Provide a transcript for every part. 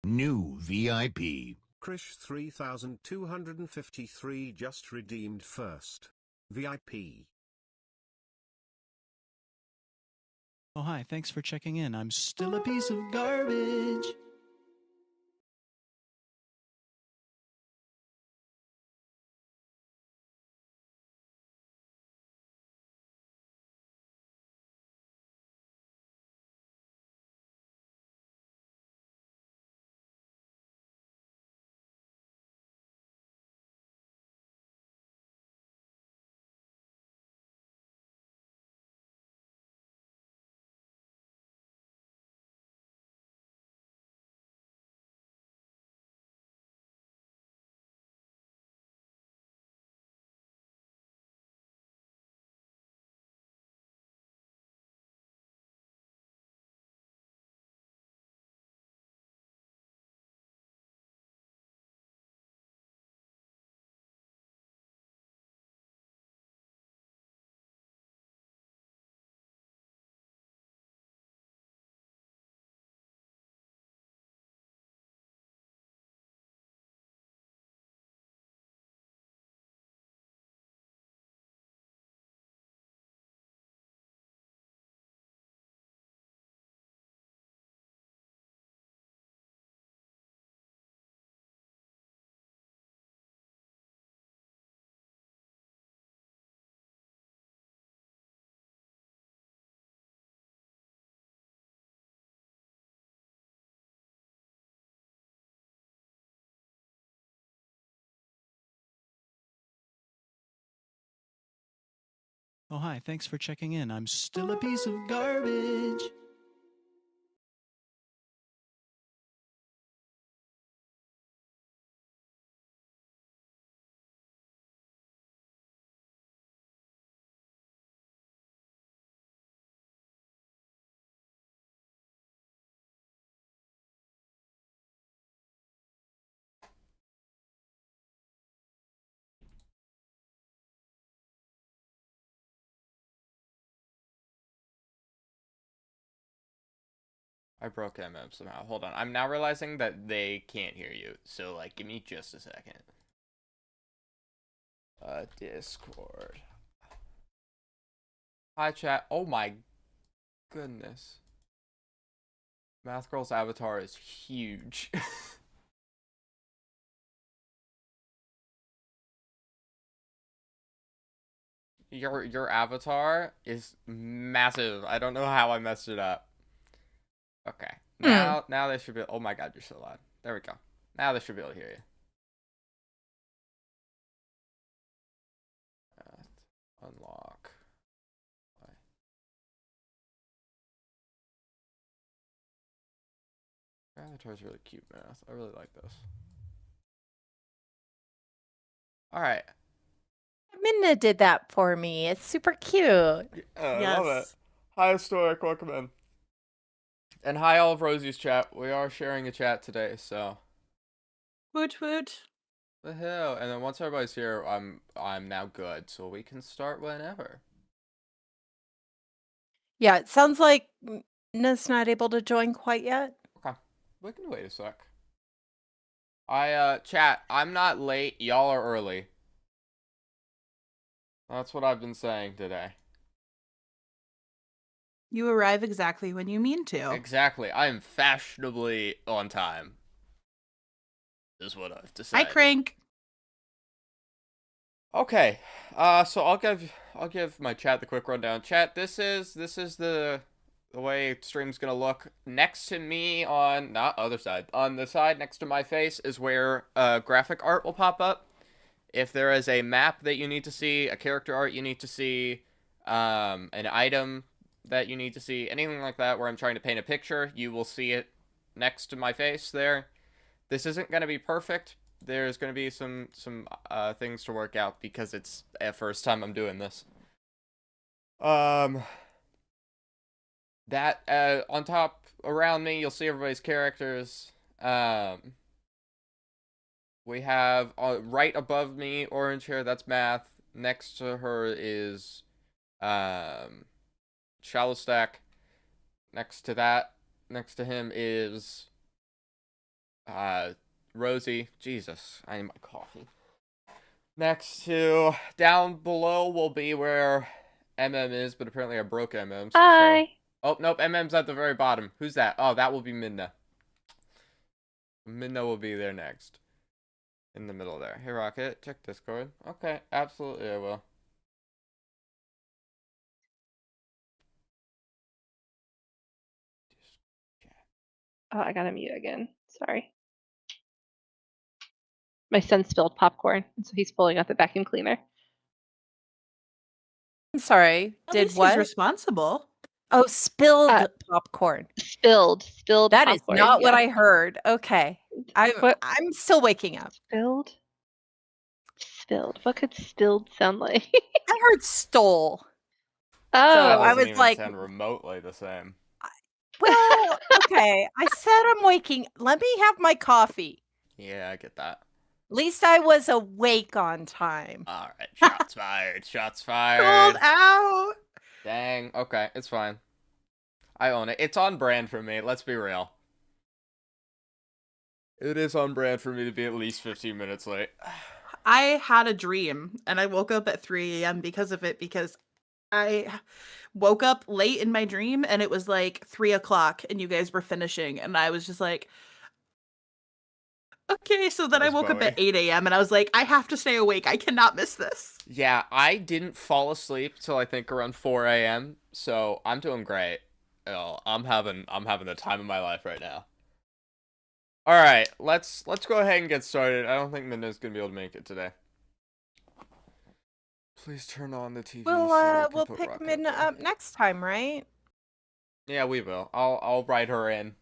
New VIP. Krish 3253 just redeemed first. VIP. Oh, hi. Thanks for checking in. I'm still a piece of garbage. Oh, hi. Thanks for checking in. I'm still a piece of garbage. I broke MM somehow. Hold on. I'm now realizing that they can't hear you. So, like, give me just a second. Discord. Hi, chat. Oh my goodness. Math Girl's avatar is huge. Your avatar is massive. I don't know how I messed it up. Okay. Now they should be. Oh my god, you're so loud. There we go. Now they should be able to hear you. Unlock. Your avatar's really cute, Math. I really like this. All right. Minna did that for me. It's super cute. I love it. Hi, Historic. Welcome in. And hi, all of Rosie's chat. We are sharing a chat today, so. Woot woot. The hell. And then once everybody's here, I'm now good, so we can start whenever. Yeah, it sounds like Minna's not able to join quite yet. Okay. We can wait a sec. Chat, I'm not late. Y'all are early. That's what I've been saying today. You arrive exactly when you mean to. Exactly. I am fashionably on time. Is what I've decided. Hi, Crank. Okay. So I'll give my chat the quick rundown. Chat, this is the way stream's gonna look. Next to me on not other side. On the side next to my face is where graphic art will pop up. If there is a map that you need to see, a character art you need to see, an item that you need to see, anything like that where I'm trying to paint a picture, you will see it next to my face there. This isn't going to be perfect. There's going to be some things to work out because it's the first time I'm doing this. That on top around me, you'll see everybody's characters. We have right above me, orange hair. That's Math. Next to her is Shallow Stack. Next to him is Rosie, Jesus, I need my coffee. Next to, down below will be where MM is, but apparently I broke MM's. Hi. So. Oh, nope, MM's at the very bottom. Who's that? Oh, that will be Midna. Midna will be there next. In the middle there. Hey, Rocket, check Discord. Okay, absolutely I will. Oh, I gotta mute again. Sorry. My son spilled popcorn, so he's pulling out the vacuum cleaner. I'm sorry. At Did least what? he's responsible. Oh, spilled popcorn. Spilled That popcorn. is not what yeah. I heard. Okay. I'm still waking up. Spilled? Spilled. What could spilled sound like? I heard stole. Oh, That I doesn't was even like- sound remotely the same. Well, okay. I said I'm waking. Let me have my coffee. Yeah, I get that. At least I was awake on time. Alright, shots fired. Shots Called fired. out. Dang. Okay, it's fine. I own it. It's on brand for me. Let's be real. It is on brand for me to be at least 15 minutes late. I had a dream and I woke up at 3 a.m. because of it, because I woke up late in my dream and it was like 3 o'clock and you guys were finishing. And I was just like, okay. So then I That's woke up at Bowie. 8 a.m. and I was like, I have to stay awake. I cannot miss this. Yeah, I didn't fall asleep till I think around 4 a.m. So I'm doing great. You know, I'm having the time of my life right now. All right, let's go ahead and get started. I don't think Minna's gonna be able to make it today. Please turn on the TV. We'll pick Midna up next time, right? Yeah, we will. I'll write her in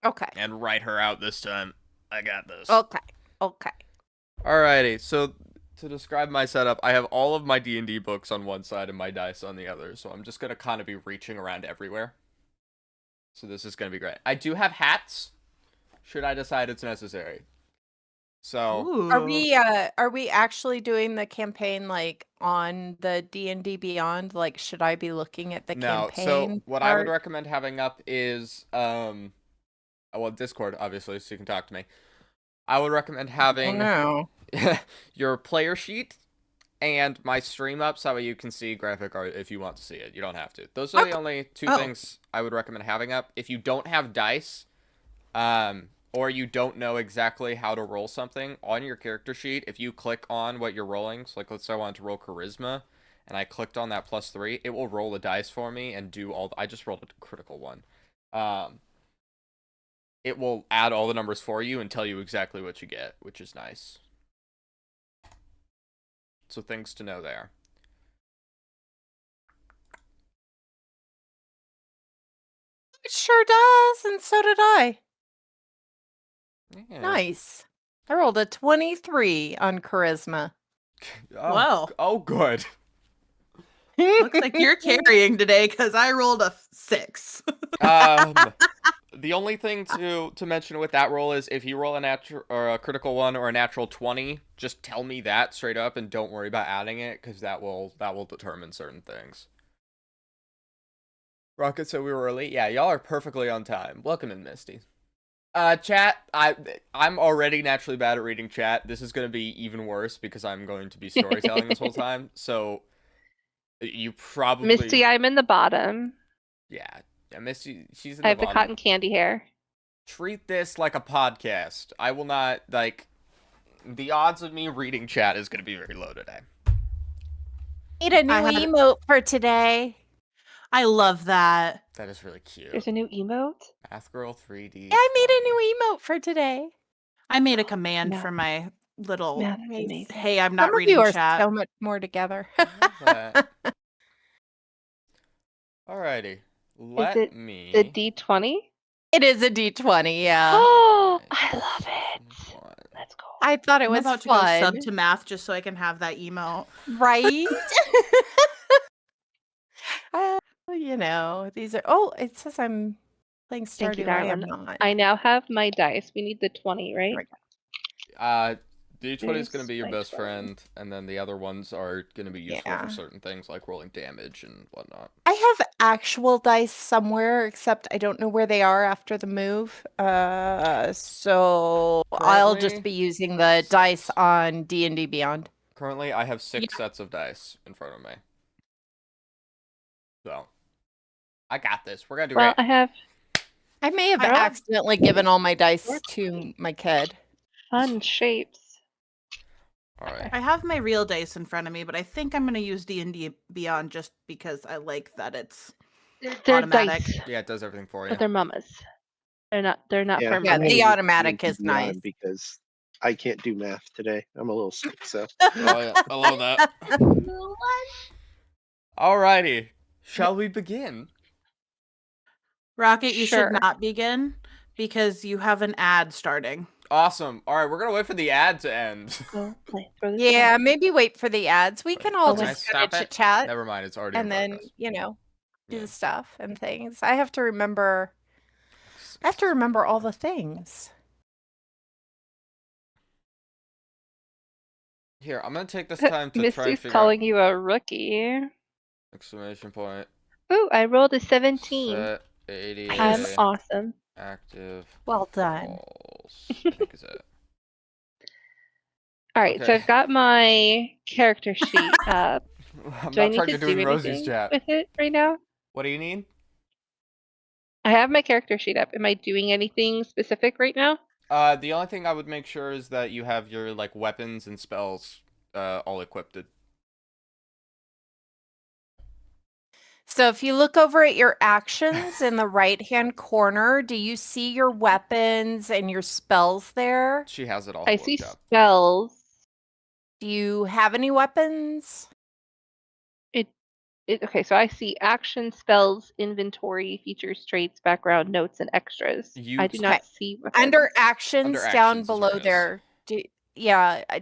Okay. and write her out this time. I got this. Okay. Okay. Alrighty, so to describe my setup, I have all of my D&D books on one side and my dice on the other, so I'm just gonna kind of be reaching around everywhere. So this is gonna be great. I do have hats, should I decide it's necessary. So Ooh. Are we actually doing the campaign like on the D&D Beyond? Like, should I be looking at the no, campaign? so what I would part? recommend having up is well, Discord obviously, so you can talk to me. I would recommend Oh, having no. your player sheet and my stream up so you can see graphic art if you want to see it. You don't have to. Those are the only two things I would recommend having up. If you don't have dice, or you don't know exactly how to roll something, on your character sheet, if you click on what you're rolling, so like let's say I wanted to roll charisma, and I clicked on that +3, it will roll the dice for me and do all I just rolled a critical one. It will add all the numbers for you and tell you exactly what you get, which is nice. So things to know there. It sure does, and so did I. Yeah. Nice. I rolled a 23 on charisma. Oh, Well. Oh, good. Looks like you're carrying today because I rolled a 6. The only thing to mention with that roll is if you roll a natural or a critical 1 or a natural 20, just tell me that straight up and don't worry about adding it because that will determine certain things. Rocket said we were early. Yeah, y'all are perfectly on time. Welcome in, Misty. Chat, I'm already naturally bad at reading chat. This is going to be even worse because I'm going to be storytelling this whole time. So you probably Misty, I'm in the bottom. Yeah, Misty, she's in I the have the bottom. cotton candy hair. Treat this like a podcast. I will not, like, the odds of me reading chat is going to be very low today. Need a new emote for today. I love that. That is really cute. There's a new emote? Math Girl 3D. Yeah, I made a new emote for today. I made a command Yeah. for my little, Yeah, that's amazing. hey, I'm not Some of reading you are chat. so much more together. Alrighty. Is it me. the D20? It is a D20, yeah. Oh, I love it. Let's go. I thought it I'm was about to fun. go sub to math just so I can have that emote. Right? You know, these are. Oh, it says I'm playing Thank you, Stardew. I am darling. not. I now have my dice. We need the 20, right? There we go. D20 is going to Boost be your by best 12. friend, and then the other ones are going to be useful Yeah. for certain things like rolling damage and whatnot. I have actual dice somewhere, except I don't know where they are after the move. So I'll just Currently, be using the dice six. on D&D Beyond. Currently, I have 6 sets of dice in front of me. So, I got this. We're going to do Well, great. I have I may have I- accidentally given all my dice to my kid. fun shapes. All right. I have my real dice in front of me, but I think I'm gonna use D&D Beyond just because I like that it's They're automatic. dice, Yeah, it does everything for you. but they're mamas. They're not Yeah, for Yeah, I'm mamas. gonna the use automatic D&D is nice. Beyond because I can't do math today. I'm a little sick, so Oh, yeah. I love that. Alrighty. Shall we begin? Rocket, you Sure. should not begin because you have an ad starting. Awesome. All right, we're going to wait for the ad to end. Go play. Throw this Yeah, back. maybe wait for the ads. We can all Can I just stop kind it? of chit-chat Never mind, it's already in and then, progress. you know, do Yeah. the stuff and things. I have to remember all the things. Here, I'm going to take this time to try and Misty's figure calling you a rookie. out... Exclamation point. Ooh, I rolled a 17. Set 80 I'm awesome. active. Well done. False. I think is it. All right, so Okay. I've got my character sheet up. I'm Do I not need trying to to do do Rosie's anything chat. with it right now? What do you need? I have my character sheet up. Am I doing anything specific right now? The only thing I would make sure is that you have your like weapons and spells all equipped. So if you look over at your actions in the right-hand corner, do you see your weapons and your spells there? She has it all. I see worked out. spells. Do you have any weapons? Okay, so I see action, spells, inventory, features, traits, background, notes, and extras. I do Okay. not see weapons. Under actions, down actions is where below it is. there.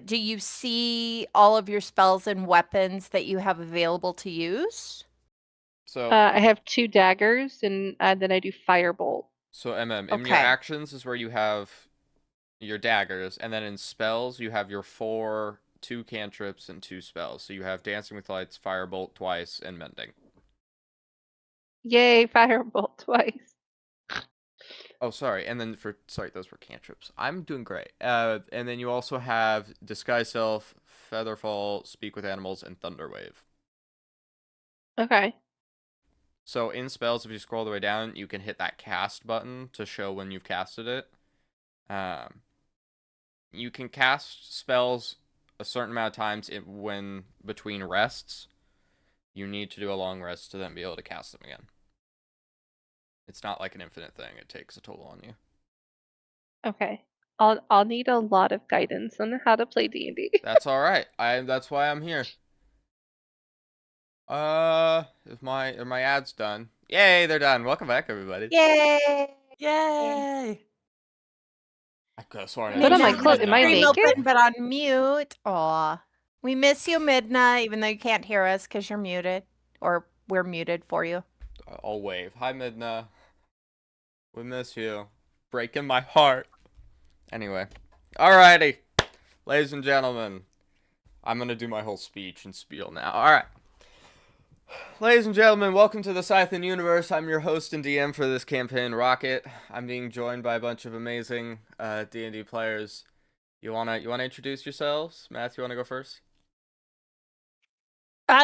Do you see all of your spells and weapons that you have available to use? So I have 2 daggers, and then I do firebolt. in your Okay. actions is where you have your daggers, and then in spells you have your 2 cantrips and 2 spells. So you have Dancing with Lights, Firebolt twice, and Mending. Yay, firebolt twice. Oh, sorry. And then those were cantrips. I'm doing great. And then you also have Disguise Self, Featherfall, Speak with Animals, and Thunderwave. Okay. So in spells, if you scroll all the way down, you can hit that cast button to show when you've casted it. You can cast spells a certain amount of times when between rests. You need to do a long rest to then be able to cast them again. It's not like an infinite thing. It takes a toll on you. Okay. I'll need a lot of guidance on how to play D&D. That's all right. That's why I'm here. Are my ads done? Yay, they're done. Welcome back, everybody. Yay! Yay! I could have sworn I Put on my didn't clothes. say Am I that. Stream naked? open, but on mute. Aw. We miss you, Midna, even though you can't hear us because you're muted. Or we're muted for you. I'll wave. Hi, Midna. We miss you. Breaking my heart. Anyway. Alrighty. Ladies and gentlemen. I'm going to do my whole speech and spiel now. Alright. Ladies and gentlemen, welcome to the Sythin Universe. I'm your host and DM for this campaign, Rocket. I'm being joined by a bunch of amazing D&D players. You wanna introduce yourselves? Matt, you wanna go first?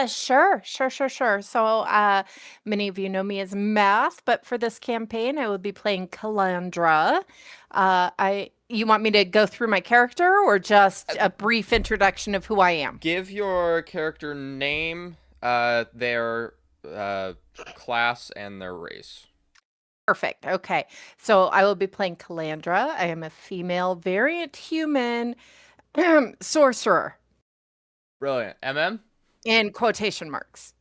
Sure. So, many of you know me as Math, but for this campaign, I will be playing Calandra. You want me to go through my character or just a brief introduction of who I am? Give your character name, their class, and their race. Perfect. Okay. So I will be playing Calandra. I am a female variant human sorcerer Brilliant. MM? in quotation marks.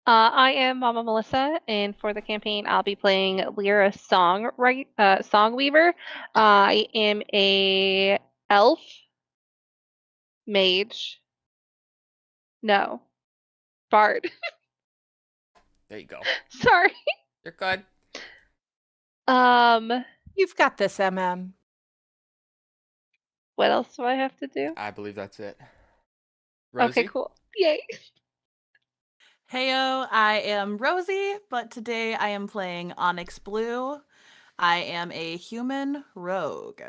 I am Mama Melissa, and for the campaign, I'll be playing Lyra Songweaver. I am a elf, mage. No, bard. There you go. Sorry. You're good. You've got this, MM. What else do I have to do? I believe that's it. Rosie? Okay, cool. Yay. Heyo, I am Rosie, but today I am playing Onyx Blue. I am a human rogue.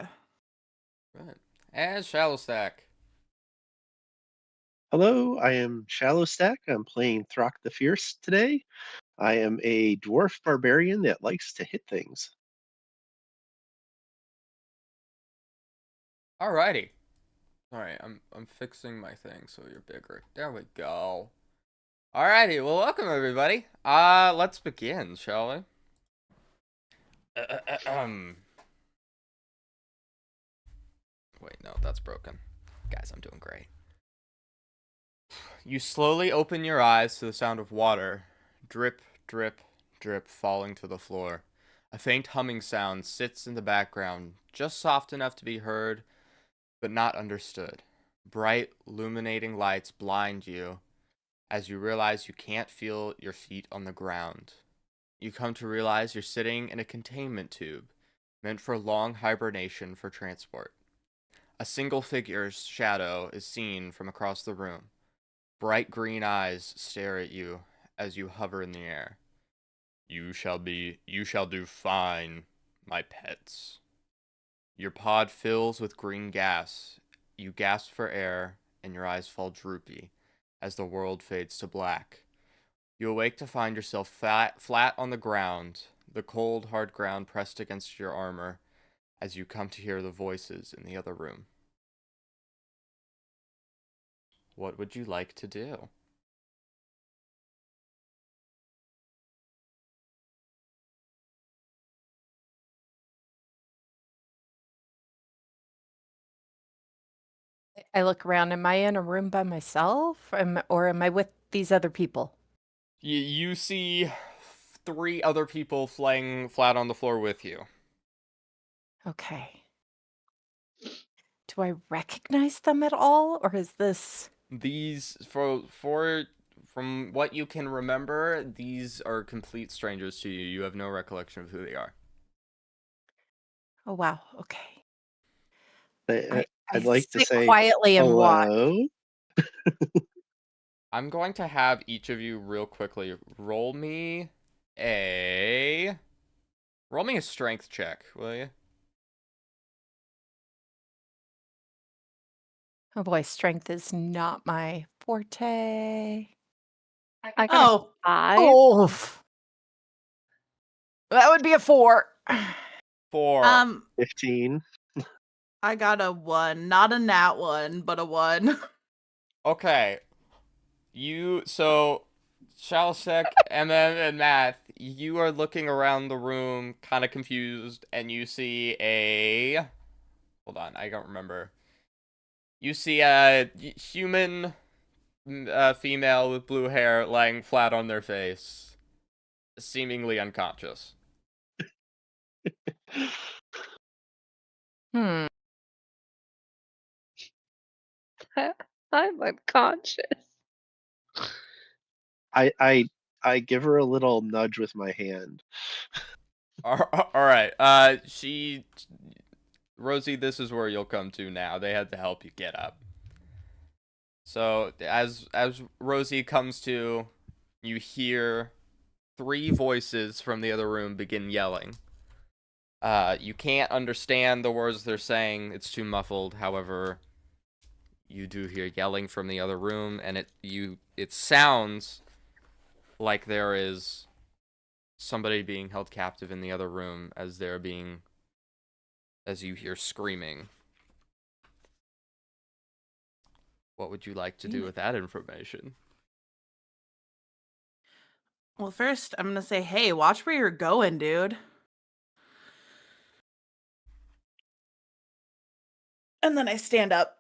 Right. And Shallow Stack. Hello, I am Shallow Stack. I'm playing Throck the Fierce today. I am a dwarf barbarian that likes to hit things. Alrighty. Alright, I'm fixing my thing so you're bigger. There we go. Alrighty, well welcome everybody. Let's begin, shall we? Wait, no, that's broken. Guys, I'm doing great. You slowly open your eyes to the sound of water. Drip, drip, drip falling to the floor. A faint humming sound sits in the background, just soft enough to be heard, but not understood. Bright, illuminating lights blind you as you realize you can't feel your feet on the ground. You come to realize you're sitting in a containment tube, meant for long hibernation for transport. A single figure's shadow is seen from across the room. Bright green eyes stare at you as you hover in the air. You shall do fine, my pets. Your pod fills with green gas. You gasp for air, and your eyes fall droopy as the world fades to black. You awake to find yourself flat on the ground, the cold, hard ground pressed against your armor, as you come to hear the voices in the other room. What would you like to do? I look around. Am I in a room by myself? Or am I with these other people? You see 3 other people flying flat on the floor with you. Okay. Do I recognize them at all? Or is this... These, from what you can remember, these are complete strangers to you. You have no recollection of who they are. Oh, wow. Okay. I'd like to sit say quietly and watch. hello. I'm going to have each of you real quickly roll me a strength check, will you? Oh boy, strength is not my forte. I got Oh, a 5. Oh, that would be a 4. 4. 15. I got a 1. Not a nat 1, but a 1. Okay. So, Shalsek, MM, and Math, you are looking around the room, kind of confused, and you see a... Hold on, I don't remember. You see a human female with blue hair lying flat on their face, seemingly unconscious. Hmm. I'm unconscious. I give her a little nudge with my hand. Alright, Rosie, this is where you'll come to now. They had to help you get up. So, as Rosie comes to, you hear 3 voices from the other room begin yelling. You can't understand the words they're saying, it's too muffled. However, you do hear yelling from the other room, and it sounds like there is somebody being held captive in the other room as you hear screaming. What would you like to do with that information? Well, first, I'm going to say, hey, watch where you're going, dude. And then I stand up.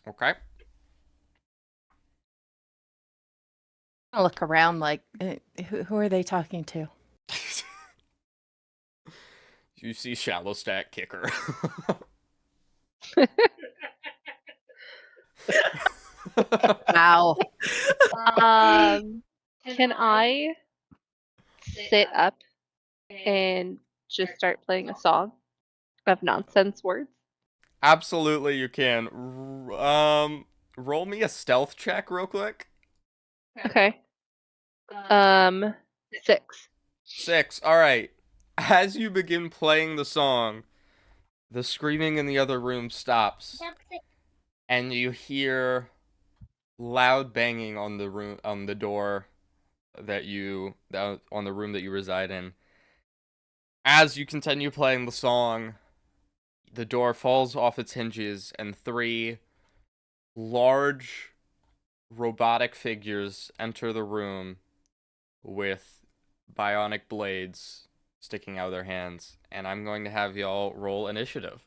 Okay. I look around like, who are they talking to? You see Shallow Stack Kicker. Wow. Can I sit up and just start playing a song of nonsense words? Absolutely, you can. Roll me a stealth check real quick. Okay. 6. 6. All right. As you begin playing the song, the screaming in the other room stops, and you hear loud banging on the door on the room that you reside in. As you continue playing the song, the door falls off its hinges, and 3 large robotic figures enter the room with bionic blades sticking out of their hands. And I'm going to have y'all roll initiative.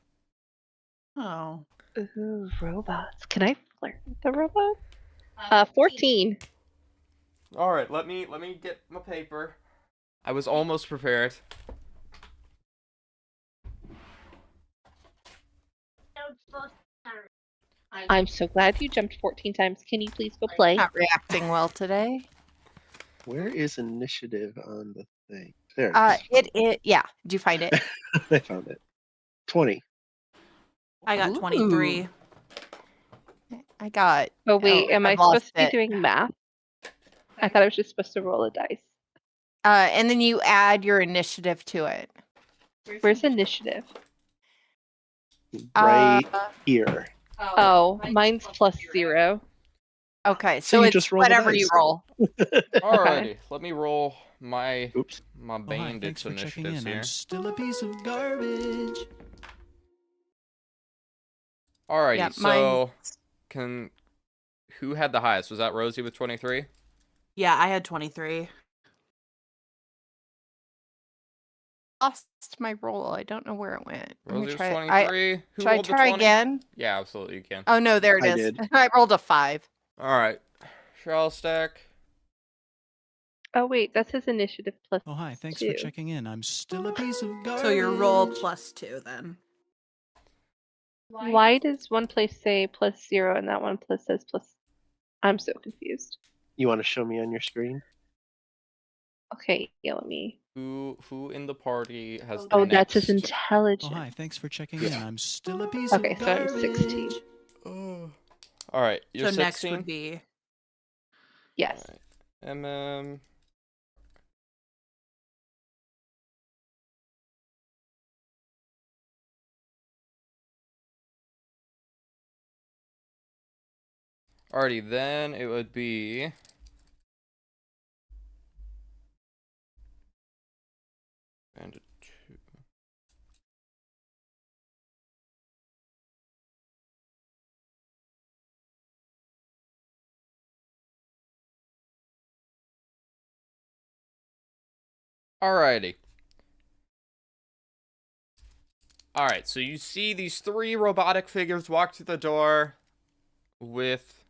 Oh. Ooh, robots. Can I flirt with the robot? 14. All right, let me get my paper. I was almost prepared. I'm so glad you jumped 14 times. Can you please go play? Not reacting well today. Where is initiative on the thing? There Yeah. Did you find it? I found it. 20. I got 23. I got. Oh wait, am I I've lost supposed to be it. doing math? I thought I was just supposed to roll a dice. And then you add your initiative to it. Where's initiative? Right here. Oh, mine's +0. Okay, So so you it's just roll the whatever you dice. roll. Alrighty, let me roll my Oops. Oh, hi, bandits thanks for checking initiatives in. here. I'm still a piece of garbage. Alrighty, Yeah, so who had the highest? Was that Rosie with 23? Yeah, I had 23. Lost my roll. I don't know where it went. Let me Rosie was try. 23. Who Should I rolled the try 20? again? Yeah, absolutely, you can. Oh no, there it I is. did. I rolled a 5. Alright, Charles Stack. Oh wait, that says initiative +2. Oh, hi, thanks for checking in. I'm still a piece of garbage. So your roll +2 then. Why does one place say +0 and that one place says +? I'm so confused. You want to show me on your screen? Okay, yeah, let me. Who in the party has the Oh, that's next? his intelligence. Oh, hi, thanks for checking in. I'm still a piece Okay, of so garbage. I'm 16. Alright, you're So 16? next would be Yes. Alright. Alrighty, then it would be Bandit 2. Alrighty. Alright, so you see these 3 robotic figures walk through the door with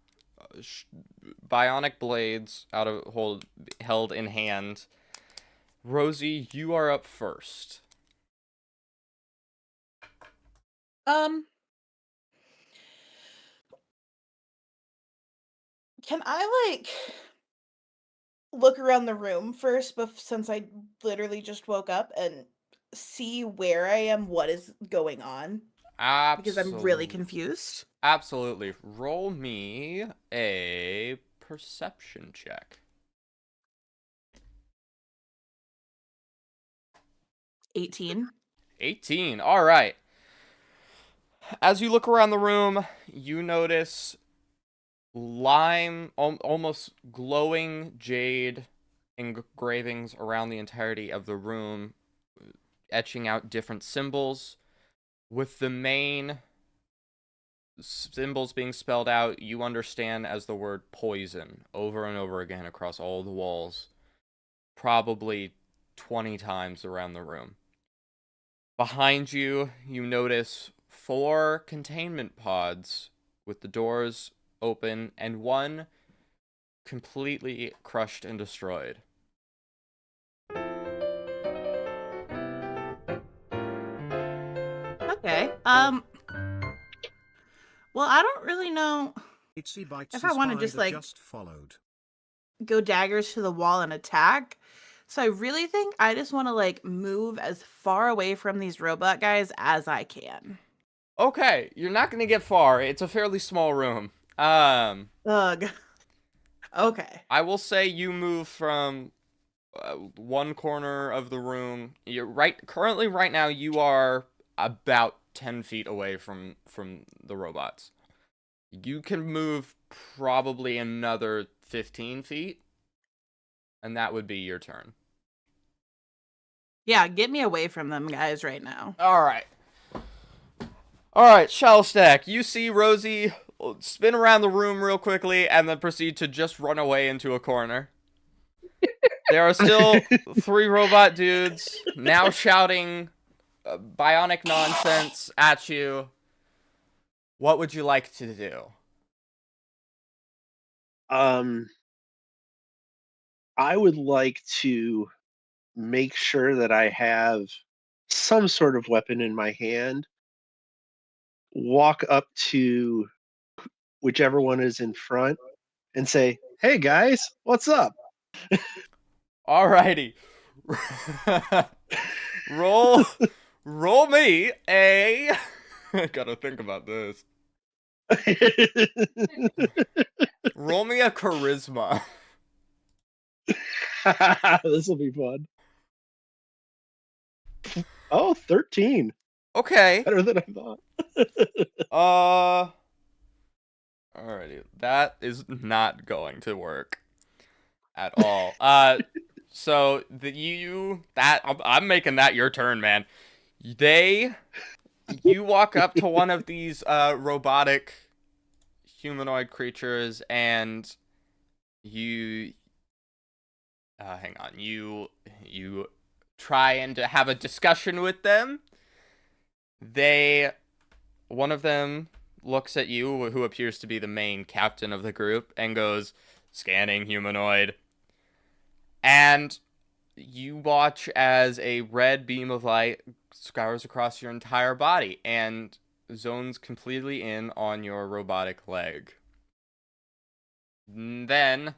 bionic blades held in hand. Rosie, you are up first. Can I look around the room first since I literally just woke up and see where I am, what is going on? Because I'm really confused. Absolutely. Roll me a perception check. 18. 18. All right. As you look around the room, you notice almost glowing jade engravings around the entirety of the room, etching out different symbols, with the main symbols being spelled out you understand as the word poison over and over again across all the walls, probably 20 times around the room. Behind you, you notice 4 containment pods with the doors open and one completely crushed and destroyed. Okay. Well, I don't really know if I want to just followed. go daggers to the wall and attack. So I really think I just want to move as far away from these robot guys as I can. Okay, you're not gonna get far. It's a fairly small room. Ugh. Okay. I will say you move from one corner of the room. You're currently right now you are about 10 feet away from the robots. You can move probably another 15 feet, and that would be your turn. Yeah, get me away from them guys right now. All right. All right, Shallow Stack, you see Rosie spin around the room real quickly and then proceed to just run away into a corner. There are still 3 robot dudes now shouting bionic nonsense at you. What would you like to do? I would like to make sure that I have some sort of weapon in my hand, walk up to whichever one is in front and say, "Hey guys, what's up?" Alrighty. roll me a I gotta think about this. Roll me a charisma. This will be fun. Oh, 13. Okay. Better than I thought. Alrighty. That is not going to work at all. So I'm making that your turn, man. You walk up to one of these robotic humanoid creatures and you hang on. You try and have a discussion with them. One of them looks at you, who appears to be the main captain of the group, and goes, "Scanning humanoid." And you watch as a red beam of light scours across your entire body and zones completely in on your robotic leg. Then,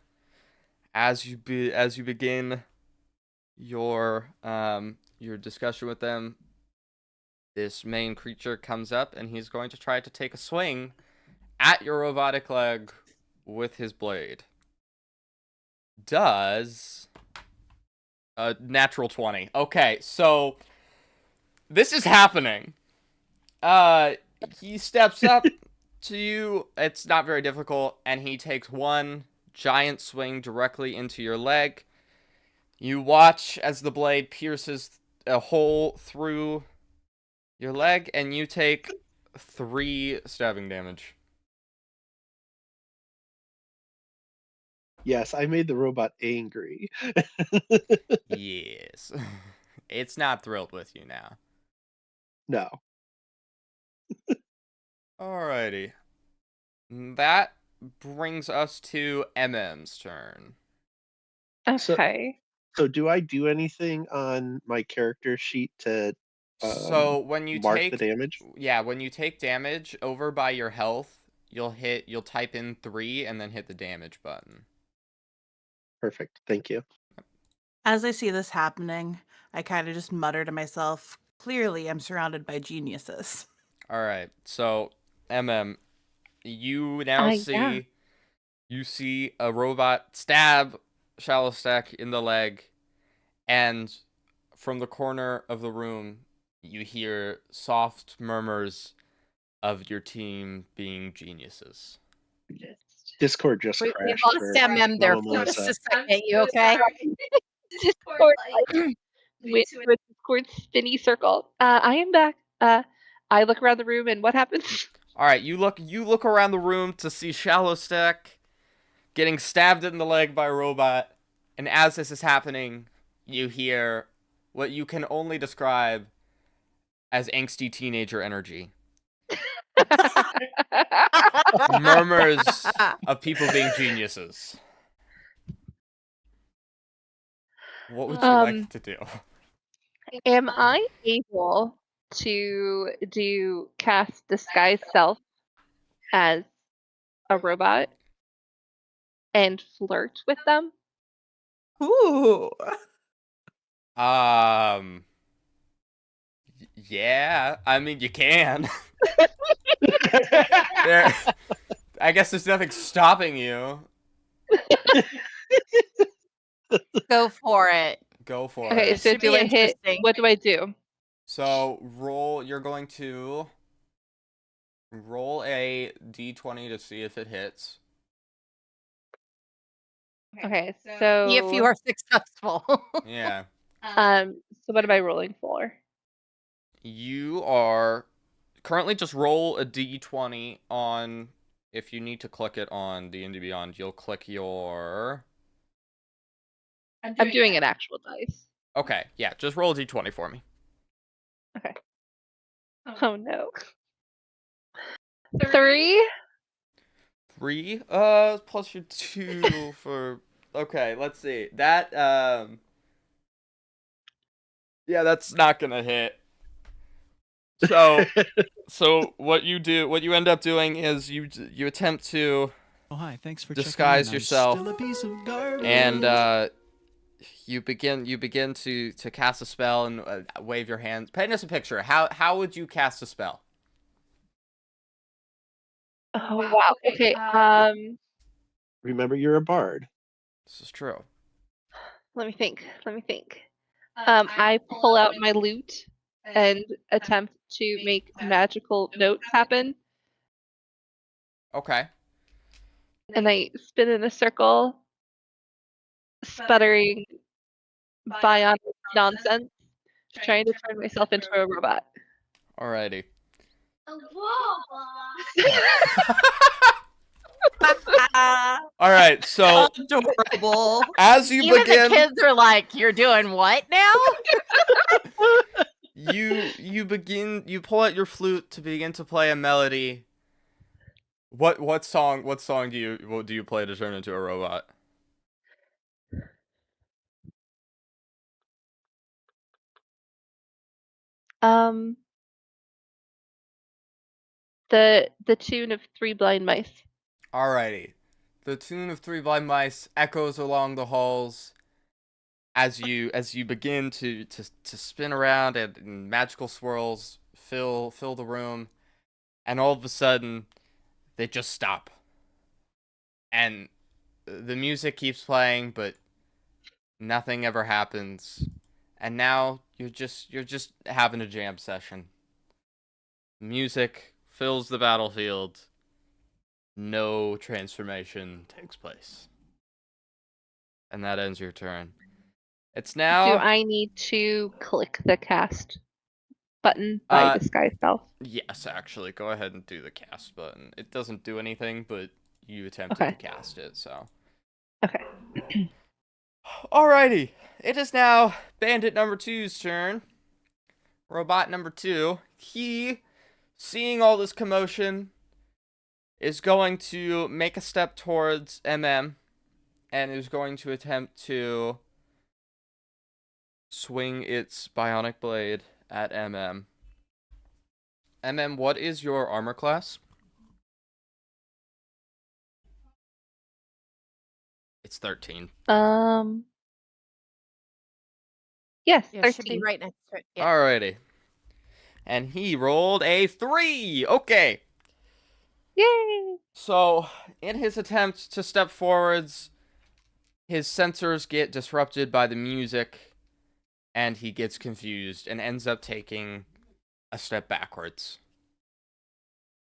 as you begin your discussion with them, this main creature comes up and he's going to try to take a swing at your robotic leg with his blade. Does a natural 20. Okay, so this is happening. He steps up to you. It's not very difficult, and he takes one giant swing directly into your leg. You watch as the blade pierces a hole through your leg, and you take 3 stabbing damage. Yes, I made the robot angry. Yes. It's not thrilled with you now. No. Alrighty. That brings us to MM's turn. Okay. So do I do anything on my character sheet to So when you mark take the damage? Yeah, when you take damage over by your health, you'll type in 3 and then hit the damage button. Perfect. Thank you. As I see this happening, I kind of just mutter to myself, clearly I'm surrounded by geniuses. All right. So, you now Yeah. you see a robot stab Shallow Stack in the leg, and from the corner of the room, you hear soft murmurs of your team being geniuses. Discord just We crashed. lost for MM there Mama for Melissa. just a second. You okay? Discord, with Discord spinny circle. I am back. I look around the room and what happens? All right, you look around the room to see Shallow Stack getting stabbed in the leg by a robot, and as this is happening, you hear what you can only describe as angsty teenager energy. Murmurs of people being geniuses. What would you like to do? Am I able to cast disguise self as a robot and flirt with them? Ooh. Yeah, I mean, you can. There, I guess there's nothing stopping you. Go for it. Go for Okay, it. This so should do be I hit? interesting. What do I do? So roll. You're going to roll a d20 to see if it hits. Okay, so If you are successful. Yeah. so what am I rolling for? You are currently just roll a d20 on. If you need to click it on D&D Beyond, you'll click your. I'm doing an actual dice. Okay, yeah, just roll a d20 for me. Okay. Oh no. 3? 3, plus your 2 for. Okay, let's see. That, yeah, that's not gonna hit. So what you end up doing is you attempt to Oh, hi. Thanks for disguise checking in. yourself, I'm still a piece of garbage. and you begin to cast a spell and wave your hands. Paint us a picture. How would you cast a spell? Oh wow. Okay. Remember, you're a bard. This is true. Let me think. I pull out my lute and attempt to make magical notes happen, Okay. and I spin in a circle, sputtering bionic nonsense, trying to turn myself into a robot. Alrighty. All right. So Adorable. as you Even begin, the kids are like, "You're doing what now?" you pull out your flute to begin to play a melody. What song do you play to turn into a robot? Um, the tune of Three Blind Mice. Alrighty. The tune of Three Blind Mice echoes along the halls as you begin to spin around and magical swirls fill the room, and all of a sudden they just stop. And the music keeps playing, but nothing ever happens. And now you're just having a jam session. Music fills the battlefield. No transformation takes place. And that ends your turn. It's Do now. I need to click the cast button by disguise self? Yes, actually, go ahead and do the cast button. It doesn't do anything, but you attempted to cast it, so. Okay. Alrighty. It is now Bandit number 2's turn. Robot number 2. He, seeing all this commotion, is going to make a step towards MM and is going to attempt to swing its bionic blade at MM. MM, what is your armor class? It's 13. Yes, Yeah, it should be 13. right next to it. Yeah. Alrighty. And he rolled a 3. Okay. Yay! So, in his attempt to step forwards, his sensors get disrupted by the music, and he gets confused and ends up taking a step backwards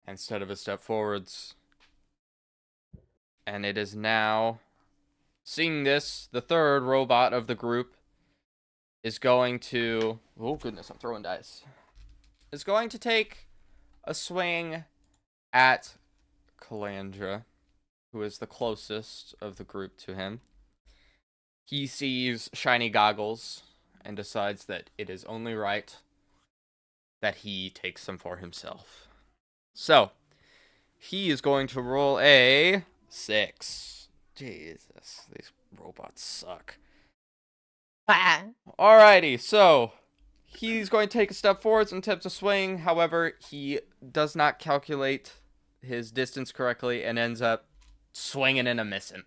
instead of a step forwards. And it is now, seeing this, the third robot of the group is going to, oh goodness, I'm throwing dice, is going to take a swing at Calandra, who is the closest of the group to him. He sees shiny goggles and decides that it is only right that he takes them for himself. So, he is going to roll a 6. Jesus, these robots suck. Ah. Alrighty, so he's going to take a step forwards and attempt to swing. However, he does not calculate his distance correctly and ends up swinging and a missing.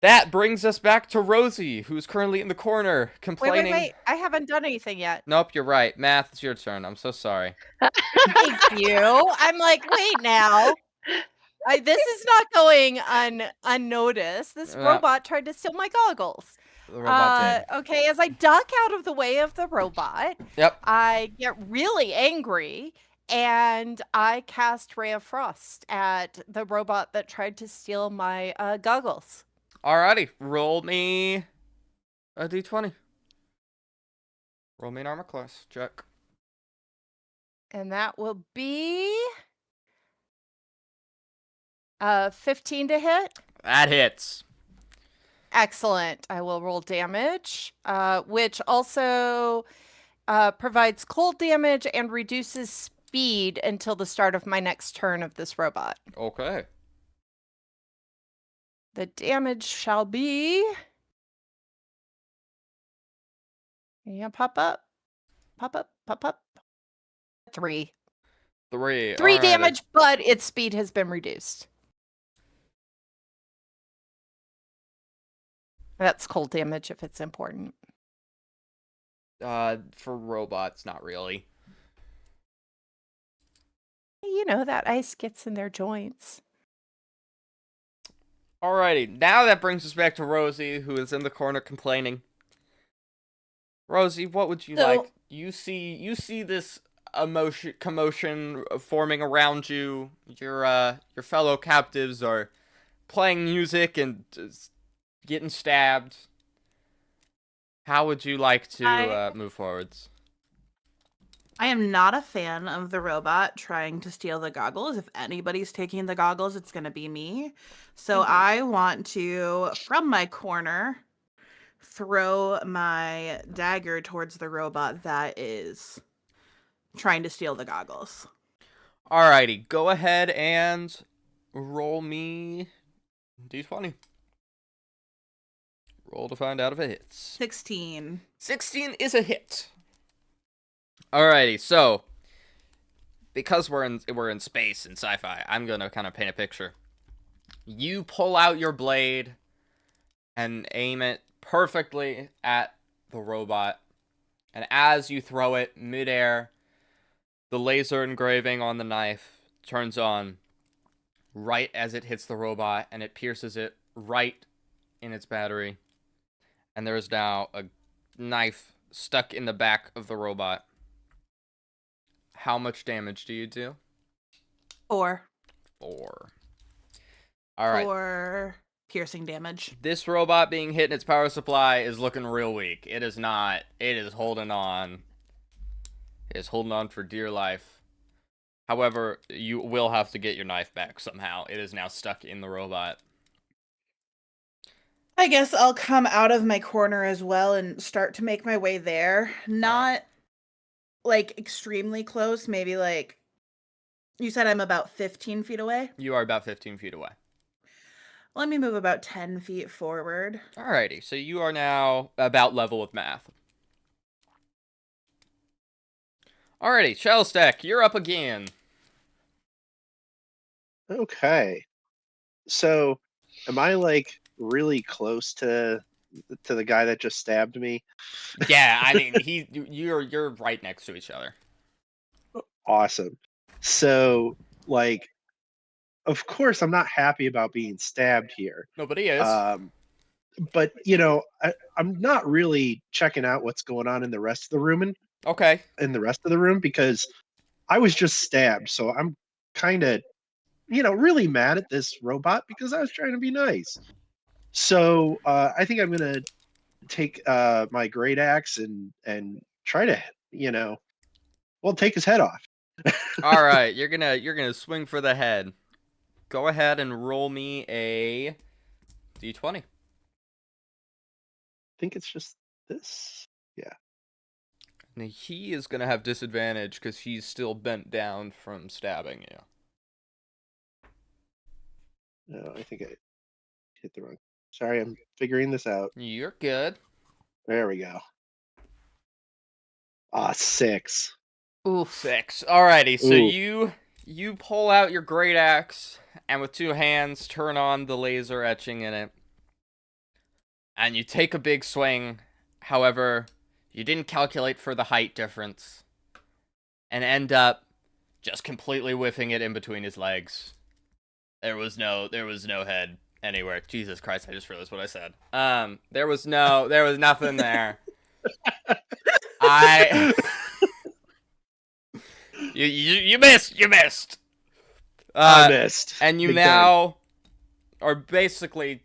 That brings us back to Rosie, who's currently in the corner Wait, complaining. wait. I haven't done anything yet. Nope, you're right. Math, it's your turn. I'm so sorry. Thank you. I'm like, wait now. This is not going unnoticed. This robot tried to steal my goggles. The robot did. Okay, as I duck out of the way of the robot, Yep. I get really angry and I cast Ray of Frost at the robot that tried to steal my goggles. Alrighty, roll me a d20. Roll me an armor class check. And that will be 15 to hit. That hits. Excellent. I will roll damage, which also provides cold damage and reduces speed until the start of my next turn of this robot. Okay. The damage shall be... Yeah, pop up. Pop up, pop up. 3. 3. 3 Alrighty. damage, but its speed has been reduced. That's cold damage if it's important. For robots, not really. You know, that ice gets in their joints. Alrighty, now that brings us back to Rosie, who is in the corner complaining. Rosie, what would you like? You see this commotion forming around you. Your fellow captives are playing music and getting stabbed. How would you like to move forwards? I am not a fan of the robot trying to steal the goggles. If anybody's taking the goggles, it's going to be me. So I want to, from my corner, throw my dagger towards the robot that is trying to steal the goggles. Alrighty, go ahead and roll me d20. Roll to find out if it hits. 16. 16 is a hit. Alrighty, so because we're in space and sci-fi, I'm gonna kind of paint a picture. You pull out your blade and aim it perfectly at the robot, and as you throw it midair, the laser engraving on the knife turns on right as it hits the robot, and it pierces it right in its battery. And there is now a knife stuck in the back of the robot. How much damage do you do? 4. 4. All right. 4 piercing damage. This robot being hit in its power supply is looking real weak. It is not. It is holding on. It is holding on for dear life. However, you will have to get your knife back somehow. It is now stuck in the robot. I guess I'll come out of my corner as well and start to make my way there. Not like extremely close, maybe like you said I'm about 15 feet away. You are about 15 feet away. Let me move about 10 feet forward. Alrighty, so you are now about level with Math. Alrighty, Shellstack, you're up again. Okay. So, am I like really close to the guy that just stabbed me? Yeah, I mean, you're right next to each other. Awesome. So, like, of course, I'm not happy about being stabbed here. Nobody is. But you know, I'm not really checking out what's going on in the rest of the room. Okay. In the rest of the room, because I was just stabbed, so I'm kind of, really mad at this robot because I was trying to be nice. So I think I'm gonna take my great axe and try to, take his head off. All right, you're gonna swing for the head. Go ahead and roll me a d20. I think it's just this. Yeah. Now he is gonna have disadvantage because he's still bent down from stabbing you. No, I think I hit the wrong. Sorry, I'm figuring this out. You're good. There we go. 6. Oof. 6. Alrighty, so Ooh. you pull out your great axe and with 2 hands turn on the laser etching in it. and you take a big swing. However, you didn't calculate for the height difference and end up just completely whiffing it in between his legs. There was no head anywhere. Jesus Christ, I just realized what I said. There was nothing there. You missed. I missed. And you Big now are basically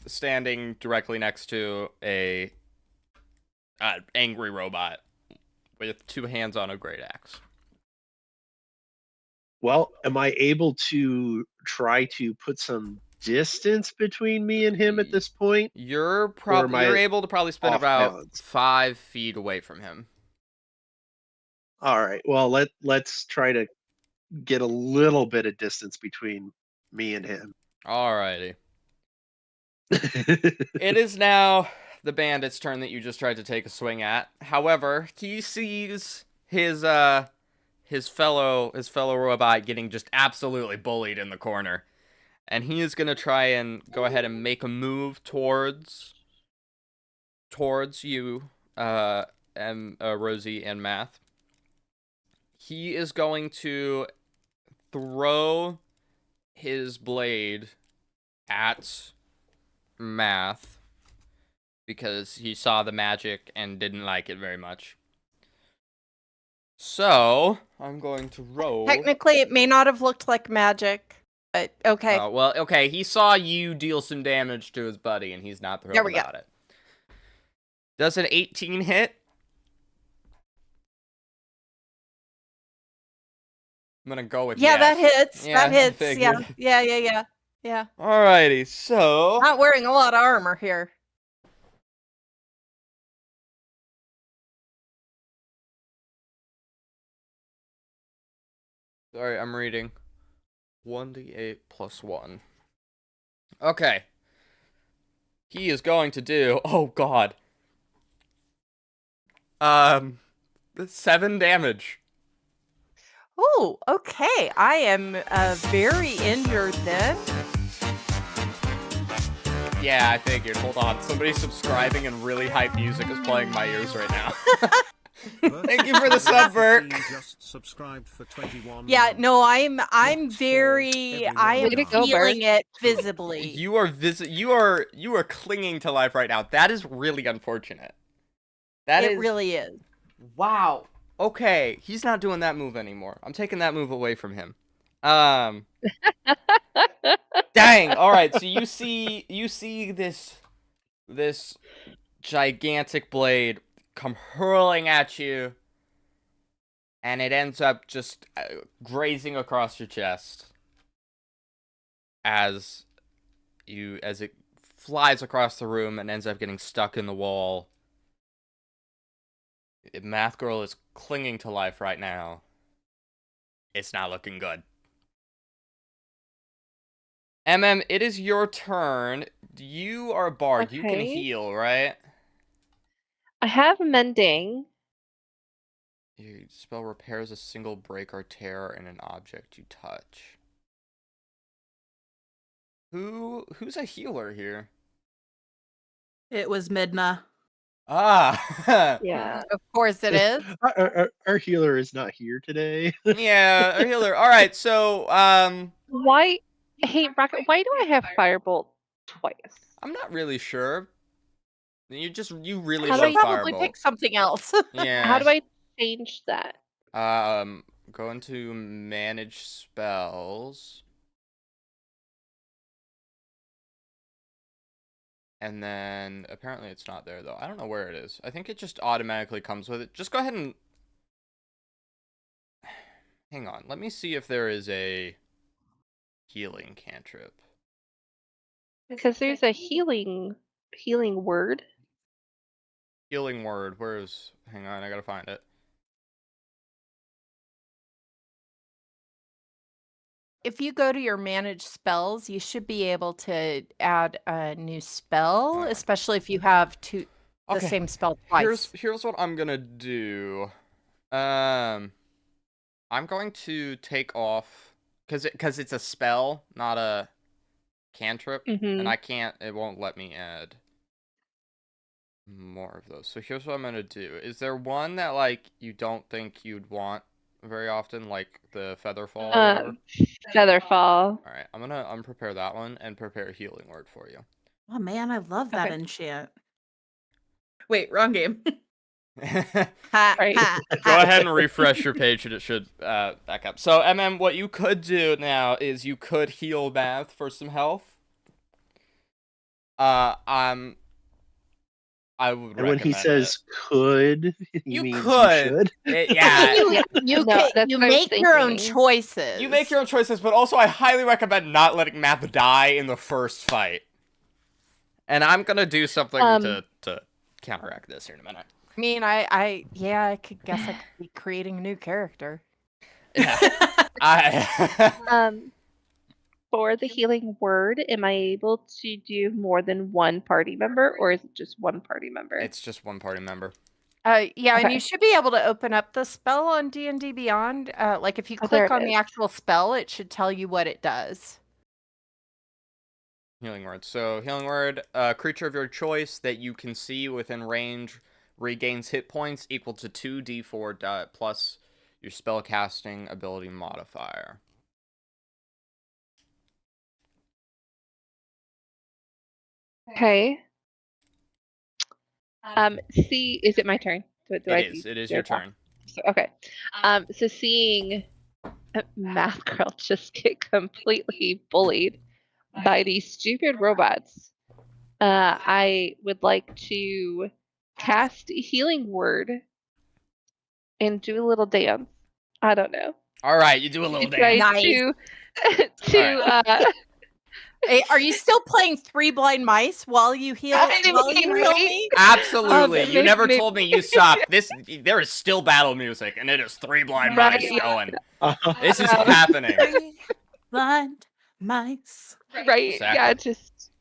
standing directly next to a angry robot with 2 hands on a great axe. Well, am I able to try to put some distance between me and him at this point? You're am I able to probably spin off about balance? 5 feet away from him. All right. Well, let's try to get a little bit of distance between me and him. Alrighty. It is now the bandit's turn that you just tried to take a swing at. However, he sees his fellow robot getting just absolutely bullied in the corner. And he is going to try and go ahead and make a move towards you, and Rosie and Math. He is going to throw his blade at Math because he saw the magic and didn't like it very much. So, I'm going to roll. Technically, it may not have looked like magic, but okay. Oh, well, okay, he saw you deal some damage to his buddy, and he's not thrilled about it. Does an 18 hit? I'm gonna go with yes. That hits. Yeah, that hits. figured. Yeah. Alrighty, so... Not wearing a lot of armor here. Sorry, I'm reading. 1d8 plus 1. Okay. He is going to do... Oh, God. 7 damage. Oh, okay. I am very injured then. Yeah, I figured. Hold on. Somebody's subscribing and really hype music is playing in my ears right now. Thank you for the sub, Burke. Just subscribed for 21 Yeah, months. no, I am Let's very follow I am everyone. Way to go, feeling it visibly. You are clinging to life right now. That is really unfortunate. It really is. Wow. Okay, he's not doing that move anymore. I'm taking that move away from him. Dang. All right. So you see this gigantic blade come hurling at you, and it ends up just grazing across your chest as it flies across the room and ends up getting stuck in the wall. Math Girl is clinging to life right now. It's not looking good. It is your turn. You are a bard. Okay. You can heal, right? I have mending. Your spell repairs a single break or tear in an object you touch. Who's a healer here? It was Midna. Ah. Yeah. Of course it is. Our healer is not here today. Yeah, a healer. All right, so Why? Hey, Rocket. Why do I have Firebolt twice? I'm not really sure. You really How love do I Probably Firebolt. pick something else. Yeah. How do I change that? Go into manage spells. And then apparently it's not there though. I don't know where it is. I think it just automatically comes with it. Just go ahead and hang on. Let me see if there is a healing cantrip. Because there's a healing word. Healing word. Where's? Hang on, I gotta find it. If you go to your manage spells, you should be able to add a new spell, especially if you have the Okay. same spell twice. Here's what I'm gonna do. I'm going to take off because it's a spell, not a cantrip, and I can't. It won't let me add more of those. So here's what I'm gonna do. Is there one that like you don't think you'd want very often, like the Featherfall or whatever? Featherfall. Alright, I'm gonna unprepare that one and prepare a healing word for you. Oh man, I love that Okay. enchant. Wait, wrong game. Ha, Right. ha, Go ha. ahead and refresh your page and it should back up. So, what you could do now is you could heal Math for some health. I would And when he recommend says could, he You means could. you should. yeah. You, No, that's you what I was make your own thinking. choices. You make your own choices, but also I highly recommend not letting Math die in the first fight. And I'm gonna do something to counteract this here in a minute. I mean, I could guess I could be creating a new character. Yeah. I For the healing word, am I able to do more than one party member, or is it just one party member? It's just one party member. Yeah, and Okay. you should be able to open up the spell on D&D Beyond. Like if you Oh, there click it on the is. actual spell, it should tell you what it does. Healing word. So, healing word, creature of your choice that you can see within range regains hit points equal to 2d4 plus your spellcasting ability modifier. Okay. See, is it my turn? Do I It is do I your talk? turn. So, okay. So seeing Math Girl just get completely bullied by these stupid robots, I would like to cast Healing Word and do a little dance. I don't know. Alright, you do a little Try dance. Nice. to Hey, are you still playing Three Blind Mice while you heal? I While you mean, heal right? me? Absolutely. You maybe- never maybe- told me you stopped. There is still battle music, and it is Three Blind Right, Mice yeah. going. This is Um, happening. Blind mice. right? Yeah, Exactly. just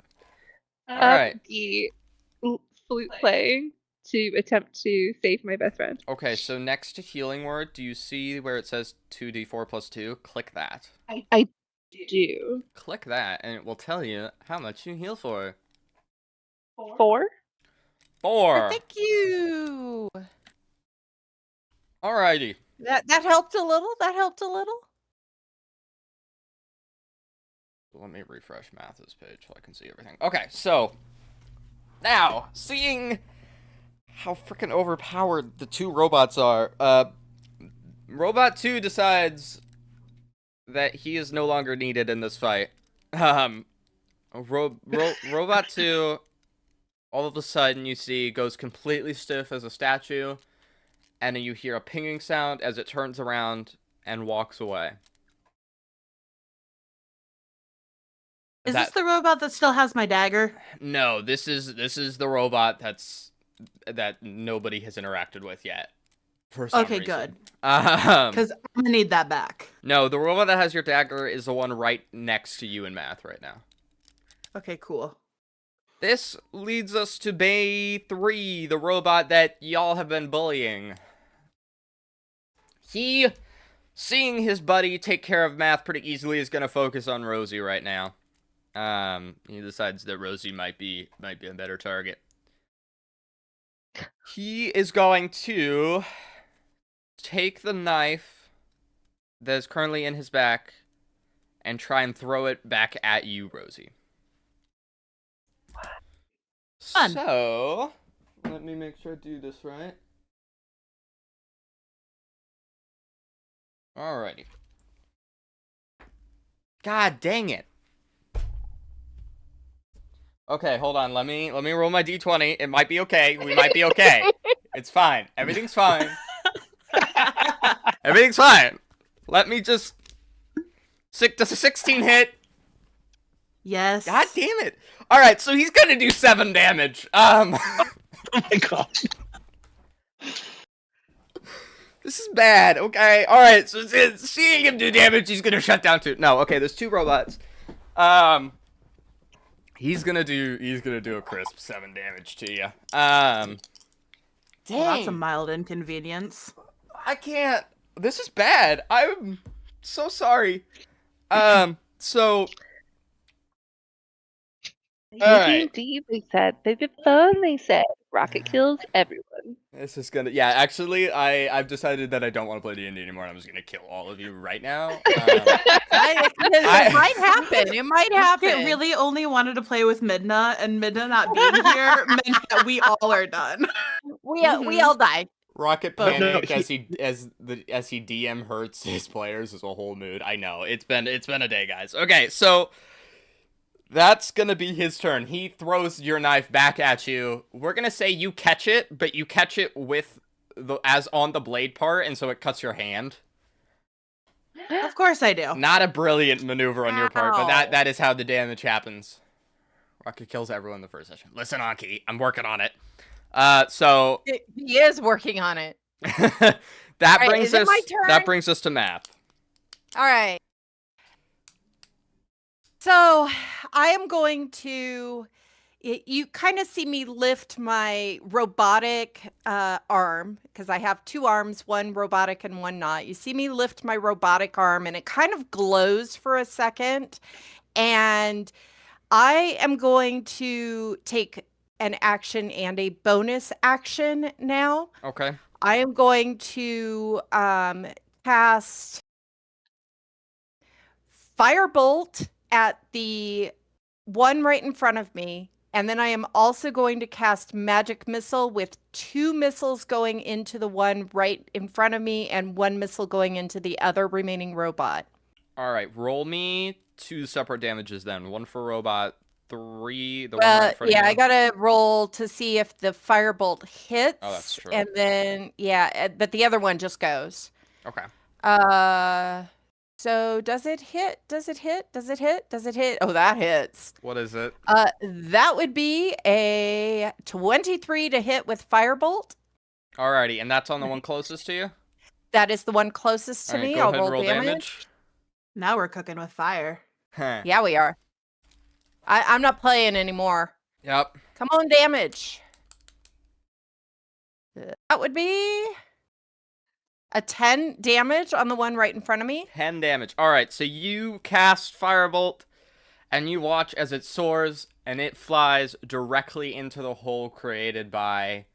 Alright. the flute playing to attempt to save my best friend. Okay, so next to healing word, do you see where it says 2d4 plus 2? Click that. I do. Click that, and it will tell you how much you heal for. 4? 4. Thank you. Alrighty. That helped a little. That helped a little. Let me refresh Math's page so I can see everything. Okay, so now, seeing how freaking overpowered the two robots are, Robot 2 decides that he is no longer needed in this fight. Robot 2, all of a sudden you see, goes completely stiff as a statue, and then you hear a pinging sound as it turns around and walks away. Is this the robot that still has my dagger? No, this is the robot that nobody has interacted with yet. For some Okay, reason. good. Because I'm gonna need that back. no, the robot that has your dagger is the one right next to you in Math right now. Okay, cool. This leads us to Bay 3, the robot that y'all have been bullying. He, seeing his buddy take care of Math pretty easily, is gonna focus on Rosie right now. He decides that Rosie might be a better target. He is going to take the knife that is currently in his back and try and throw it back at you, Rosie. Fun. So, let me make sure I do this right. Alrighty. God dang it. Okay, hold on. Let me roll my d20. It might be okay. We might be okay. It's fine. Everything's fine. Everything's fine. Let me just... Does a 16 hit? Yes. God damn it. Alright, so he's gonna do 7 damage. Oh my god. This is bad, okay? Alright, so seeing him do damage, he's gonna shut down 2. No, okay, there's 2 robots. He's gonna do a crisp 7 damage to you. Dang. Well, that's a mild inconvenience. I can't. This is bad. I'm so sorry. So All right. D&D, they said. Baby phone, they said. Rocket kills everyone. This is gonna. Yeah, actually, I've decided that I don't want to play D&D anymore. And I'm just gonna kill all of you right now. It might happen. It might happen. It really only wanted to play with Midna, and Midna not being here meant that we all are done. We all died. Rocket But no, panic as he DM hurts his players is a whole mood. I know it's been a day, guys. Okay, so that's gonna be his turn. He throws your knife back at you. We're gonna say you catch it, but you catch it with as on the blade part, and so it cuts your hand. Of course I do. Not a brilliant maneuver on your part, but Ow. that is how the damage happens. Rocket kills everyone in the first session. Listen, Anki, I'm working on it. So He is working on it. that right, brings is it us my turn? that brings us to math. All right. So I am going to. You kind of see me lift my robotic arm because I have two arms, one robotic and one not. You see me lift my robotic arm and it kind of glows for a second. And I am going to take an action and a bonus action now. Okay. I am going to cast Firebolt at the one right in front of me. And then I am also going to cast Magic Missile with 2 missiles going into the one right in front of me and 1 missile going into the other remaining robot. All right. Roll me 2 separate damages then. 1 for robot, 3 the one right in front of Yeah, you. I gotta roll to see if the Firebolt hits. Oh, that's true. And then, but the other one just goes. Okay. So does it hit? Does it hit? Does it hit? Does it hit? Oh, that hits. What is it? That would be a 23 to hit with Firebolt. Alrighty, and that's on the one closest to you? That is the one closest to All right, me. go I'll ahead and roll damage. Now we're cooking with fire. Huh. Yeah, we are. I'm not playing anymore. Yep. Come on, damage. That would be a 10 damage on the one right in front of me. 10 damage. Alright, so you cast Firebolt, and you watch as it soars, and it flies directly into the hole created by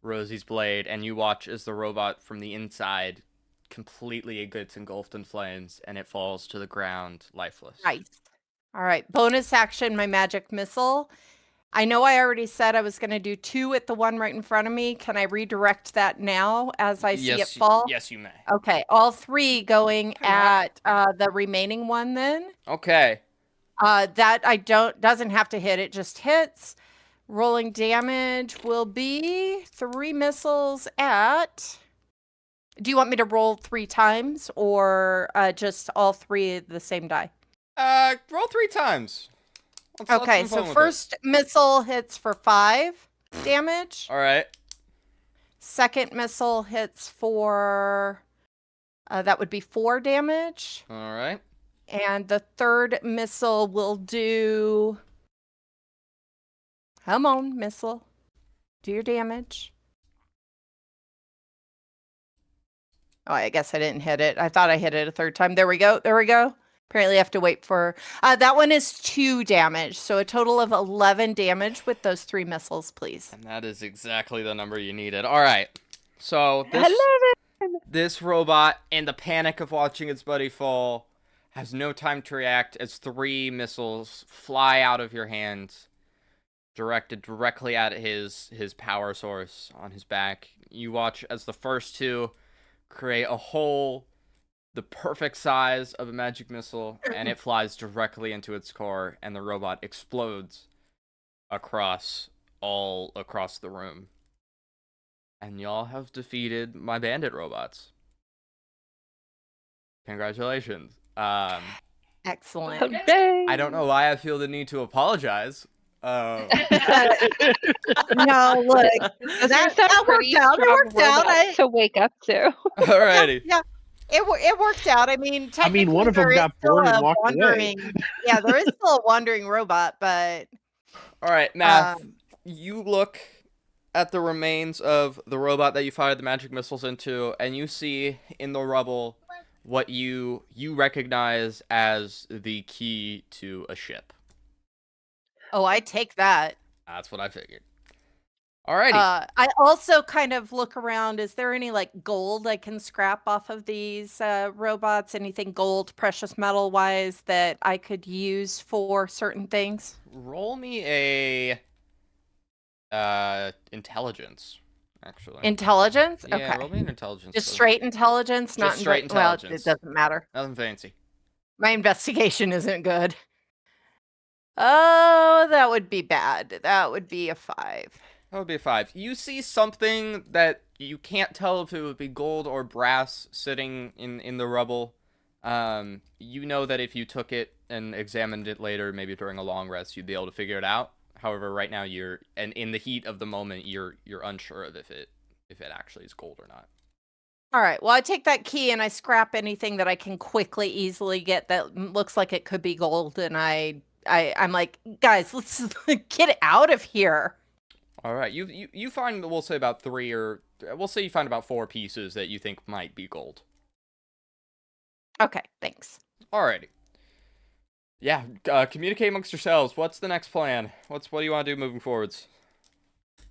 Rosie's blade, and you watch as the robot from the inside completely gets engulfed in flames, and it falls to the ground lifeless. Nice. All right, bonus action, my magic missile. I know I already said I was going to do 2 at the one right in front of me. Can I redirect that now as I see it fall? Yes, you may. Okay, all 3 going at the remaining one then. Okay. That doesn't have to hit, it just hits. Rolling damage will be 3 missiles at. Do you want me to roll 3 times or just all 3 the same die? Roll 3 times. Let's Okay, have so fun with it. first missile hits for 5 damage. Alright. Second missile hits for that would be 4 damage. Alright. And the third missile will do. Come on, missile. Do your damage. Oh, I guess I didn't hit it. I thought I hit it a third time. There we go. There we go. Apparently I have to wait for. That one is 2 damage. So a total of 11 damage with those 3 missiles, please. And that is exactly the number you needed. Alright. So I love it. this robot, in the panic of watching its buddy fall, has no time to react as 3 missiles fly out of your hands, directed directly at his power source on his back. You watch as the first 2 create a hole the perfect size of a magic missile, and it flies directly into its core, and the robot explodes all across the room. And y'all have defeated my bandit robots. Congratulations. Excellent. Okay. I don't know why I feel the need to apologize. No, look. Those are some pretty worked out. It strong worked out. robots to wake up to. Alrighty. Yeah. It worked out. I mean, one of them there is got still bored and a walked away. wandering. Yeah, there is still a wandering robot, but Alright, Math. You look at the remains of the robot that you fired the magic missiles into, and you see in the rubble what you recognize as the key to a ship. Oh, I take that. That's what I figured. Alrighty. I also kind of look around. Is there any like gold I can scrap off of these robots? Anything gold, precious metal wise that I could use for certain things? Roll me a intelligence, actually. Intelligence? Yeah, Okay. roll me an intelligence. Just straight intelligence, not Just straight Well, intelligence. it doesn't matter. Nothing fancy. My investigation isn't good. Oh, that would be bad. That would be a 5. That would be a 5. You see something that you can't tell if it would be gold or brass sitting in the rubble. You know that if you took it and examined it later, maybe during a long rest, you'd be able to figure it out. However, right now and in the heat of the moment, you're unsure of if it actually is gold or not. All right. Well, I take that key and I scrap anything that I can quickly, easily get that looks like it could be gold, and I'm like, guys, let's get out of here. All right, you find, we'll say about 3, or we'll say you find about 4 pieces that you think might be gold. Okay, thanks. Alrighty. Yeah, communicate amongst yourselves. What's the next plan? What do you want to do moving forwards?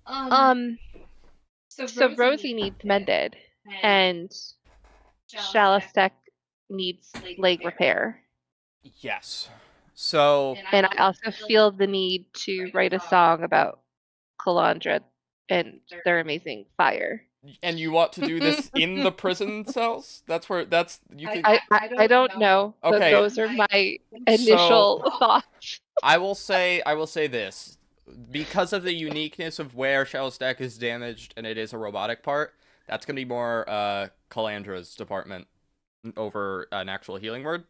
So Rosie needs mended, and Shalastek needs leg repair. Yes. So, And I also feel the need to write a song about Calandra and their amazing fire. and you want to do this in the prison cells? You think? I don't know, but Okay. those are my initial thoughts. I will say this. Because of the uniqueness of where Shalastek is damaged and it is a robotic part, that's going to be more Calandra's department over an actual healing word.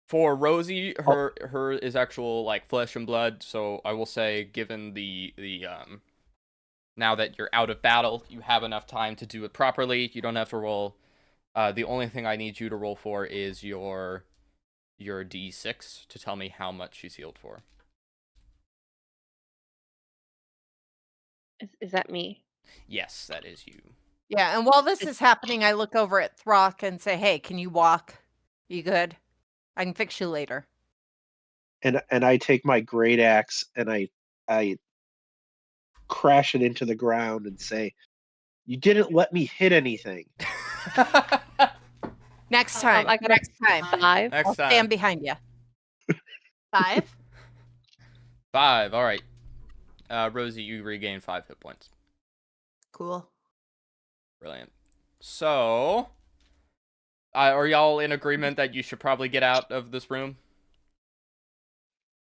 For Rosie, her is actual like flesh and blood, so I will say, given the now that you're out of battle, you have enough time to do it properly. You don't have to roll. The only thing I need you to roll for is your D6 to tell me how much she's healed for. Is that me? Yes, that is you. Yeah, and while this is happening, I look over at Throck and say, "Hey, can you walk? You good? I can fix you later." And I take my great axe and I crash it into the ground and say, "You didn't let me hit anything." Next time. I got Next time. 5. Next I'll time. stand behind you. 5? 5. All right. Rosie, you regain 5 hit points. Cool. Brilliant. So, are y'all in agreement that you should probably get out of this room?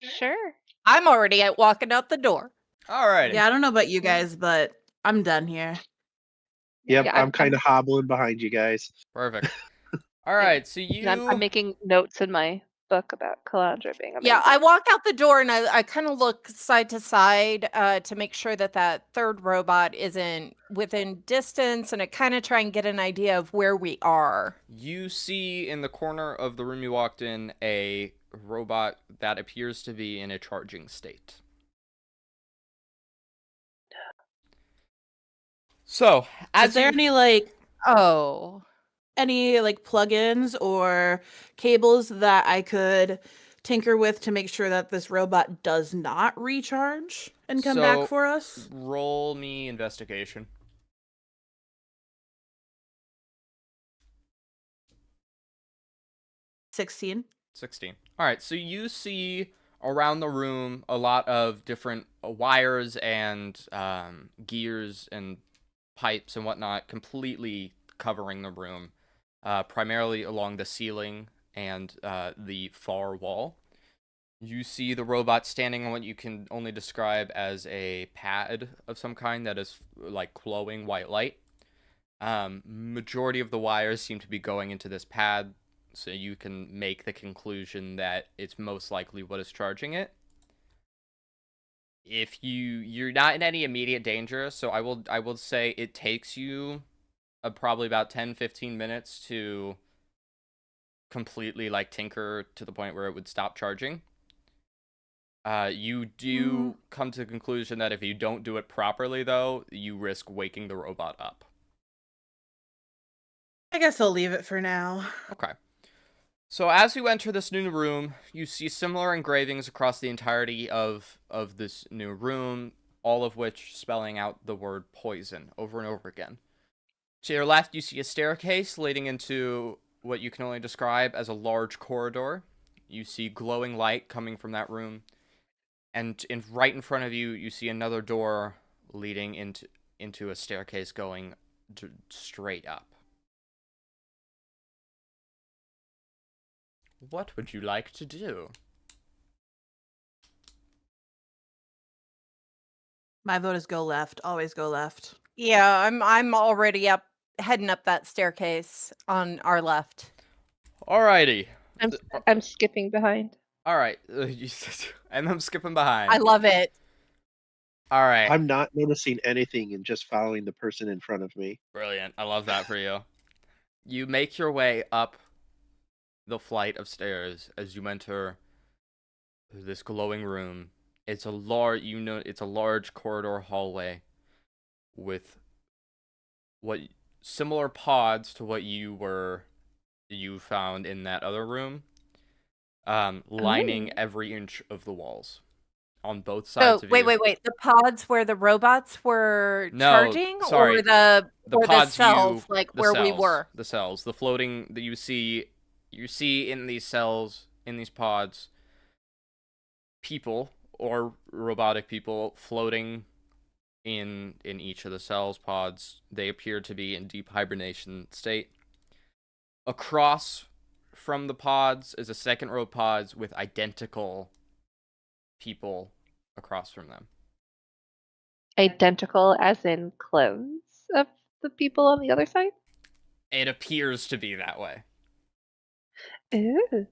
Sure. I'm already out walking out the door. All right. Yeah, I don't know about you guys, but I'm done here. Yep, Yeah, I'm kind of hobbling behind you guys. Perfect. All right. So you. I'm making notes in my book about Calandra being amazing. Yeah, I walk out the door and I kind of look side to side to make sure that third robot isn't within distance, and I kind of try and get an idea of where we are. You see in the corner of the room you walked in a robot that appears to be in a charging state. So, Is there any plugins or cables that I could tinker with to make sure that this robot does not recharge and come back for us? Roll me investigation. 16. 16. All right, so you see around the room a lot of different wires and gears and pipes and whatnot completely covering the room, primarily along the ceiling and the far wall. You see the robot standing on what you can only describe as a pad of some kind that is like glowing white light. Majority of the wires seem to be going into this pad, so you can make the conclusion that it's most likely what is charging it. If you're not in any immediate danger, so I will say it takes you probably about 10-15 minutes to completely like tinker to the point where it would stop charging. You do come to the conclusion that if you don't do it properly, though, you risk waking the robot up. I guess I'll leave it for now. Okay. So as you enter this new room, you see similar engravings across the entirety of this new room, all of which spelling out the word poison over and over again. To your left, you see a staircase leading into what you can only describe as a large corridor. You see glowing light coming from that room, and right in front of you, you see another door leading into a staircase going straight up. What would you like to do? My vote is go left. Always go left. Yeah, I'm already heading up that staircase on our left. Alrighty. I'm skipping behind. Alright. And I'm skipping behind. I love it. Alright. I'm not noticing anything and just following the person in front of me. Brilliant. I love that for you. You make your way up the flight of stairs as you enter this glowing room. It's a large corridor hallway with similar pods to what you found in that other room, lining every inch of the walls on both sides of you. Wait. The pods where the robots were charging, sorry. or the pods cells, like the where cells, we were. The cells, the floating that you see in these cells, in these pods, people or robotic people floating in each of the cells pods. They appear to be in deep hibernation state. Across from the pods is a second row of pods with identical people across from them. Identical as in clones of the people on the other side? It appears to be that way. Ooh.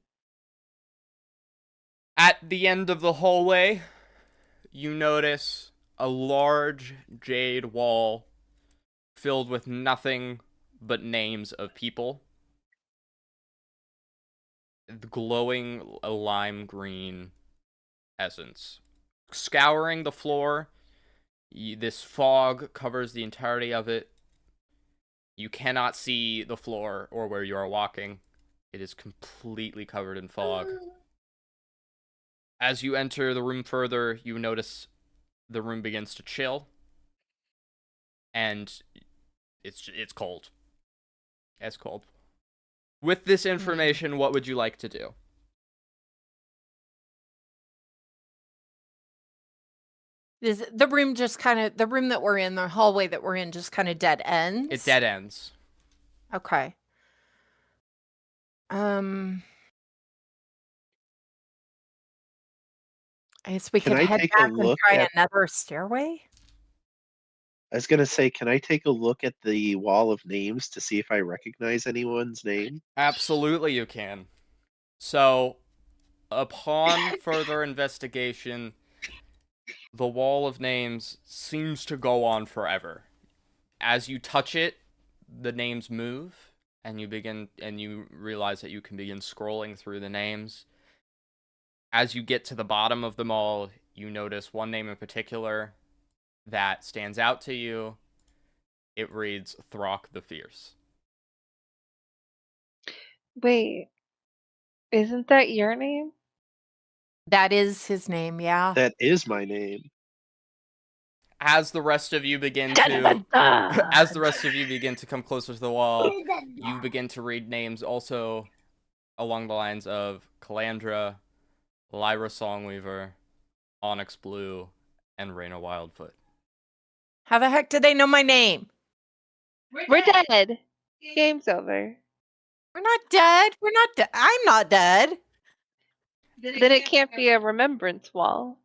At the end of the hallway, you notice a large jade wall filled with nothing but names of people. The glowing lime green essence. Scouring the floor, this fog covers the entirety of it. You cannot see the floor or where you are walking. It is completely covered in fog. As you enter the room further, you notice the room begins to chill. And it's cold. It's cold. With this information, what would you like to do? Is the room just the room that we're in, the hallway that we're in, just kind of dead ends? It dead ends. Okay. I guess we Can could I head take a back and look try at- another stairway. I was going to say, can I take a look at the wall of names to see if I recognize anyone's name? Absolutely you can. So, upon further investigation, the wall of names seems to go on forever. As you touch it, the names move, and you realize that you can begin scrolling through the names. As you get to the bottom of them all, you notice one name in particular that stands out to you. It reads Throck the Fierce. Wait, isn't that your name? That is his name, yeah. That is my name. As the rest of you begin to come closer to the wall, you begin to read names also along the lines of Calandra, Lyra Songweaver, Onyx Blue, and Raina Wildfoot. How the heck did they know my name? We're dead. Game's over. We're not dead. We're not dead. I'm not dead. Then it can't be a remembrance wall.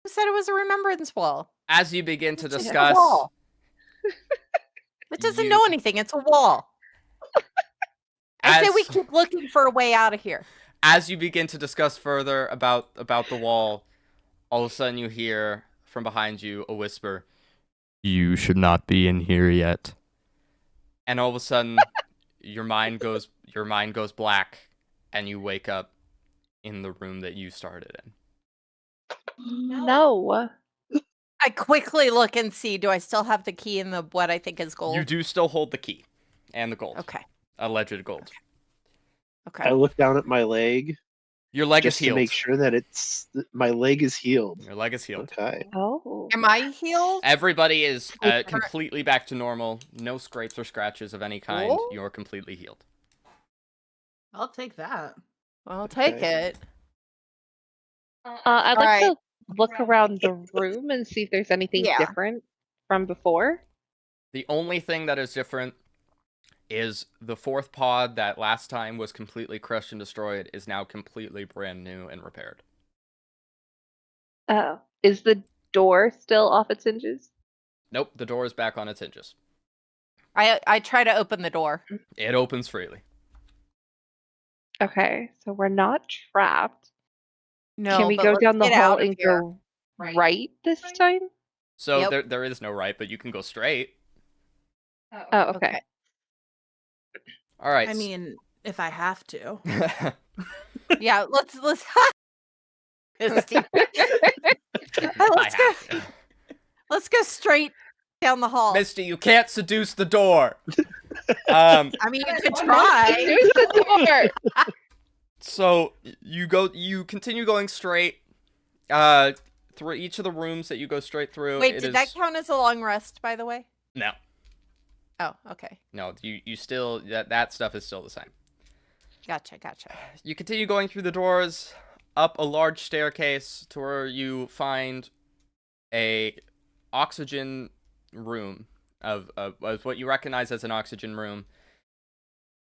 Who said it was a remembrance wall? As you begin to It's just a discuss, wall. It doesn't know anything. It's a wall. I say we keep looking for a way out of here. As you begin to discuss further about the wall, all of a sudden you hear from behind you a whisper, "You should not be in here yet." And all of a sudden, your mind goes black, and you wake up in the room that you started in. No. I quickly look and see, do I still have the key and the what I think is gold? You do still hold the key and the gold. Okay. Alleged gold. Okay. I look down at my leg Your leg just is healed. to make sure that my leg is healed. Your leg is healed. Okay. Oh. Am I healed? Everybody is Okay. completely back to normal. No scrapes or scratches of any kind. Cool. You're completely healed. I'll take that. I'll take Okay. it. I'd like Alright. to look around the room and see if there's anything Yeah. different from before. The only thing that is different is the fourth pod that last time was completely crushed and destroyed is now completely brand new and repaired. Oh. Is the door still off its hinges? Nope, the door is back on its hinges. I try to open the door. It opens freely. Okay, so we're not trapped. No, Can we but go let's down the get hall out of and here. go right this time? So Yep. there is no right, but you can go straight. Oh, okay. All right. I mean, if I have to. Yeah, let's Misty. I Let's go straight down the hall. Misty, you can't seduce the door. I mean, you could try. Here's the door. So you continue going straight through each of the rooms that you go straight through. Wait, It did is- that count as a long rest, by the way? No. Oh, okay. No, you still that stuff is still the same. Gotcha. You continue going through the doors, up a large staircase to where you find a oxygen room of what you recognize as an oxygen room.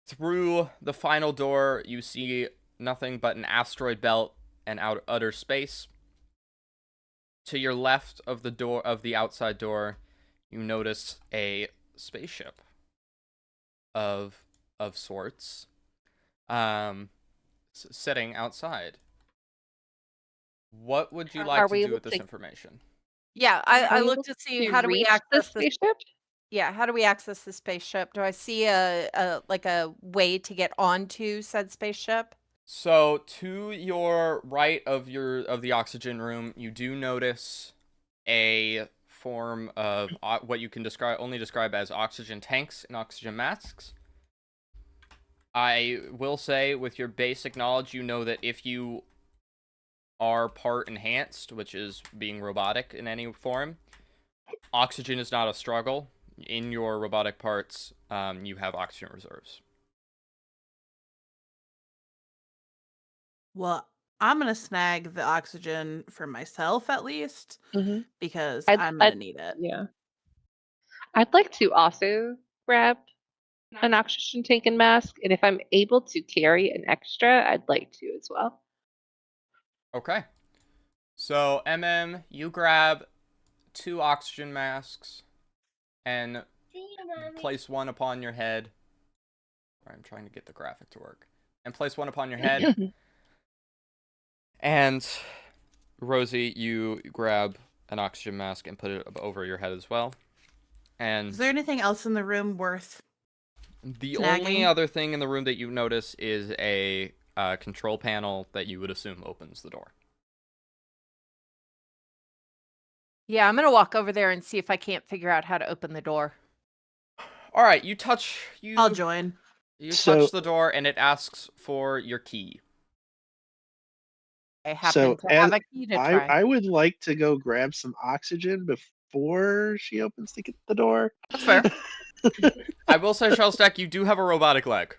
Through the final door, you see nothing but an asteroid belt and outer space. To your left of the door of the outside door, you notice a spaceship of sorts sitting outside. What would you like Are to we do able with this to- information? Yeah, Are I we looked able to see to how do we reach the access this. spaceship? Yeah, how do we access the spaceship? Do I see a way to get onto said spaceship? So to your right of the oxygen room, you do notice a form of what you can only describe as oxygen tanks and oxygen masks. I will say, with your basic knowledge, you know that if you are part enhanced, which is being robotic in any form, oxygen is not a struggle. In your robotic parts, you have oxygen reserves. Well, I'm gonna snag the oxygen for myself at least Mm-hmm. because I'd- I'm gonna I'd- need it. Yeah. I'd like to also grab an oxygen tank and mask, and if I'm able to carry an extra, I'd like to as well. Okay. So, you grab 2 oxygen masks and place one upon your head. I'm trying to get the graphic to work. And place one upon your head. And Rosie, you grab an oxygen mask and put it over your head as well. And Is there anything else in the room worth? the snagging? only other thing in the room that you notice is a control panel that you would assume opens the door. Yeah, I'm gonna walk over there and see if I can't figure out how to open the door. All right, you I'll join. touch the door and it asks for your key. I happen So, to have a key to try. I would like to go grab some oxygen before she opens the door. That's fair. I will say, Shellstack, you do have a robotic leg.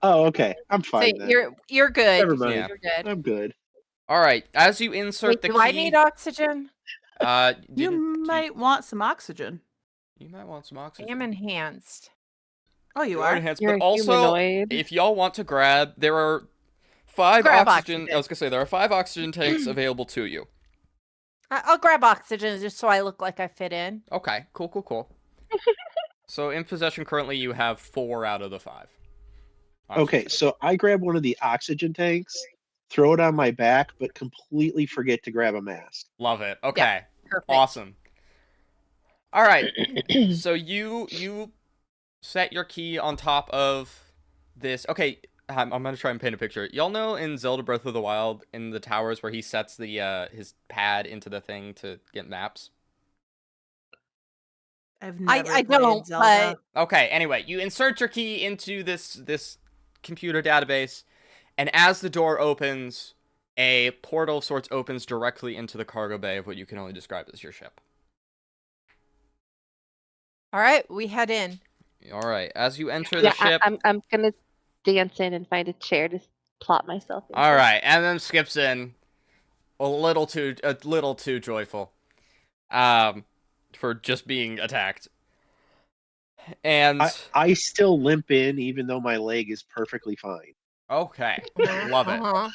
Oh, okay. I'm So fine then. you're good. Never mind. Yeah. You're good. I'm good. All right, as you insert Wait, the do key, I need oxygen? You might want some oxygen. You might want some I oxygen. am enhanced. Oh, you You are? enhanced, You're but a also, humanoid. if y'all want to grab, there are 5 Grab oxygen. oxygen. I was gonna say there are 5 oxygen tanks available to you. I'll grab oxygen just so I look like I fit in. Okay, cool. So in possession currently, you have 4 out of the 5. oxygen Okay, tanks. so I grab one of the oxygen tanks, throw it on my back, but completely forget to grab a mask. Love it. Okay, Perfect. awesome. All right, so you set your key on top of this. Okay, I'm gonna try and paint a picture. Y'all know in Zelda Breath of the Wild, in the towers where he sets the his pad into the thing to get maps. I've never I played don't, Zelda. Okay, anyway, you insert your key into this computer database, and as the door opens, a portal of sorts opens directly into the cargo bay of what you can only describe as your ship. All right, we head in. All right, as you enter the ship. I'm gonna dance in and find a chair to plop myself into. All right, and then skips in a little too joyful, for just being attacked. And I still limp in, even though my leg is perfectly fine. okay, love it. Uh-huh.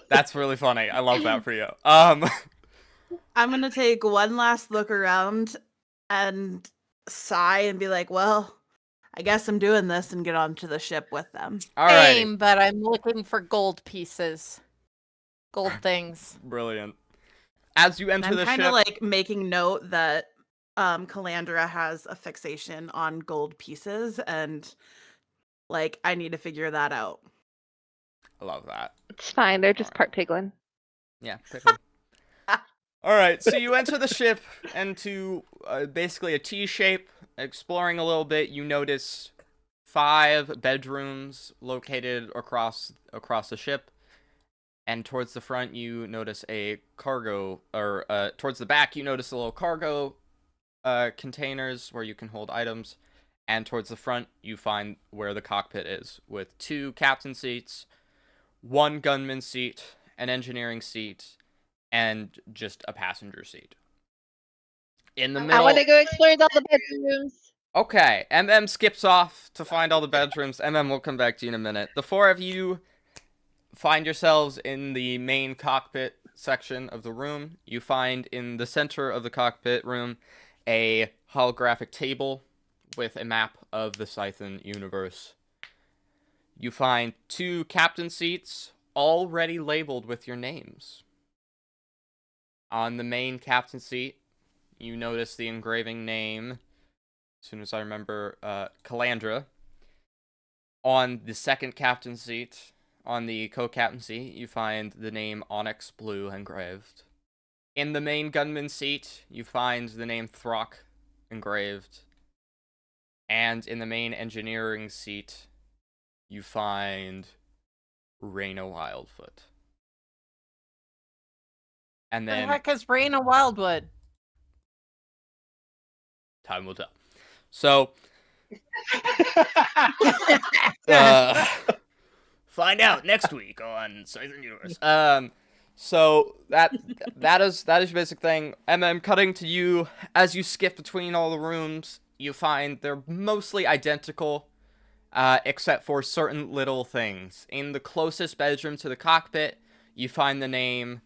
That's really funny. I love that for you. I'm gonna take one last look around and sigh and be like, well, I guess I'm doing this, and get onto the ship with them. All right, Same, but I'm looking for gold pieces. Gold things. brilliant. As you enter I'm the kind ship, of like making note that Calandra has a fixation on gold pieces, and like I need to figure that out. I love that. It's fine. They're just part piglin. Yeah. All right, so you enter the ship into basically a T shape. Exploring a little bit, you notice 5 bedrooms located across the ship, and towards the front you notice a cargo, or towards the back you notice a little cargo containers where you can hold items, and towards the front you find where the cockpit is, with 2 captain seats, 1 gunman seat, an engineering seat, and just a passenger seat. In the middle. I want to go explore all the bedrooms. Okay, MM skips off to find all the bedrooms. MM will come back to you in a minute. The 4 of you find yourselves in the main cockpit section of the room. You find in the center of the cockpit room a holographic table with a map of the Sythin Universe. You find 2 captain seats already labeled with your names. On the main captain seat, you notice the engraving name, as soon as I remember, Calandra. On the second captain seat, on the co-captain seat, you find the name Onyx Blue engraved. In the main gunman seat, you find the name Throck engraved. And in the main engineering seat, you find Raina Wildfoot. And Who the then heck is Raina Wildwood? time will tell. So, find out next week on Sythin Universe. So that is your basic thing. Cutting to you as you skip between all the rooms. You find they're mostly identical, except for certain little things. In the closest bedroom to the cockpit, you find the name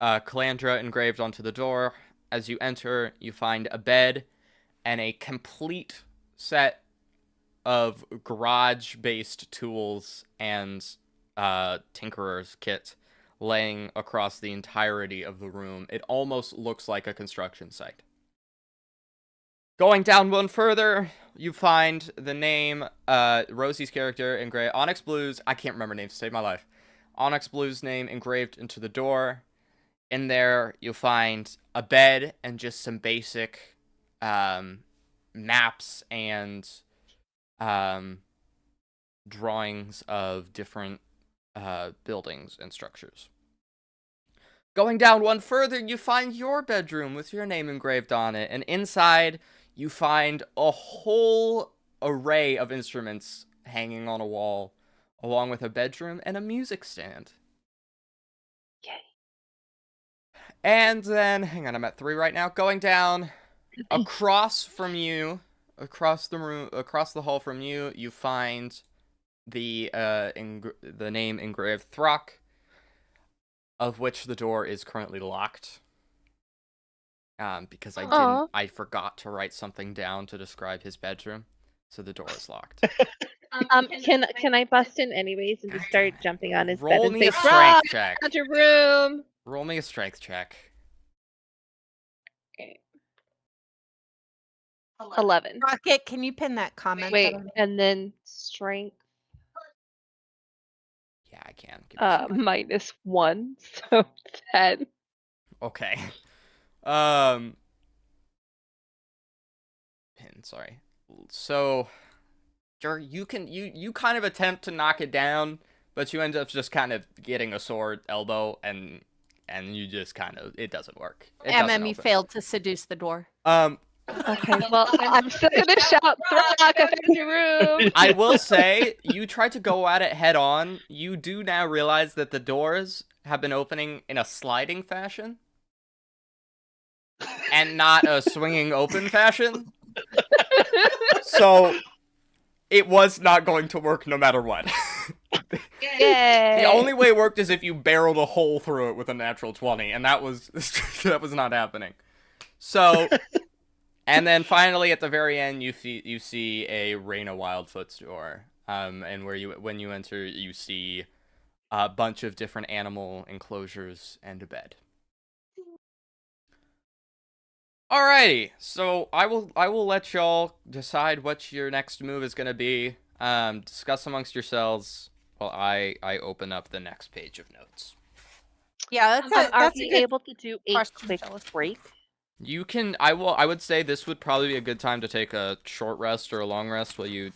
Calandra engraved onto the door. As you enter, you find a bed and a complete set of garage-based tools and tinkerer's kit laying across the entirety of the room. It almost looks like a construction site. Going down one further, you find the name, Rosie's character engraved, Onyx Blue's, I can't remember names to save my life. Onyx Blue's name engraved into the door. In there, you'll find a bed and just some basic maps and drawings of different buildings and structures. Going down one further, you find your bedroom with your name engraved on it, and inside you find a whole array of instruments hanging on a wall, along with a bedroom and a music stand. Yay. And then, hang on, I'm at 3 right now. Going down across from you, across the room, across the hall from you, you find the name engraved Throck, of which the door is currently locked. Because I forgot to write something down to describe his bedroom, so the door is locked. Can I bust in anyways and just start jumping on his bed Roll and me say, a strength "Rock, check. out your room." Roll me a strength check. 11. Rocket, can you pin that comment? Wait, that I made? and then strength Yeah, I can. Give me a second. -1, so 10. Okay. Pin, sorry. So, Sure, you kind of attempt to knock it down, but you end up just kind of getting a sword elbow, and you just kind of, it doesn't work. It doesn't You open. failed to seduce the door. Okay, well, I'm still gonna shout, Throck, I found your room! I will say, you tried to go at it head on. You do now realize that the doors have been opening in a sliding fashion, and not a swinging open fashion. So, it was not going to work no matter what. Yay! The only way it worked is if you barreled a hole through it with a natural 20, and that was that was not happening. So, and then finally at the very end, you see a Raina Wildfoot's door, and when you enter, you see a bunch of different animal enclosures and a bed. Alrighty, so I will let y'all decide what your next move is gonna be. Discuss amongst yourselves while I open up the next page of notes. Yeah, Are we able to do a question, quick Phyllis. break? You can. I would say this would probably be a good time to take a short rest or a long rest while you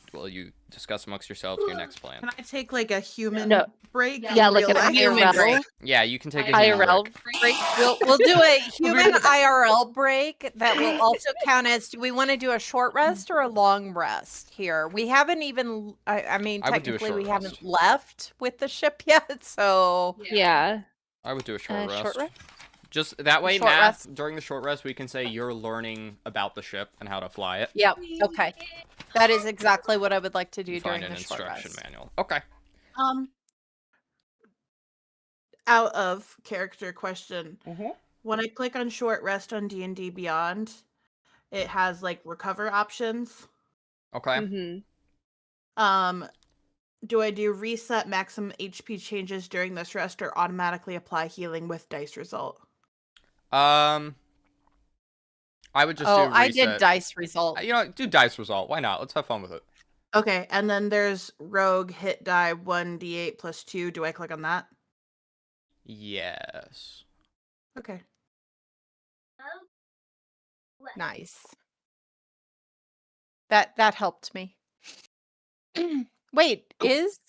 discuss amongst yourselves your next plan. Can I take like a human No. break? Yeah, in like real an life? human break. IRL. Yeah, you can take a human IRL break. break. We'll do a human IRL break that will also count as. Do we want to do a short rest or a long rest here? We haven't even. I mean, I would do a technically, we short haven't rest. left with the ship yet. So Yeah. I would do a short rest. Short rest? Just that way, Short Math, rest? during the short rest, we can say you're learning about the ship and how to fly it. yep. Okay, that is exactly what I would like to do Find during an the short instruction rest. manual. Okay. Out of character question. Mm-hmm. When I click on short rest on D&D Beyond, it has like recover options. Okay. Mm-hmm. Do I do reset maximum HP changes during this rest or automatically apply healing with dice result? I would just do reset. I did dice result. You know, do dice result. Why not? Let's have fun with it. Okay, and then there's rogue hit die 1d8 plus 2. Do I click on that? Yes. Okay. Nice. That helped me. Wait, is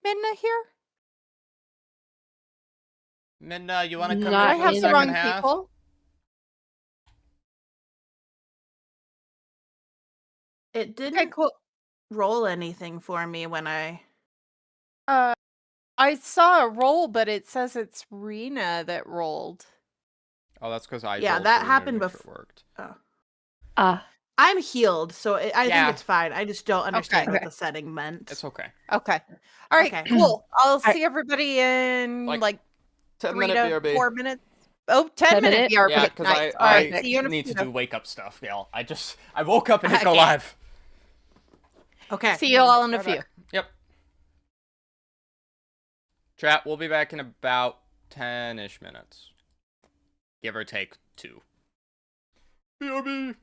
Minna here? Minna, you want to come Not I in for have the the in- second wrong half? people. It didn't Okay, cool. roll anything for me when I... I saw a roll, but it says it's Rena that rolled. Oh, that's because I Yeah, rolled that for you to happened make sure it bef- worked. I'm healed, so I Yeah. think it's fine. I just don't understand Okay. what the setting meant. It's okay. Okay. All right, Okay. cool. I'll I- see everybody in Like, like 10-minute 3 to BRB. 4 minutes. Oh, 10 10 minute minute? BRB. Yeah, because Nice. All right, I see you in a need to few. do wake up stuff, y'all. I woke up and didn't go Okay. live. Okay. See you all in a Right few. back. Yep. Chat, we'll be back in about 10-ish minutes. Give or take 2. BRB.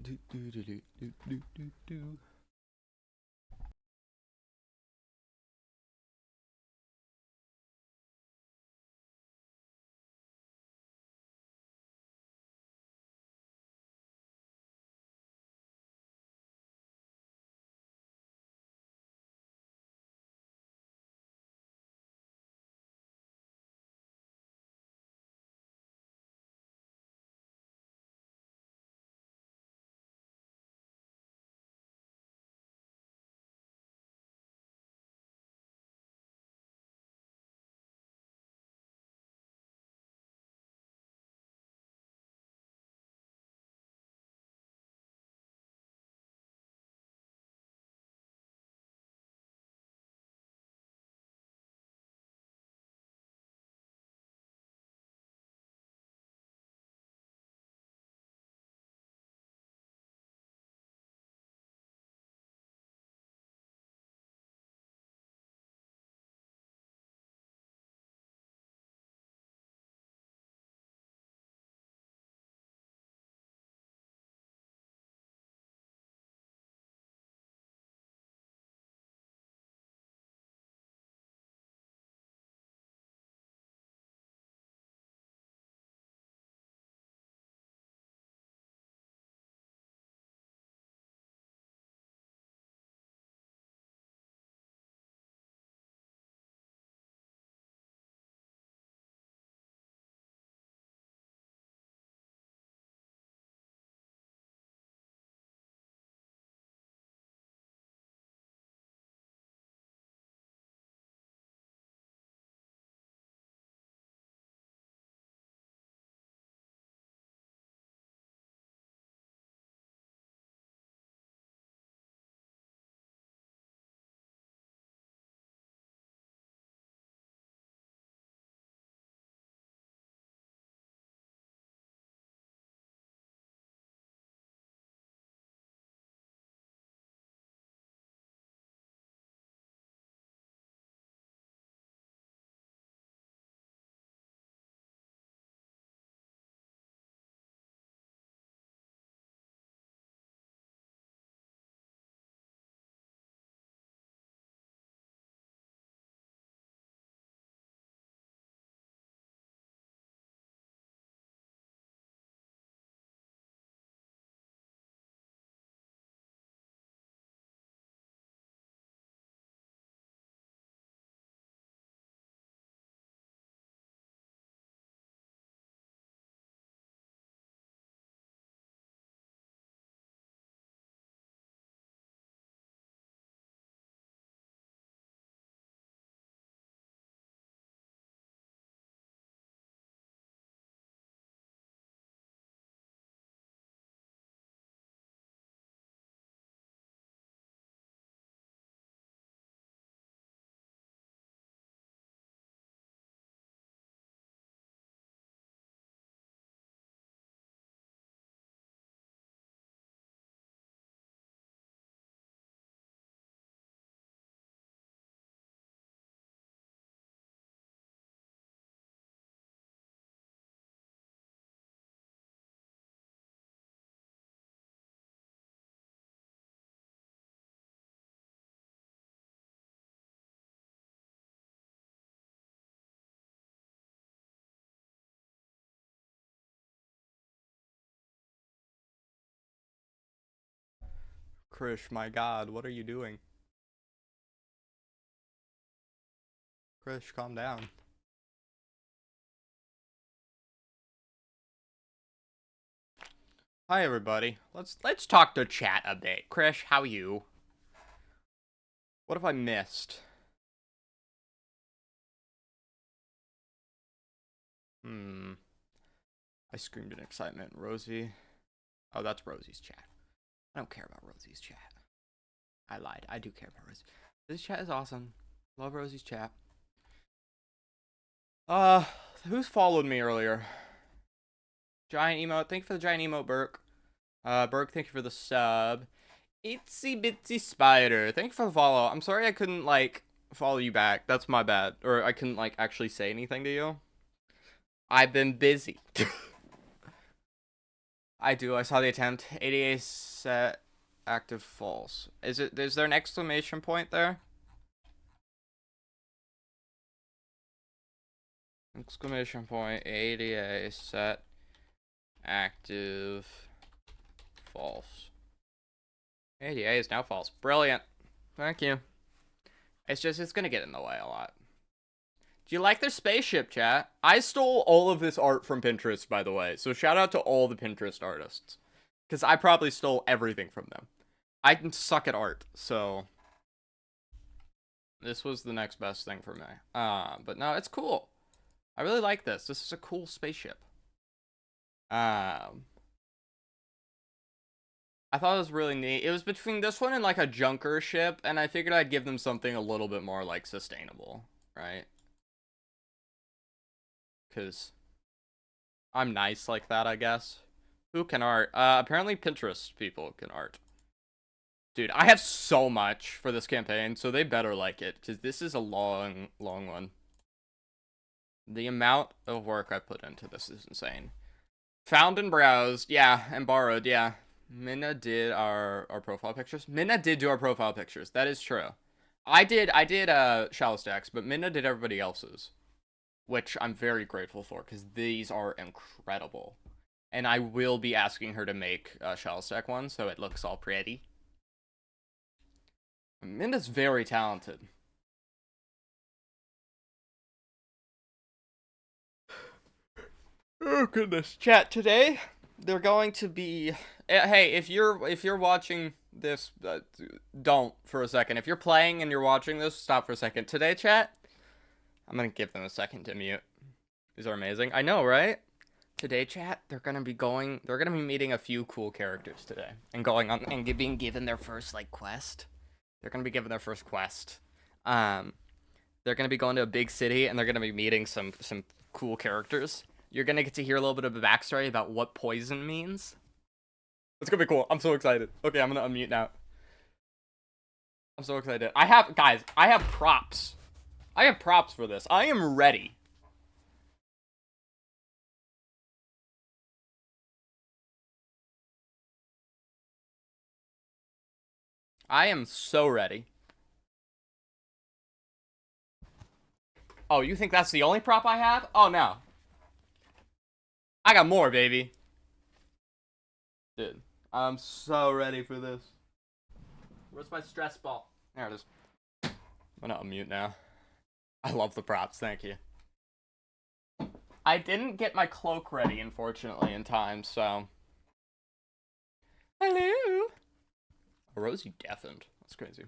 Do, do, do, do, do, do, do, do. Krish, my god, what are you doing? Krish, calm down. Hi everybody. Let's talk to chat a bit. Krish, how are you? What have I missed? I screamed in excitement. Rosie. Oh, that's Rosie's chat. I don't care about Rosie's chat. I lied. I do care about Rosie. This chat is awesome. Love Rosie's chat. Who's followed me earlier? Giant emote. Thank you for the giant emote, Burke. Burke, thank you for the sub. Itsy Bitsy Spider. Thank you for the follow. I'm sorry I couldn't, like, follow you back. That's my bad. Or I couldn't, like, actually say anything to you. I've been busy. I saw the attempt. ADA set active false. Is there an exclamation point there? Exclamation point, ADA set active false. ADA is now false. Brilliant. Thank you. It's gonna get in the way a lot. Do you like their spaceship, chat? I stole all of this art from Pinterest, by the way. So shout out to all the Pinterest artists. Because I probably stole everything from them. I can suck at art, so this was the next best thing for me. But no, it's cool. I really like this. This is a cool spaceship. I thought it was really neat. It was between this one and like a junker ship, and I figured I'd give them something a little bit more like sustainable, right? Because I'm nice like that, I guess. Who can art? Apparently Pinterest people can art. Dude, I have so much for this campaign, so they better like it, because this is a long, long one. The amount of work I put into this is insane. Found and browsed, yeah, and borrowed, yeah. Minna did our profile pictures. Minna did do our profile pictures. That is true. I did Shallow Stacks, but Minna did everybody else's, which I'm very grateful for, because these are incredible. And I will be asking her to make a Shallow Stack one, so it looks all pretty. Minna's very talented. Oh goodness, chat, today they're going to be hey, if you're watching this, don't for a second. If you're playing and you're watching this, stop for a second. Today, chat, I'm gonna give them a second to mute. These are amazing. I know, right? Today, chat, they're gonna be meeting a few cool characters today and going on and being given their first like quest. They're gonna be given their first quest. They're gonna be going to a big city and they're gonna be meeting some cool characters. You're gonna get to hear a little bit of a backstory about what poison means. It's gonna be cool. I'm so excited. Okay, I'm gonna unmute now. I'm so excited. I have props. I have props for this. I am ready. I am so ready. Oh, you think that's the only prop I have? Oh, no. I got more, baby. Dude, I'm so ready for this. Where's my stress ball? There it is. I'm gonna unmute now. I love the props, thank you. I didn't get my cloak ready, unfortunately, in time, so... Hello! Rosie deafened. That's crazy.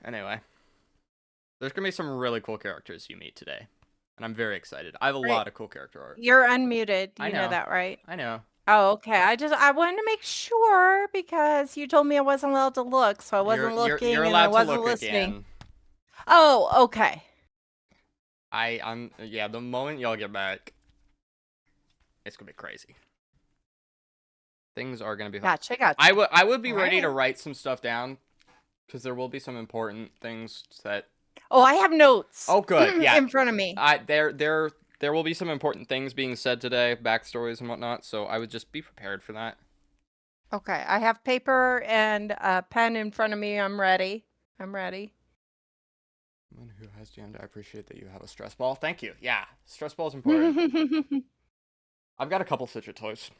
Anyway. There's gonna be some really cool characters you meet today. And I'm very excited. I have a lot of cool character art. You're unmuted. You I know that, right? I know. Oh, okay. I wanted to make sure because you told me I wasn't allowed to look, so I wasn't looking you're and I allowed to wasn't look listening. again. Oh, okay. Yeah, the moment y'all get back, it's gonna be crazy. Things are gonna be hard. Gotcha. I would be ready to Alright. write some stuff down, because there will be some important things that... Oh, I have notes. Oh, good, yeah. In front of me. There will be some important things being said today, backstories and whatnot, so I would just be prepared for that. Okay, I have paper and a pen in front of me. I'm ready. Someone who has DND, I appreciate that you have a stress ball. Thank you. Yeah, stress ball is important. I've got a couple Fidget toys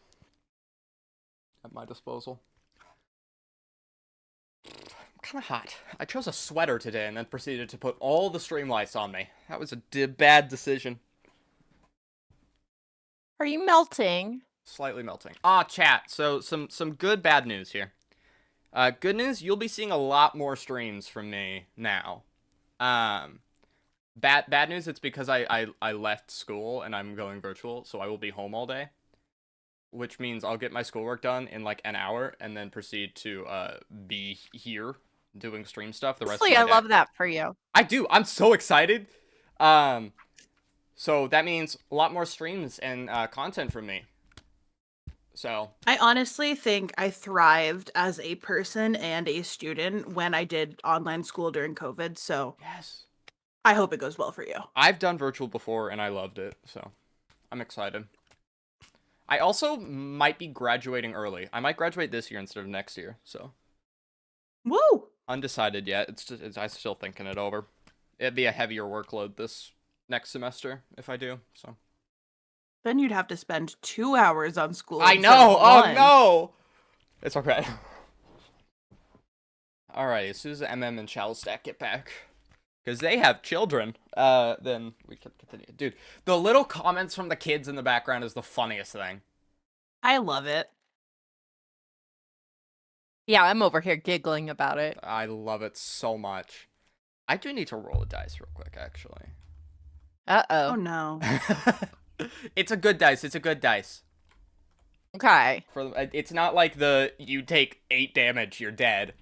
at my disposal. kind of hot. I chose a sweater today and then proceeded to put all the stream lights on me. That was a bad decision. Are you melting? Slightly melting. Chat. So some good bad news here. Good news, you'll be seeing a lot more streams from me now. Bad news, it's because I left school and I'm going virtual, so I will be home all day. Which means I'll get my schoolwork done in like an hour and then proceed to be here doing stream stuff the rest of the day. I love that for you. I do. I'm so excited. So that means a lot more streams and content from me. So I honestly think I thrived as a person and a student when I did online school during COVID, so yes, I hope it goes well for you. I've done virtual before and I loved it, so I'm excited. I also might be graduating early. I might graduate this year instead of next year, so. Woo! Undecided yet. I'm still thinking it over. It'd be a heavier workload this next semester if I do, so. Then you'd have to spend 2 hours on school. I instead know! of Oh 1. no! It's okay. Alright, as soon as MM and Shallowstack get back, because they have children, then we can continue. Dude, the little comments from the kids in the background is the funniest thing. I love it. Yeah, I'm over here giggling about it. I love it so much. I do need to roll a dice real quick, actually. Oh Uh-oh. no. It's a good dice. It's a good dice. Okay. It's not like you take 8 damage, you're dead.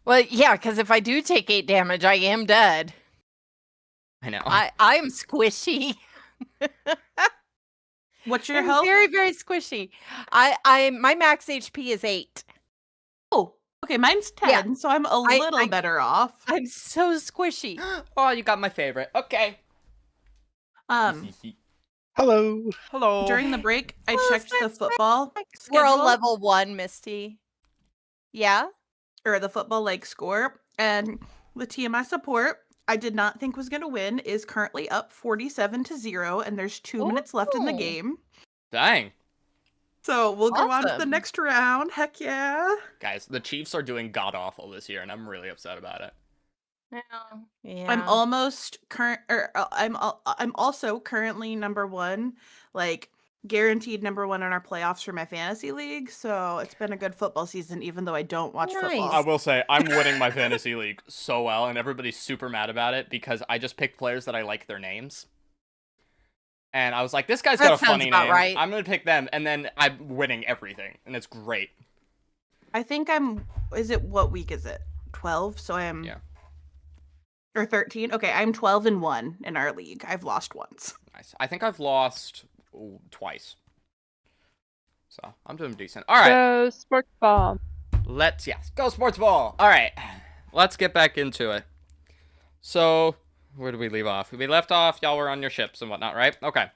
Well, yeah, because if I do take 8 damage, I am dead. I know. I'm squishy. What's your I'm health? very, very squishy. My max HP is 8. Oh, okay, mine's 10, Yeah. so I'm a little better off. I'm so squishy. Oh, you got my favorite. Okay. Hello. Hello. During the break, I Oh, checked the football We're schedule, a level 1, Misty. Yeah? or the football like score, and the team I support, I did not think was going to win, is currently up 47-0, and there's 2 minutes left in the Ooh. game. Dang. So we'll go on to the Awesome. next round. Heck yeah. Guys, the Chiefs are doing god-awful this year, and I'm really upset about it. Yeah. I'm almost I'm also currently number 1, like guaranteed number 1 in our playoffs for my fantasy league. So it's been a good football season, even though I don't watch Nice. football. I will say, I'm winning my fantasy league so well, and everybody's super mad about it because I just picked players that I like their names. And I was like, this guy's That got a sounds funny about name. right. I'm going to pick them, and then I'm winning everything, and it's great. I think what week is it? 12? So I'm Yeah. Or 13? Okay, I'm 12-1 in our league. I've lost once. Nice. I think I've lost twice. So, I'm doing decent. All right. Go sports ball. Yes, go sports ball. All right. Let's get back into it. So, where did we leave off? We left off, y'all were on your ships and whatnot, right? Okay.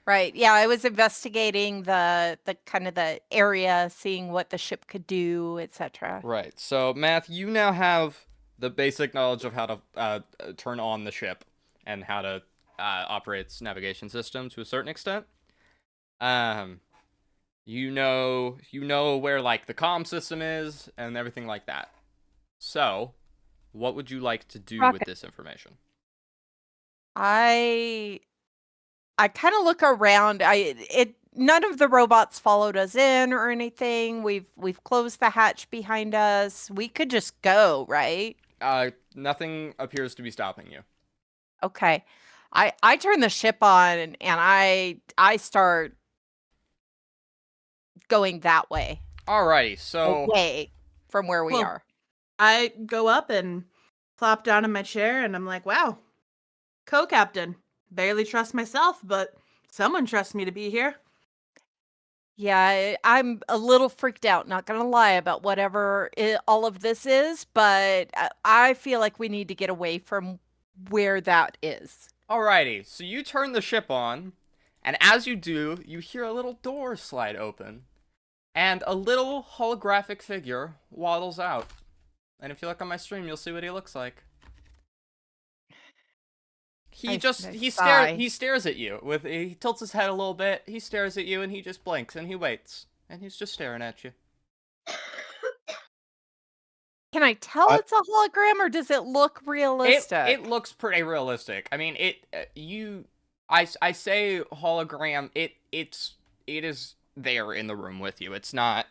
Right. Yeah, I was investigating the kind of the area, seeing what the ship could do, etc. Right. So, Math, you now have the basic knowledge of how to turn on the ship and how to operate its navigation system to a certain extent. You know where like the comm system is and everything like that. So, what would you like to do with Rocket. this information? I kind of look around. None of the robots followed us in or anything. We've closed the hatch behind us. We could just go, right? Nothing appears to be stopping you. Okay. I turn the ship on and I start going that way. Alrighty, so Away from where we Well, are. I go up and plop down in my chair and I'm like, wow, co-captain. Barely trust myself, but someone trusts me to be here. Yeah, I'm a little freaked out, not gonna lie, about whatever all of this is, but I feel like we need to get away from where that is. alrighty, so you turn the ship on, and as you do, you hear a little door slide open, and a little holographic figure waddles out. And if you look on my stream, you'll see what he looks like. He sigh. stares at you he tilts his head a little bit, he stares at you, and he just blinks, and he waits. And he's just staring at you. Can I tell I- it's a hologram, or does it look realistic? It looks pretty realistic. I mean, I say hologram. It is there in the room with you. It's not.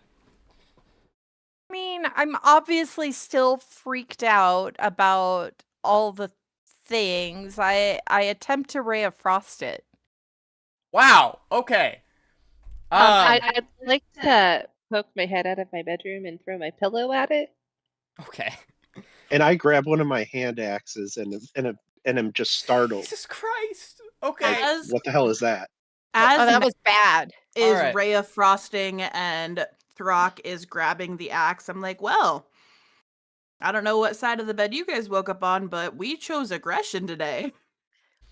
I mean, I'm obviously still freaked out about all the things. I attempt to ray of frost it. Wow. Okay. I'd like to poke my head out of my bedroom and throw my pillow at it. Okay. And I grab one of my hand axes and am just startled. Jesus Christ. Okay. As What the hell is that? as Oh, that Matt was bad. is Alright. Ray of Frosting and Throck is grabbing the axe, I'm like, well, I don't know what side of the bed you guys woke up on, but we chose aggression today.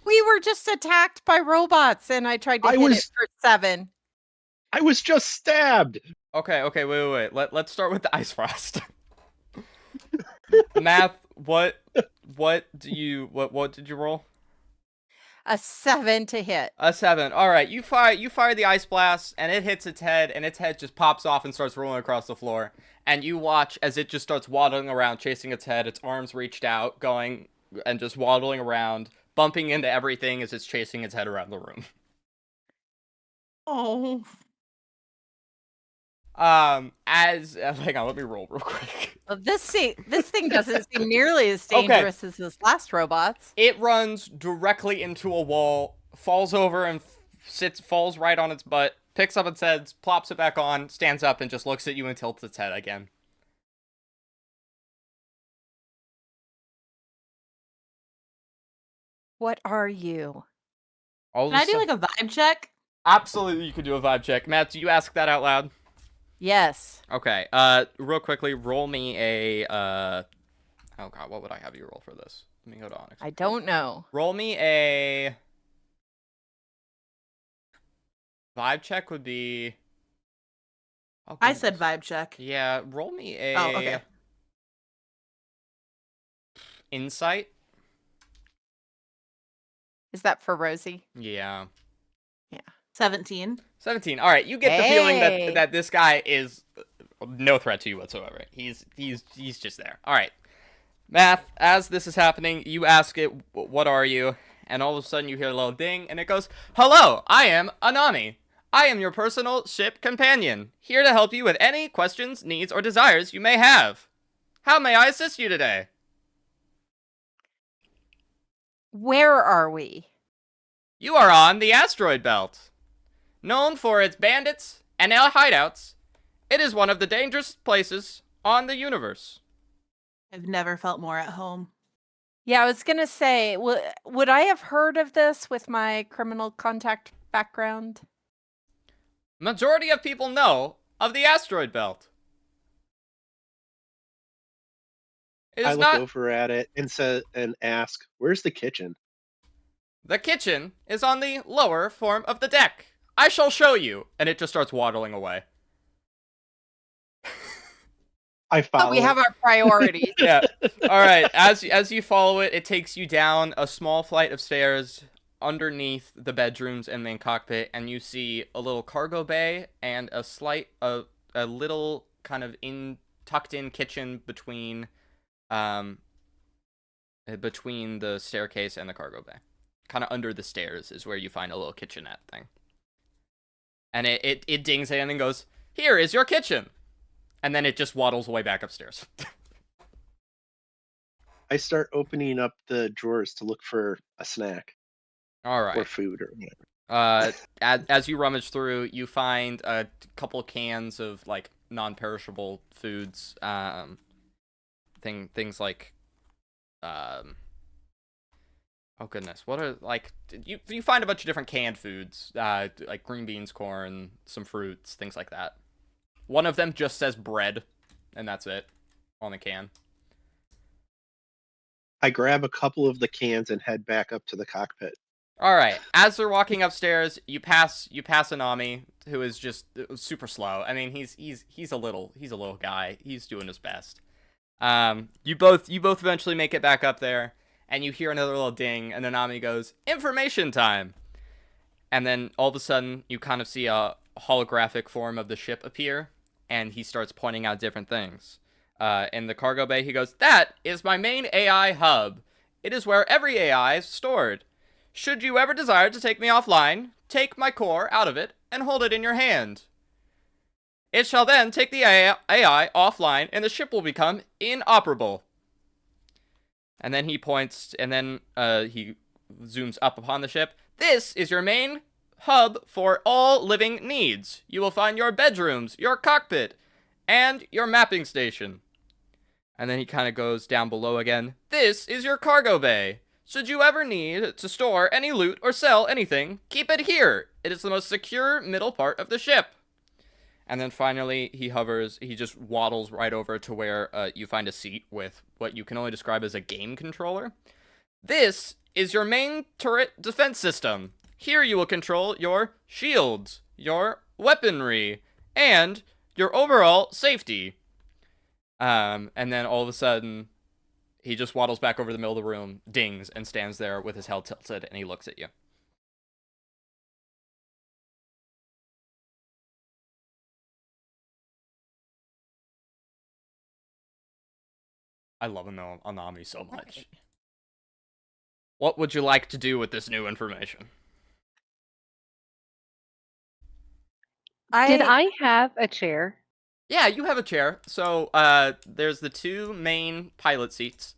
We were just attacked by robots, and I tried to I hit was- it for 7. I was just stabbed. Okay. Wait. Let's start with the ice frost. Math. What did you roll? A 7 to hit. A 7. All right. You fire the ice blast, and it hits its head, and its head just pops off and starts rolling across the floor. And you watch as it just starts waddling around, chasing its head. Its arms reached out, going and just waddling around, bumping into everything as it's chasing its head around the room. Oh. Hang on, let me roll real quick. Well, this thing doesn't seem nearly as dangerous as those last robots. It runs directly into a wall, falls over and falls right on its butt, picks up its head, plops it back on, stands up, and just looks at you and tilts its head again. What are you? All of Can a I do sudden- like a vibe check? Absolutely, you could do a vibe check. Matt, do you ask that out loud? Yes. Okay, real quickly, roll me a, oh god, what would I have you roll for this? Let me go to Onyx. I don't know. Roll me a... Vibe check would be... Oh, I said goodness. vibe check. Yeah, roll me a... Oh, okay. Insight? Is that for Rosie? Yeah. 17. 17. All right, you get the feeling Hey. that this guy is no threat to you whatsoever. He's just there. All right. Math, as this is happening, you ask it, "What are you?" And all of a sudden you hear a little ding and it goes, "Hello, I am Anami. I am your personal ship companion, here to help you with any questions, needs, or desires you may have. How may I assist you today?" Where are we? You are on the asteroid belt. Known for its bandits and hideouts, it is one of the dangerous places on the universe. I've never felt more at home. Yeah, I was gonna say, would I have heard of this with my criminal contact background? Majority of people know of the asteroid belt. It I is look not. over at it and ask, "Where's the kitchen?" The kitchen is on the lower form of the deck. I shall show you. And it just starts waddling away. I follow. Oh, we have our priorities. Yeah. All right. As you follow it, it takes you down a small flight of stairs underneath the bedrooms and main cockpit, and you see a little cargo bay and a little kind of tucked in kitchen between the staircase and the cargo bay. Kind of under the stairs is where you find a little kitchenette thing. And it dings in and goes, "Here is your kitchen." And then it just waddles way back upstairs. I start opening up the drawers to look for a snack All or right. food or whatever. As you rummage through, you find a couple cans of like non-perishable foods. Things like, oh goodness, what are like you find a bunch of different canned foods, like green beans, corn, some fruits, things like that. One of them just says bread, and that's it on the can. I grab a couple of the cans and head back up to the cockpit. All right. As they're walking upstairs, you pass Anami, who is just super slow. I mean, he's a little guy. He's doing his best. You both eventually make it back up there, and you hear another little ding, and Anami goes, "Information time." And then all of a sudden, you kind of see a holographic form of the ship appear, and he starts pointing out different things. in the cargo bay. He goes, "That is my main AI hub. It is where every AI is stored. Should you ever desire to take me offline, take my core out of it and hold it in your hand. It shall then take the AI offline and the ship will become inoperable." And then he points, and then he zooms up upon the ship. "This is your main hub for all living needs. You will find your bedrooms, your cockpit, and your mapping station." And then he kind of goes down below again. "This is your cargo bay. Should you ever need to store any loot or sell anything, keep it here. It is the most secure middle part of the ship." And then finally, he just waddles right over to where you find a seat with what you can only describe as a game controller. "This is your main turret defense system. Here you will control your shields, your weaponry, and your overall safety." And then all of a sudden, he just waddles back over the middle of the room, dings, and stands there with his head tilted, and he looks at you. I love Anami so much. What would you like to do with this new information? Did I have a chair? Yeah, you have a chair. So, there's the two main pilot seats.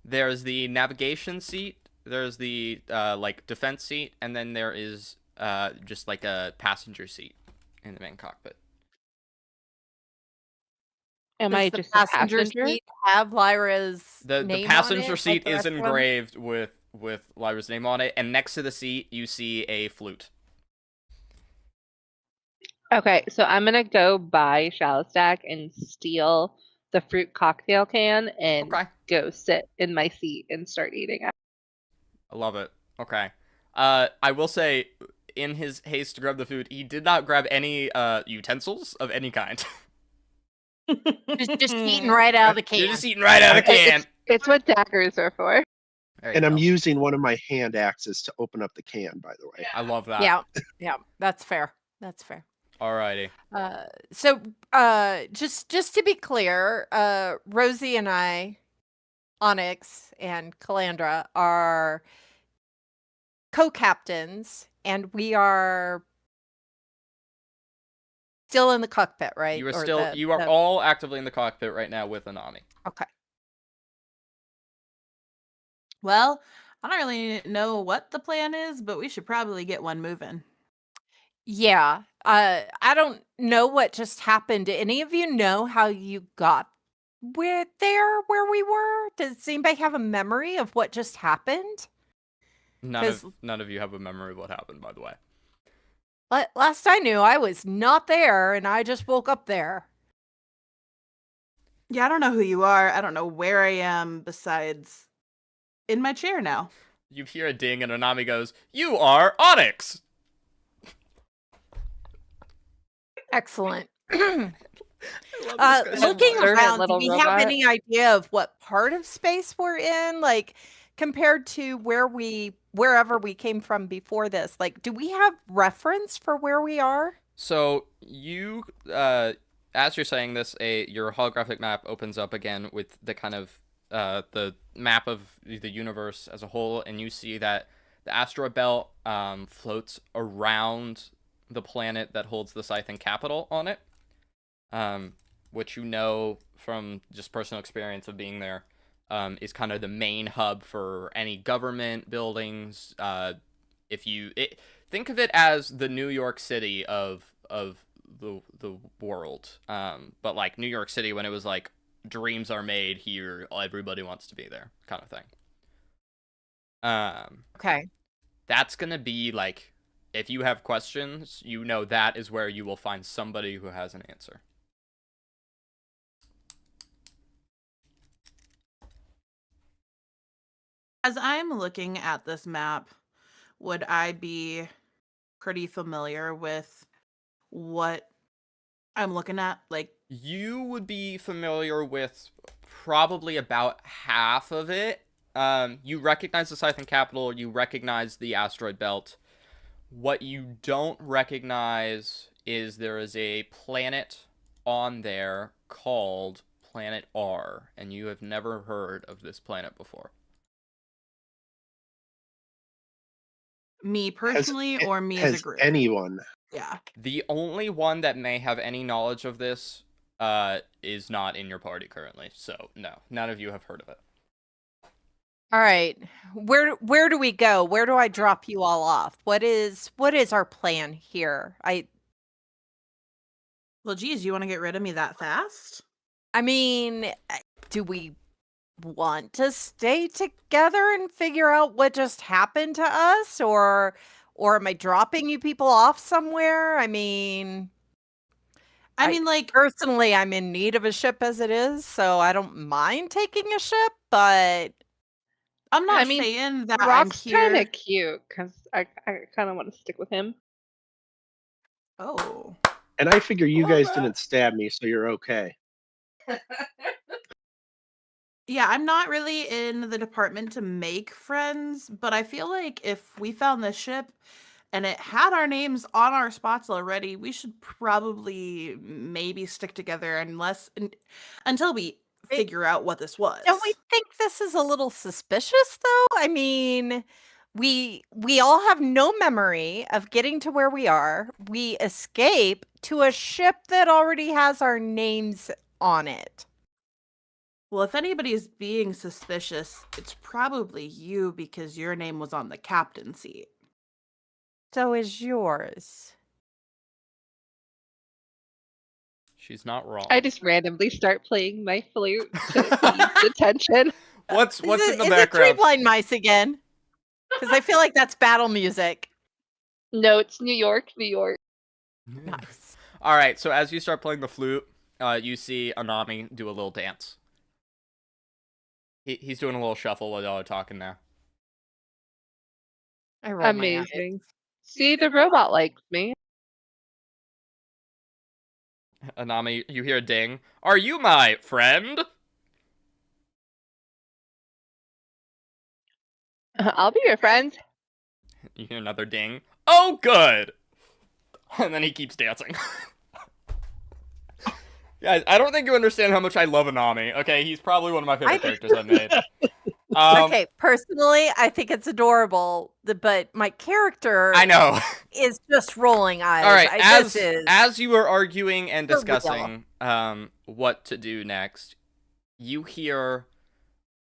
There's the navigation seat. There's the, like, defense seat. And then there is, just, like, a passenger seat in the main cockpit. Am Does I the just a passenger passenger? seat have Lyra's The name passenger on it, seat like the is rest of them? engraved with Lyra's name on it. And next to the seat, you see a flute. Okay, so I'm gonna go buy Shallow Stack and steal the fruit cocktail can and Okay. go sit in my seat and start eating it. I love it. Okay. I will say, in his haste to grab the food, he did not grab any utensils of any kind. Just eating right out of the can. You're just eating right out of the can. It's what daggers are for. There you And I'm go. using one of my hand axes to open up the can, by the way. I love that. Yeah, that's fair. That's fair. Alrighty. So just to be clear, Rosie and I, Onyx and Calandra are co-captains, and we are still in the cockpit, right? You are Or still. You are all actively in the cockpit right now with Anami. okay. Well, I don't really know what the plan is, but we should probably get one moving. Yeah. I don't know what just happened. Do any of you know how you got where we were? Does anybody have a memory of what just happened? None of you have a memory of what happened, by the way. Last I knew, I was not there, and I just woke up there. Yeah, I don't know who you are. I don't know where I am besides in my chair now. You hear a ding, and Anami goes, "You are Onyx!" Excellent. I love this guy so Looking much. Observant around, do little we have robot. any idea of what part of space we're in? Like, compared to wherever we came from before this? Like, do we have reference for where we are? So you, as you're saying this, your holographic map opens up again with the kind of the map of the universe as a whole, and you see that the asteroid belt floats around the planet that holds the Sythin capital on it, which you know from just personal experience of being there, is kind of the main hub for any government buildings. Think of it as the New York City of the world, but like New York City when it was like dreams are made here, everybody wants to be there, kind of thing. Okay. That's gonna be like, if you have questions, you know that is where you will find somebody who has an answer. As I'm looking at this map, would I be pretty familiar with what I'm looking at? Like, You would be familiar with probably about half of it. You recognize the Sythin capital, you recognize the asteroid belt. What you don't recognize is there is a planet on there called planet R, and you have never heard of this planet before? Me personally, or me as a Has group? anyone? Yeah. The only one that may have any knowledge of this is not in your party currently, so no, none of you have heard of it. All right. Where do we go? Where do I drop you all off? What is our plan here? Well, geez, you want to get rid of me that fast? I mean, do we want to stay together and figure out what just happened to us, or am I dropping you people off somewhere? I mean, Like, personally, I'm in need of a ship as it is, so I don't mind taking a ship, but I'm not I mean, saying that Rock's I'm kind here. of cute because I kind of want to stick with him. Oh. And I figure you Love guys that. didn't stab me, so you're okay. Yeah, I'm not really in the department to make friends, but I feel like if we found this ship and it had our names on our spots already, we should probably maybe stick together until we figure out what this was. don't we think this is a little suspicious, though? I mean, we all have no memory of getting to where we are. We escape to a ship that already has our names on it. Well, if anybody's being suspicious, it's probably you because your name was on the captain's seat. So is yours. She's not wrong. I just randomly start playing my flute to ease attention. What's in the is background? it Three Blind Mice again? Because I feel like that's battle music. No, it's New York, New York. Nice. All right, so as you start playing the flute, you see Anami do a little dance. He's doing a little shuffle while y'all are talking now. I roll my eyes. Amazing. See, the robot likes me. Anami, you hear a ding. Are you my friend? I'll be your friend. You hear another ding. Oh, good! And then he keeps dancing. Guys, I don't think you understand how much I love Anami. Okay, he's probably one of my favorite characters I've made. Okay, personally, I think it's adorable, but my character I know. is just rolling eyes. All right, This is as you are arguing and for real. discussing what to do next, you hear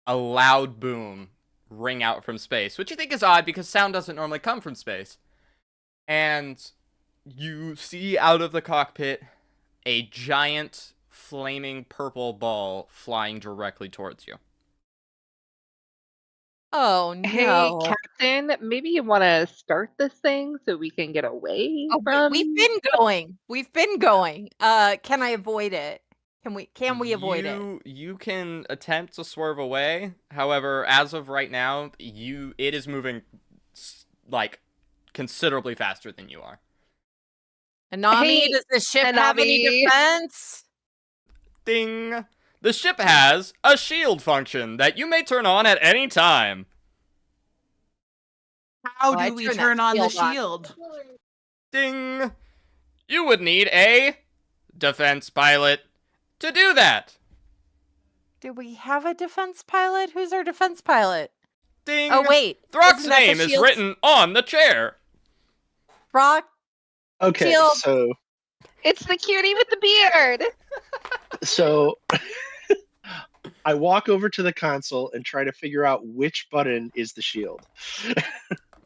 a loud boom ring out from space, which you think is odd because sound doesn't normally come from space. And you see out of the cockpit a giant flaming purple ball flying directly towards you. Oh no. Hey, Captain, maybe you want to start this thing so we can get away from... We've been going. We've been going. Can I avoid it? Can we avoid it? You can attempt to swerve away. However, as of right now, it is moving like considerably faster than you are. Anami, Hey, does the ship have any Anami. defense? Ding! The ship has a shield function that you may turn on at any time. How I do we turn that turn on the shield on. shield? Ding! You would need a defense pilot to do that. Do we have a defense pilot? Who's our defense pilot? Ding! Oh wait, Throck's isn't that the name is shield- written on the chair. Throck. Okay, Shield. It's the cutie with the beard! so I walk over to the console and try to figure out which button is the shield.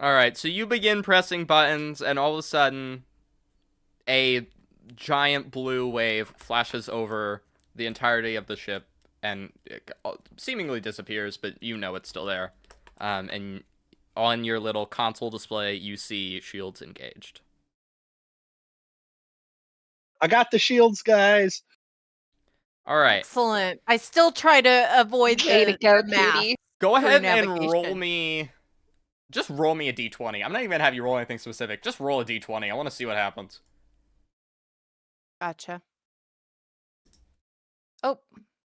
Alright, so you begin pressing buttons, and all of a sudden, a giant blue wave flashes over the entirety of the ship, and it seemingly disappears, but you know it's still there. And on your little console display, you see shields engaged. I got the shields, guys. Alright, Excellent. I still try to avoid Way to the go, math. cutie. go for ahead and navigation. roll me... Just roll me a d20. I'm not even gonna have you roll anything specific. Just roll a d20. I want to see what happens. Gotcha. Oh,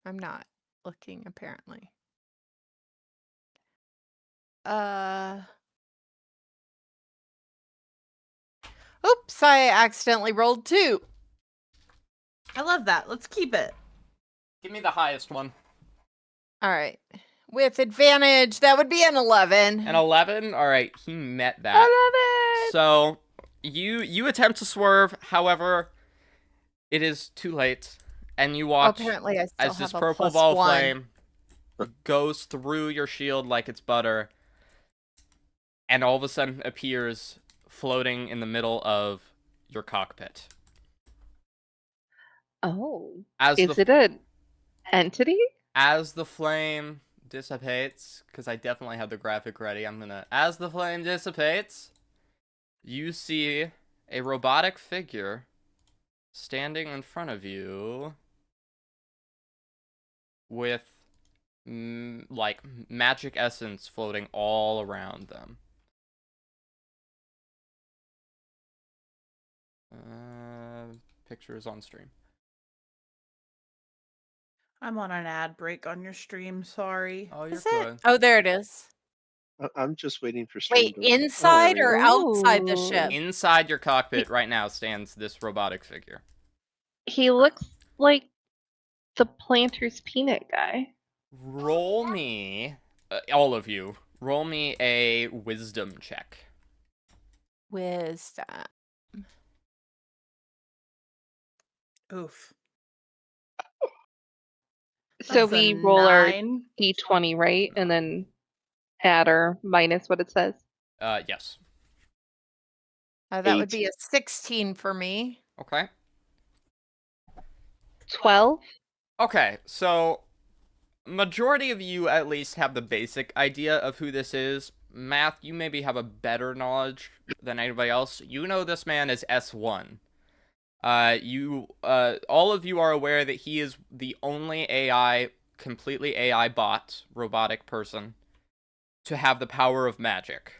I'm not looking apparently. Oops, I accidentally rolled 2. I love that. Let's keep it. Give me the highest one. All right. With advantage, that would be an 11. An 11? Alright, he met that. I love it. So, you attempt to swerve, however, it is too late. And you watch Apparently, I still as have this a purple plus ball of 1. flame goes through your shield like it's butter, and all of a sudden appears floating in the middle of your cockpit. Oh. As Is it an entity? As the flame dissipates, because I definitely have the graphic ready, as the flame dissipates, you see a robotic figure standing in front of you with, like, magic essence floating all around them. Picture is on stream. I'm on an ad break on your stream. Sorry. Oh, you're Is it? good. Oh, there it is. I'm just waiting for stream Wait, to load. inside there we or go. outside the Ooh. ship? Inside your cockpit right now stands this robotic figure. He looks like the planter's peanut guy. Roll me, all of you, roll me a wisdom check. Wisdom. Oof. So That's we a roll our 9. d20, right? And then add or minus what it says. Yes. That would be a 16 for me. Okay. 12. Okay, so majority of you at least have the basic idea of who this is. Math, you maybe have a better knowledge than anybody else. You know this man is S1. All of you are aware that he is the only AI, completely AI bot, robotic person, to have the power of magic.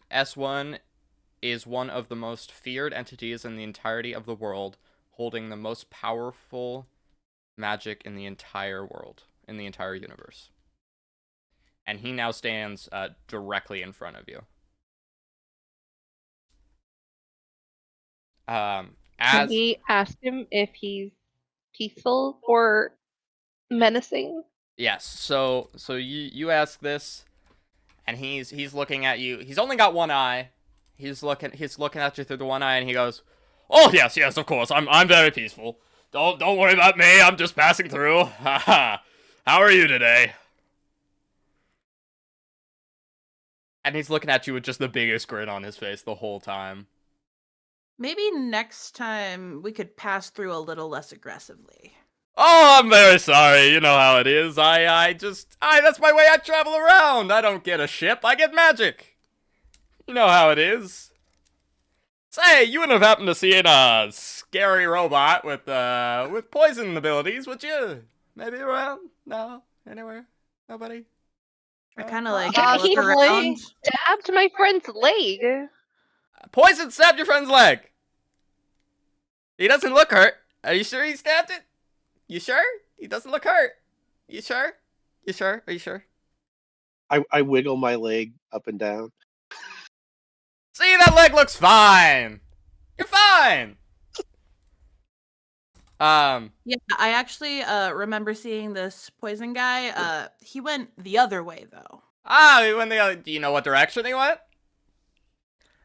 S1 is one of the most feared entities in the entirety of the world, holding the most powerful magic in the entire world, in the entire universe. And he now stands directly in front of you. Can we ask him if he's peaceful or menacing? Yes, so you ask this, and he's looking at you. He's only got one eye. He's looking at you through the one eye, and he goes, "Oh yes, of course. I'm very peaceful. Don't worry about me. I'm just passing through. Haha. How are you today?" And he's looking at you with just the biggest grin on his face the whole time. Maybe next time we could pass through a little less aggressively. Oh, I'm very sorry. You know how it is. That's my way I travel around. I don't get a ship. I get magic. You know how it is. Say, you wouldn't have happened to see a scary robot with poison abilities, would you? Maybe around? No? Anywhere? Nobody? I kind of like He look around. stabbed my friend's leg. Poison stabbed your friend's leg. He doesn't look hurt. Are you sure he stabbed it? You sure? He doesn't look hurt. You sure? You sure? Are you sure? I wiggle my leg up and down. See, that leg looks fine. You're fine. Yeah, I actually remember seeing this poison guy. He went the other way though. Do you know what direction he went?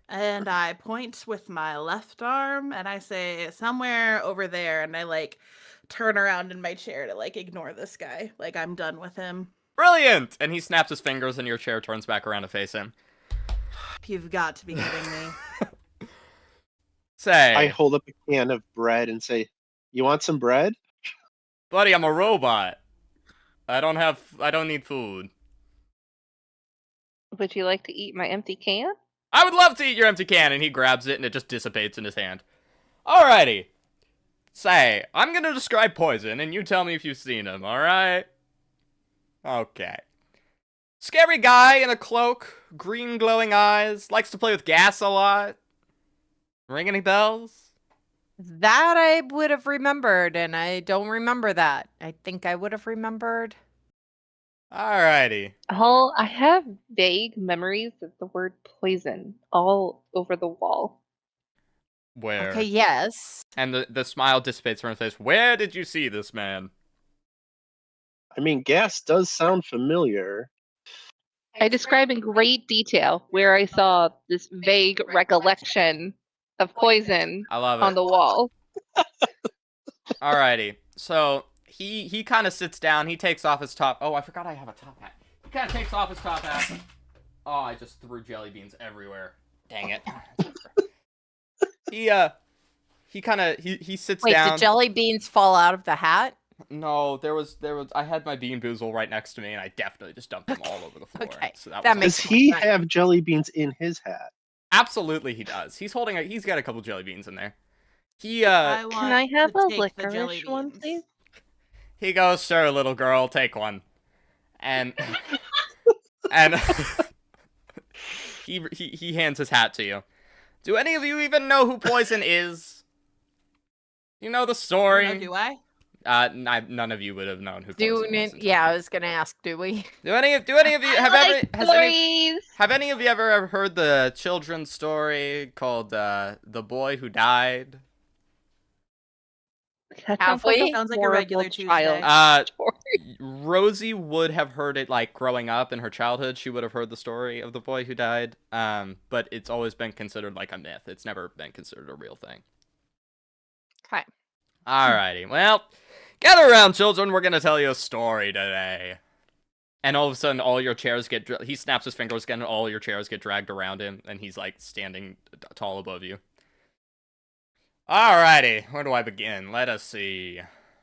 And I point with my left arm and I say somewhere over there, and I like turn around in my chair to like ignore this guy. Like I'm done with him. Brilliant! And he snaps his fingers and your chair turns back around to face him. You've got to be kidding me. Say, I hold up a can of bread and say, "You want some bread?" buddy, I'm a robot. I don't need food. Would you like to eat my empty can? I would love to eat your empty can, and he grabs it and it just dissipates in his hand. Alrighty. Say, I'm gonna describe Poison, and you tell me if you've seen him, alright? Okay. Scary guy in a cloak, green glowing eyes, likes to play with gas a lot. Ring any bells? That I would have remembered, and I don't remember that. I think I would have remembered. Alrighty. Oh, I have vague memories of the word poison all over the wall. Where? Okay, yes. And the smile dissipates from his face. Where did you see this man? I mean, gas does sound familiar. I describe in great detail where I saw this vague recollection of poison I love on it. the wall. Alrighty. So he kind of sits down. He takes off his top. Oh, I forgot I have a top hat. He kind of takes off his top hat. Oh, I just threw jelly beans everywhere. Dang it. He sits Wait, down. did jelly beans fall out of the hat? No, there was. I had my Bean Boozle right next to me, and I definitely just dumped them all over the floor. Okay, So that was makes Does more he sense. have jelly beans in his hat? Absolutely, he does. He's got a couple jelly beans in there. He Can I have to a take the jelly licorice one, beans. please? he goes, "Sure, little girl, take one," and and he hands his hat to you. Do any of you even know who Poison is? You know the story. Oh, do I? None of you would have known who Do Poison was. yeah, I was gonna ask, do we? Do any of you Stories. have any of you ever heard the children's story called The Boy Who Died? That Have sounds like we? a Sounds like a horrible regular child story. Rosie would have heard it like growing up in her childhood. She would have heard the story of the boy who died. But it's always been considered like a myth. It's never been considered a real thing. Okay. Alrighty, well, gather around, children. We're gonna tell you a story today. And all of a sudden, all your chairs he snaps his fingers again, and all your chairs get dragged around him, and he's like standing tall above you. Alrighty, where do I begin? Let us see.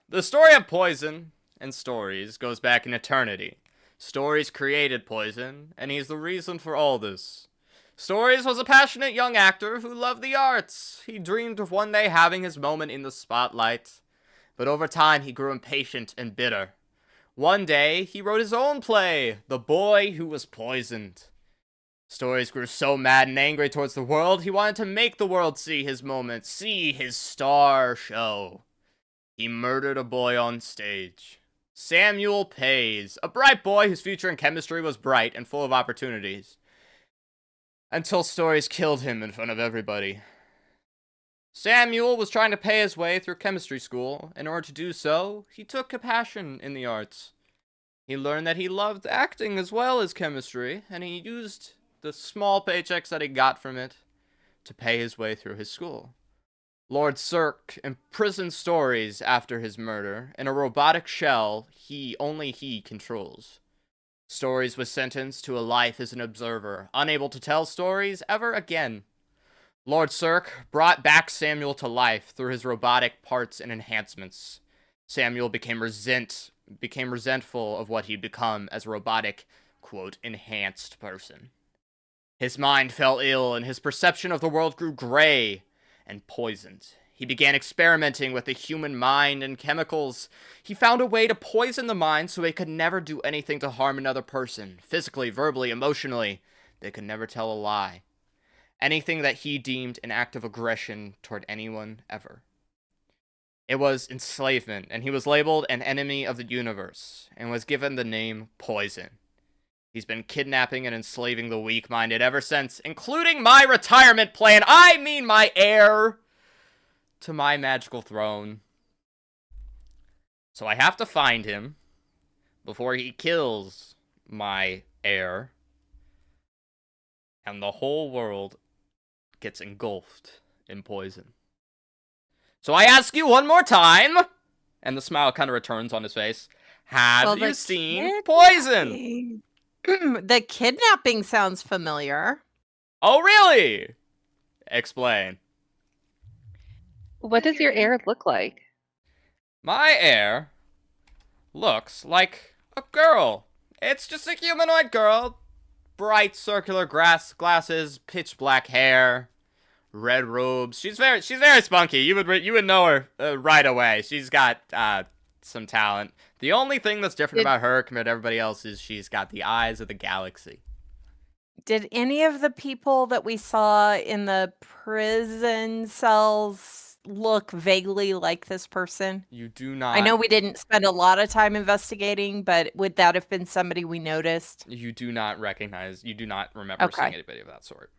The story of Poison and Stories goes back in eternity. Stories created Poison, and he's the reason for all this. Stories was a passionate young actor who loved the arts. He dreamed of one day having his moment in the spotlight. But over time, he grew impatient and bitter. One day, he wrote his own play, The Boy Who Was Poisoned. Stories grew so mad and angry towards the world, he wanted to make the world see his moment, see his star show. He murdered a boy on stage. Samuel Pays, a bright boy whose future in chemistry was bright and full of opportunities. Until Stories killed him in front of everybody. Samuel was trying to pay his way through chemistry school. In order to do so, he took a passion in the arts. He learned that he loved acting as well as chemistry, and he used the small paychecks that he got from it to pay his way through his school. Lord Cirque imprisoned Stories after his murder in a robotic shell only he controls. Stories was sentenced to a life as an observer, unable to tell stories ever again. Lord Cirque brought back Samuel to life through his robotic parts and enhancements. Samuel became resentful of what he'd become as a robotic, quote, enhanced person. His mind fell ill, and his perception of the world grew gray and poisoned. He began experimenting with the human mind and chemicals. He found a way to poison the mind so it could never do anything to harm another person, physically, verbally, emotionally. They could never tell a lie. Anything that he deemed an act of aggression toward anyone ever. It was enslavement, and he was labeled an enemy of the universe, and was given the name Poison. He's been kidnapping and enslaving the weak-minded ever since, including my retirement plan. I mean my heir to my magical throne. So I have to find him before he kills my heir. And the whole world gets engulfed in poison. So I ask you one more time, and the smile kind of returns on his face. Have you seen Poison? The kidnapping sounds familiar. Oh, really? Explain. What does your heir look like? My heir looks like a girl. It's just a humanoid girl. Bright circular glasses, pitch black hair, red robes. She's very spunky. You would know her right away. She's got some talent. The only thing that's different about her compared to everybody else is she's got the eyes of the galaxy. Did any of the people that we saw in the prison cells look vaguely like this person? You do not. I know we didn't spend a lot of time investigating, but would that have been somebody we noticed? You do not remember seeing anybody of that sort.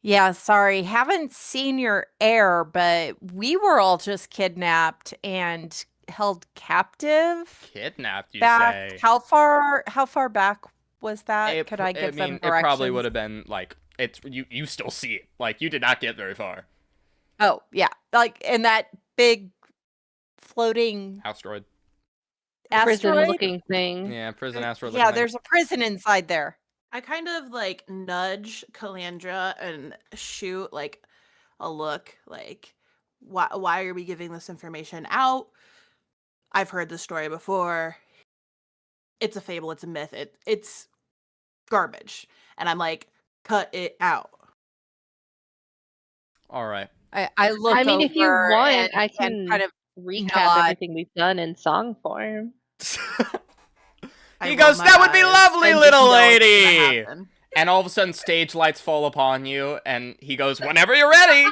Yeah, sorry. Haven't seen your heir, but we were all just kidnapped and held captive Kidnapped, you back. say? How far back was that? Could I I give them mean, directions? it probably would have been like it's you still see it. Like you did not get very far. Oh, yeah. Like in that big floating Asteroid. asteroid. Prison-looking thing. Yeah, prison asteroid. Yeah, looking thing. there's a prison inside there. I kind of like nudge Calandra and shoot like a look like, why are we giving this information out? I've heard this story before. It's a fable, it's a myth, it's garbage. And I'm like, cut it out. All right. I look I mean, if you over want, and- I and can kind of recap nod. everything we've done in song form. I He roll goes, my "That would be eyes lovely, and just little know it's gonna lady." happen. And all of a sudden, stage lights fall upon you, and he goes, "Whenever you're ready."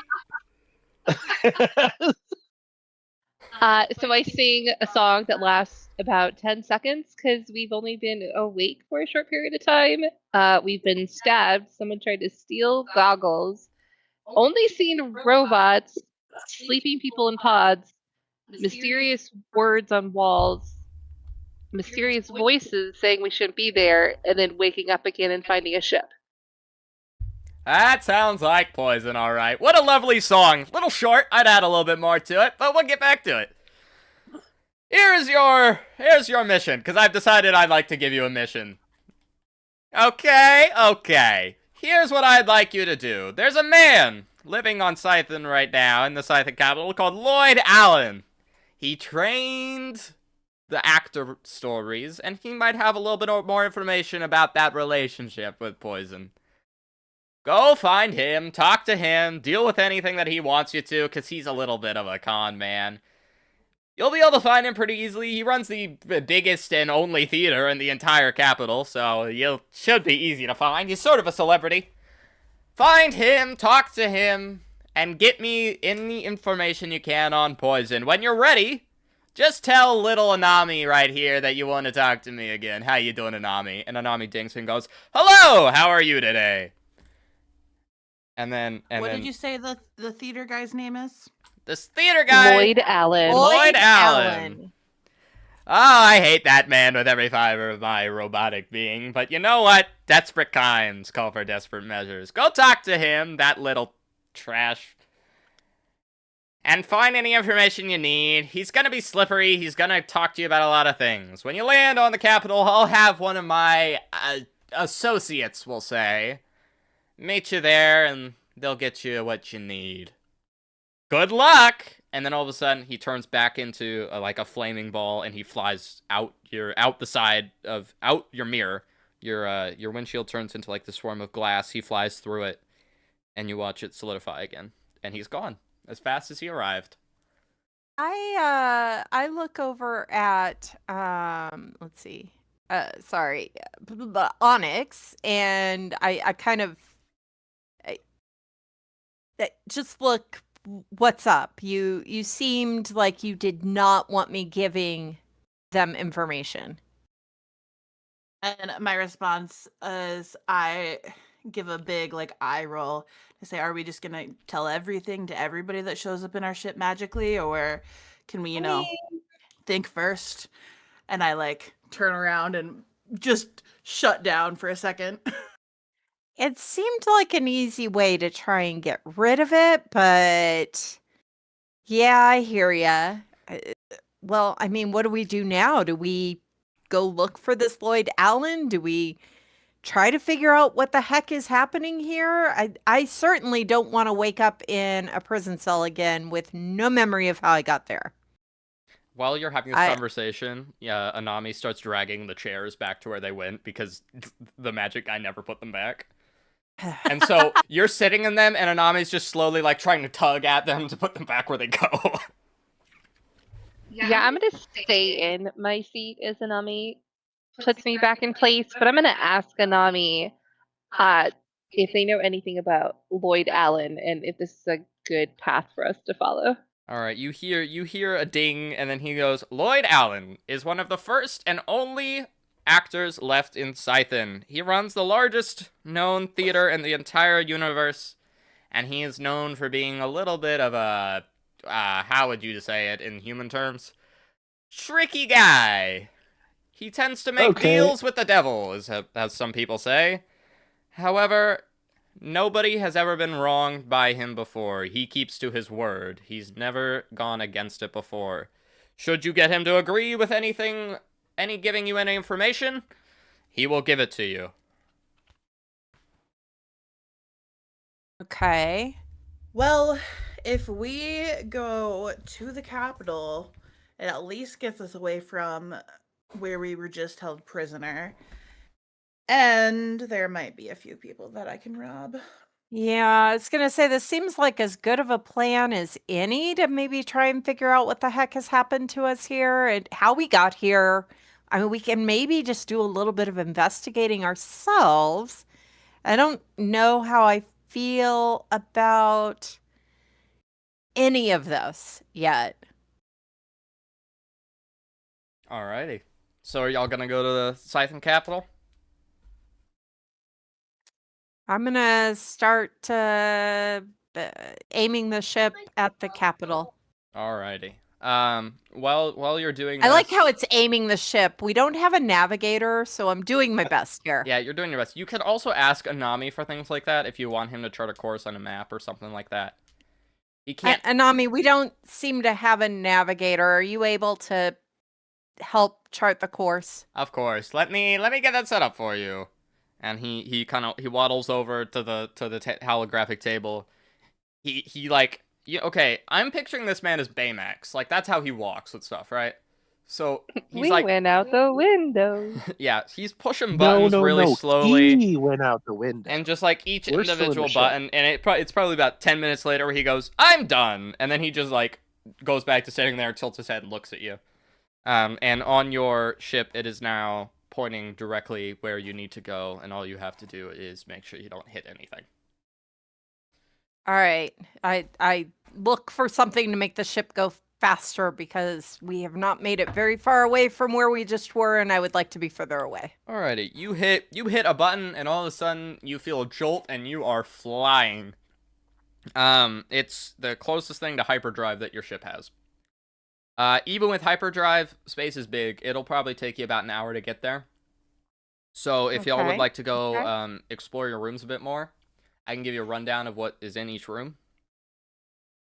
So I sing a song that lasts about 10 seconds because we've only been awake for a short period of time. We've been stabbed. Someone tried to steal goggles. Only seen robots, sleeping people in pods, mysterious words on walls, mysterious voices saying we shouldn't be there, and then waking up again and finding a ship. That sounds like Poison, all right. What a lovely song. Little short. I'd add a little bit more to it, but we'll get back to it. Here's your mission, because I've decided I'd like to give you a mission. Okay. Here's what I'd like you to do. There's a man living on Sythin right now, in the Sythin capital, called Lloyd Allen. He trained the actor stories, and he might have a little bit more information about that relationship with Poison. Go find him, talk to him, deal with anything that he wants you to, because he's a little bit of a con man. You'll be able to find him pretty easily. He runs the biggest and only theater in the entire capital, so you should be easy to find. He's sort of a celebrity. Find him, talk to him, and get me any information you can on Poison. When you're ready, just tell little Anami right here that you want to talk to me again. How you doing, Anami? And Anami dinks and goes, "Hello, how are you today?" And then, What did you say the theater guy's name is? this theater guy, Lloyd Allen. Lloyd Allen. Oh, I hate that man with every fiber of my robotic being. But you know what? Desperate times call for desperate measures. Go talk to him, that little trash. And find any information you need. He's gonna be slippery. He's gonna talk to you about a lot of things. When you land on the capital, I'll have one of my associates, we'll say, meet you there, and they'll get you what you need. Good luck! And then all of a sudden, he turns back into like a flaming ball, and he flies out your mirror. Your windshield turns into like the swarm of glass. He flies through it, and you watch it solidify again, and he's gone as fast as he arrived. I look over at let's see. Onyx, and I kind of just look, what's up? You seemed like you did not want me giving them information. And my response is I give a big like eye roll to say, are we just gonna tell everything to everybody that shows up in our ship magically, or can we, think first? And I like turn around and just shut down for a second. It seemed like an easy way to try and get rid of it, but yeah, I hear ya. Well, I mean, what do we do now? Do we go look for this Lloyd Allen? Do we try to figure out what the heck is happening here? I certainly don't want to wake up in a prison cell again with no memory of how I got there. While you're having this conversation, Anami starts dragging the chairs back to where they went because the magic guy never put them back. And so you're sitting in them, and Anami's just slowly like trying to tug at them to put them back where they go. Yeah, I'm gonna stay in my seat as Anami puts me back in place, but I'm gonna ask Anami if they know anything about Lloyd Allen and if this is a good path for us to follow. All right, you hear a ding, and then he goes, "Lloyd Allen is one of the first and only actors left in Sythin. He runs the largest known theater in the entire universe, and he is known for being a little bit of a, how would you say it in human terms? tricky guy. He tends to make Okay. deals with the devil, as some people say. However, nobody has ever been wronged by him before. He keeps to his word. He's never gone against it before. Should you get him to agree with anything, giving you any information, he will give it to you. Okay. Well, if we go to the capital, it at least gets us away from where we were just held prisoner. And there might be a few people that I can rob. Yeah, I was gonna say this seems like as good of a plan as any to maybe try and figure out what the heck has happened to us here and how we got here. I mean, we can maybe just do a little bit of investigating ourselves. I don't know how I feel about any of this yet. Alrighty. So are y'all gonna go to the Sythin capital? I'm gonna start aiming the ship at the capital. Alrighty. While you're doing I like this- how it's aiming the ship. We don't have a navigator, so I'm doing my best here. Yeah, you're doing your best. You could also ask Anami for things like that if you want him to chart a course on a map or something like that. He can't. Anami, we don't seem to have a navigator. Are you able to help chart the course? Of course. Let me get that set up for you. And he waddles over to the holographic table. He like, okay, I'm picturing this man as Baymax. Like, that's how he walks with stuff, right? So he's We like, went out the window. yeah, he's pushing buttons no, really slowly. He went out the window. And just like each We're still in the individual ship. button, and it's probably about 10 minutes later where he goes, "I'm done," and then he just like goes back to sitting there, tilts his head, and looks at you. And on your ship, it is now pointing directly where you need to go, and all you have to do is make sure you don't hit anything. All right. I look for something to make the ship go faster because we have not made it very far away from where we just were, and I would like to be further away. Alrighty, you hit a button, and all of a sudden you feel a jolt, and you are flying. It's the closest thing to hyperdrive that your ship has. Even with hyperdrive, space is big. It'll probably take you about an hour to get there. So if y'all would Okay, like to go okay. explore your rooms a bit more, I can give you a rundown of what is in each room.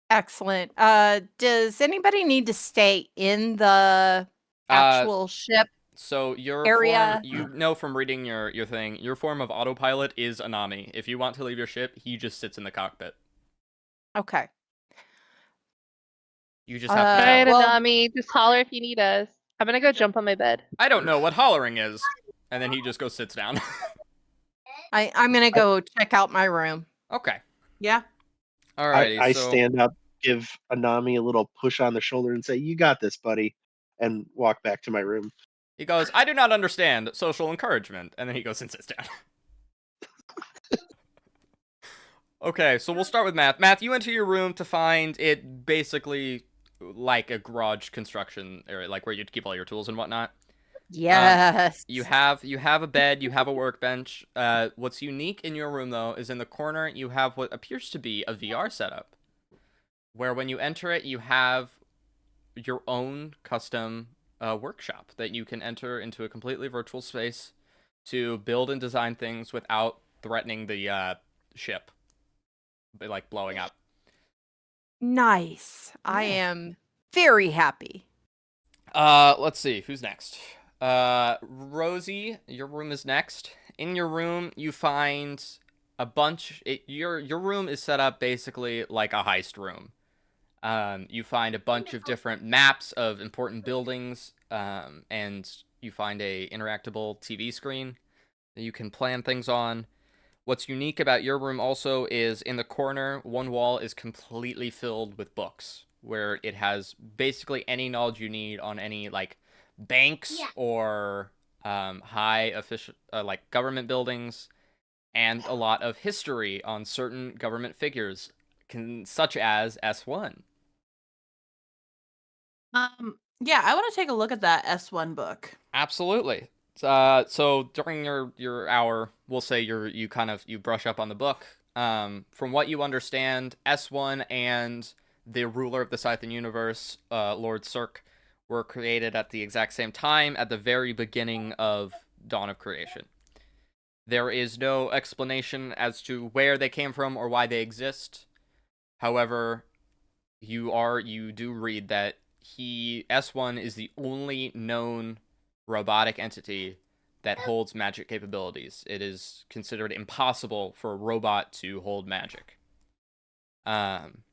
Excellent. Does anybody need to stay in the actual ship? So your Area. form, you know from reading your thing, your form of autopilot is Anami. If you want to leave your ship, he just sits in the cockpit. Okay. You just have to Uh, tell Alright, him. well- Anami, just holler if you need us. I'm gonna go jump on my bed. I don't know what hollering is. And then he just goes sits down. I'm gonna go check out my room. Okay. Yeah. Alrighty. I so... stand up, give Anami a little push on the shoulder, and say, "You got this, buddy," and walk back to my room. He goes, "I do not understand social encouragement," and then he goes and sits down. Okay, so we'll start with Math. Math, you enter your room to find it basically like a garage construction area, like where you'd keep all your tools and whatnot. Yes. You have a bed, you have a workbench. What's unique in your room, though, is in the corner you have what appears to be a VR setup, where when you enter it, you have your own custom workshop that you can enter into a completely virtual space to build and design things without threatening the ship, like blowing up. Nice. I am very happy. Let's see, who's next? Rosie, your room is next. In your room, you find a bunch. Your room is set up basically like a heist room. You find a bunch of different maps of important buildings, and you find a interactable TV screen that you can plan things on. What's unique about your room also is in the corner, one wall is completely filled with books, where it has basically any knowledge you need on any like banks or high official like government buildings, and a lot of history on certain government figures, such as S1. Yeah, I want to take a look at that S1 book. Absolutely. So during your hour, we'll say you brush up on the book. From what you understand, S1 and the ruler of the Sythin Universe, Lord Cirque, were created at the exact same time at the very beginning of Dawn of Creation. There is no explanation as to where they came from or why they exist. However, you do read that S1 is the only known robotic entity that holds magic capabilities. It is considered impossible for a robot to hold magic. Upon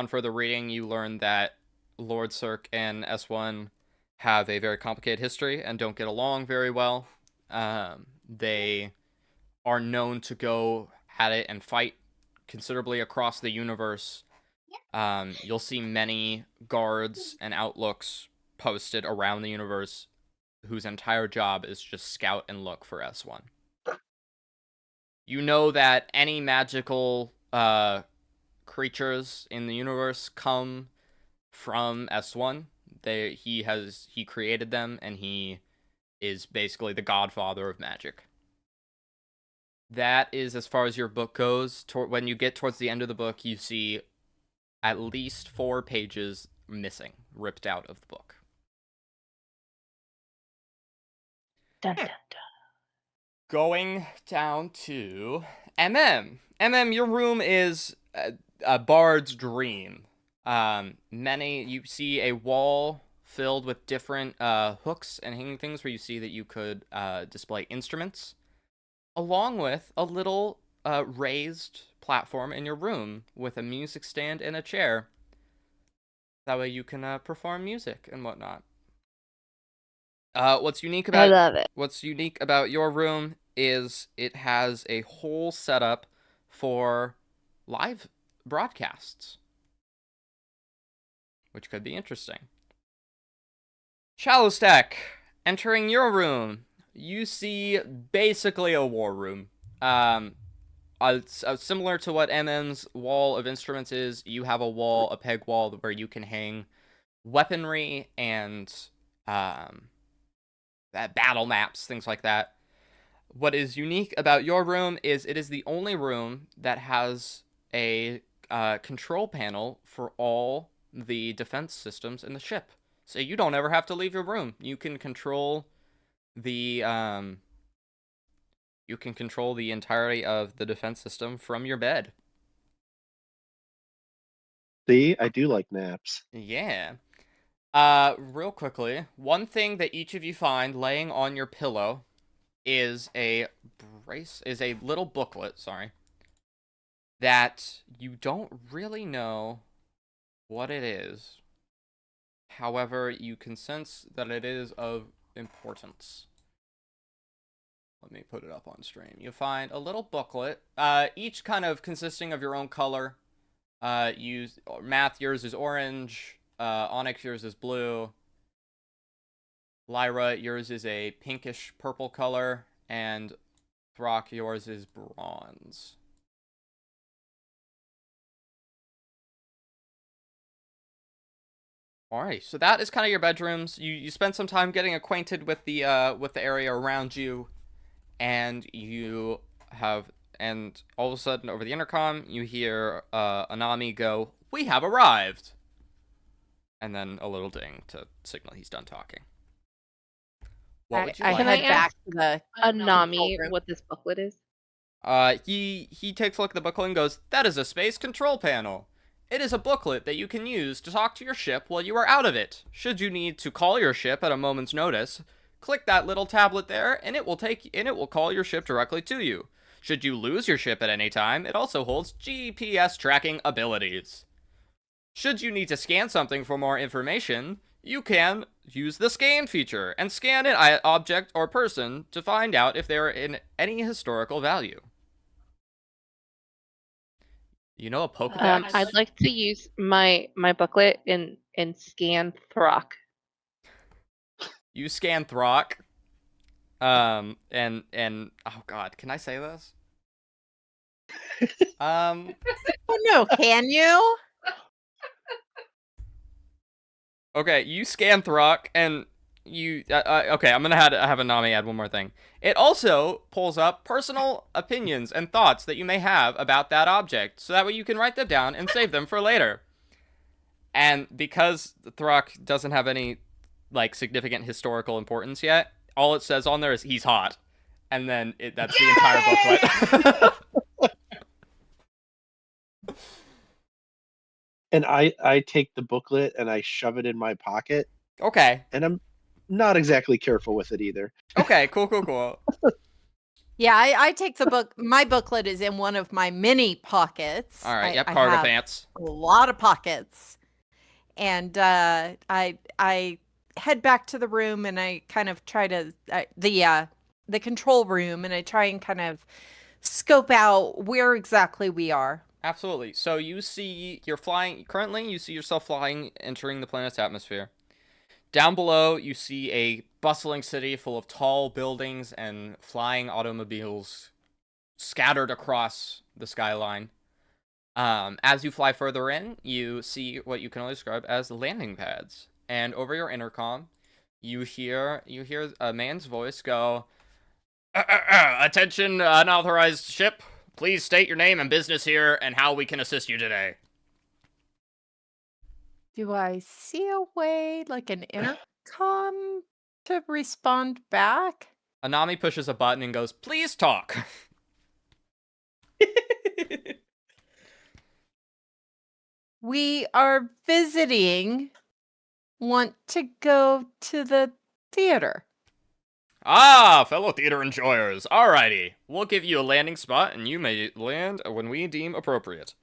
further reading, you learn that Lord Cirque and S1 have a very complicated history and don't get along very well. They are known to go at it and fight considerably across the universe. You'll see many guards and outlooks posted around the universe whose entire job is just scout and look for S1. You know that any magical creatures in the universe come from S1. He created them, and he is basically the godfather of magic. That is as far as your book goes. When you get towards the end of the book, you see at least 4 pages missing, ripped out of the book. Dun, dun, dun. Going down to MM, your room is a bard's dream. You see a wall filled with different hooks and hanging things where you see that you could display instruments, along with a little raised platform in your room with a music stand and a chair. That way you can perform music and whatnot. What's unique I love it. What's unique about your room is it has a whole setup for live broadcasts, which could be interesting. Shallow Stack, entering your room, you see basically a war room. Similar to what MM's wall of instruments is, you have a peg wall where you can hang weaponry and battle maps, things like that. What is unique about your room is it is the only room that has a control panel for all the defense systems in the ship. So you don't ever have to leave your room. You can control the entirety of the defense system from your bed. See, I do like naps. Yeah. Real quickly, one thing that each of you find laying on your pillow is a little booklet, that you don't really know what it is. However, you can sense that it is of importance. Let me put it up on stream. You find a little booklet, each kind of consisting of your own color. Math, yours is orange. Onyx, yours is blue. Lyra, yours is a pinkish purple color. And Throck, yours is bronze. Alright, so that is kind of your bedrooms. You spend some time getting acquainted with the area around you, and all of a sudden over the intercom you hear Anami go, "We have arrived," and then a little ding to signal he's done talking. What would you I like? head back to the Anami, room. what this booklet is? He takes a look at the booklet and goes, "That is a space control panel. It is a booklet that you can use to talk to your ship while you are out of it. Should you need to call your ship at a moment's notice, click that little tablet there, and it will call your ship directly to you. Should you lose your ship at any time, it also holds GPS tracking abilities. Should you need to scan something for more information, you can use the scan feature and scan an object or person to find out if they are in any historical value." You know a Pokedex? I'd like to use my booklet and scan Throck. You scan Throck. And oh god, can I say this? Oh no, can you? Okay, you scan Throck, and you okay, I'm gonna have Anami add one more thing. It also pulls up personal opinions and thoughts that you may have about that object, so that way you can write them down and save them for later. And because Throck doesn't have any like significant historical importance yet, all it says on there is he's hot. And then that's the entire booklet. And I take the booklet and I shove it in my pocket, Okay. and I'm not exactly careful with it either. Okay, cool. Yeah, I take the book. My booklet is in one of my mini pockets. All right, I cargo have pants. a lot of pockets. And I head back to the room and I kind of try to the control room, and I try and kind of scope out where exactly we are. Absolutely. So you see you're flying currently, you see yourself flying, entering the planet's atmosphere. Down below, you see a bustling city full of tall buildings and flying automobiles scattered across the skyline. As you fly further in, you see what you can only describe as landing pads. And over your intercom, you hear a man's voice go, "Attention, unauthorized ship. Please state your name and business here and how we can assist you today." Do I see a way, like an intercom, to respond back? Anami pushes a button and goes, "Please talk." We are visiting. Want to go to the theater. Ah, fellow theater enjoyers. Alrighty. We'll give you a landing spot, and you may land when we deem appropriate.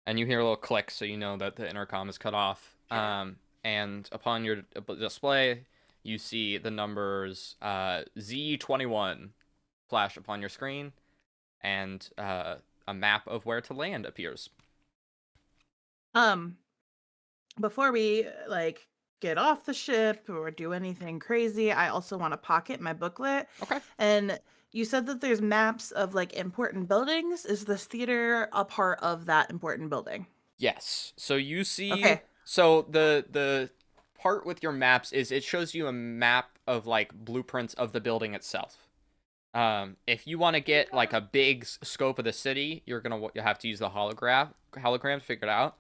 And you hear a little click, so you know that the intercom is cut off. And upon your display, you see the numbers Z21 flash upon your screen, and a map of where to land appears. Before we like get off the ship or do anything crazy, I also want to pocket my booklet. Okay. And you said that there's maps of like important buildings. Is this theater a part of that important building? Yes. So you see. Okay. So the part with your maps is it shows you a map of like blueprints of the building itself. If you want to get like a big scope of the city, you'll have to use the hologram to figure it out.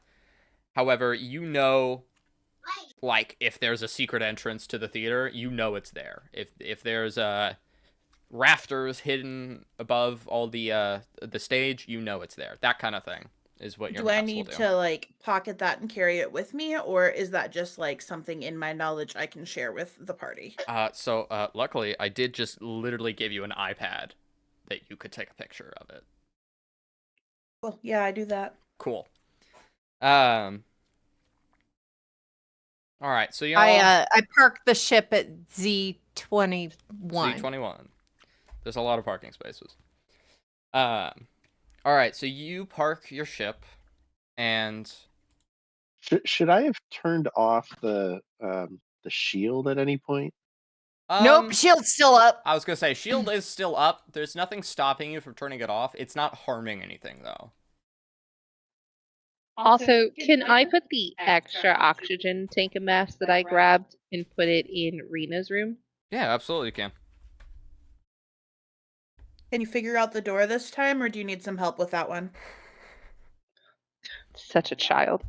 However, you know, like if there's a secret entrance to the theater, you know it's there. If there's rafters hidden above all the stage, you know it's there. That kind of thing is what your Do I maps will need do. to like pocket that and carry it with me, or is that just like something in my knowledge I can share with the party? So luckily, I did just literally give you an iPad that you could take a picture of it. Well, yeah, I do that. Cool. All right, so y'all. I parked the ship at Z21. Z21. There's a lot of parking spaces. All right, so you park your ship, and Should I have turned off the shield at any point? Nope, shield's still up. I was gonna say shield is still up. There's nothing stopping you from turning it off. It's not harming anything though. Also, can I put the extra oxygen tank and mask that I grabbed and put it in Rena's room? Yeah, absolutely you can. Can you figure out the door this time, or do you need some help with that one? Such a child.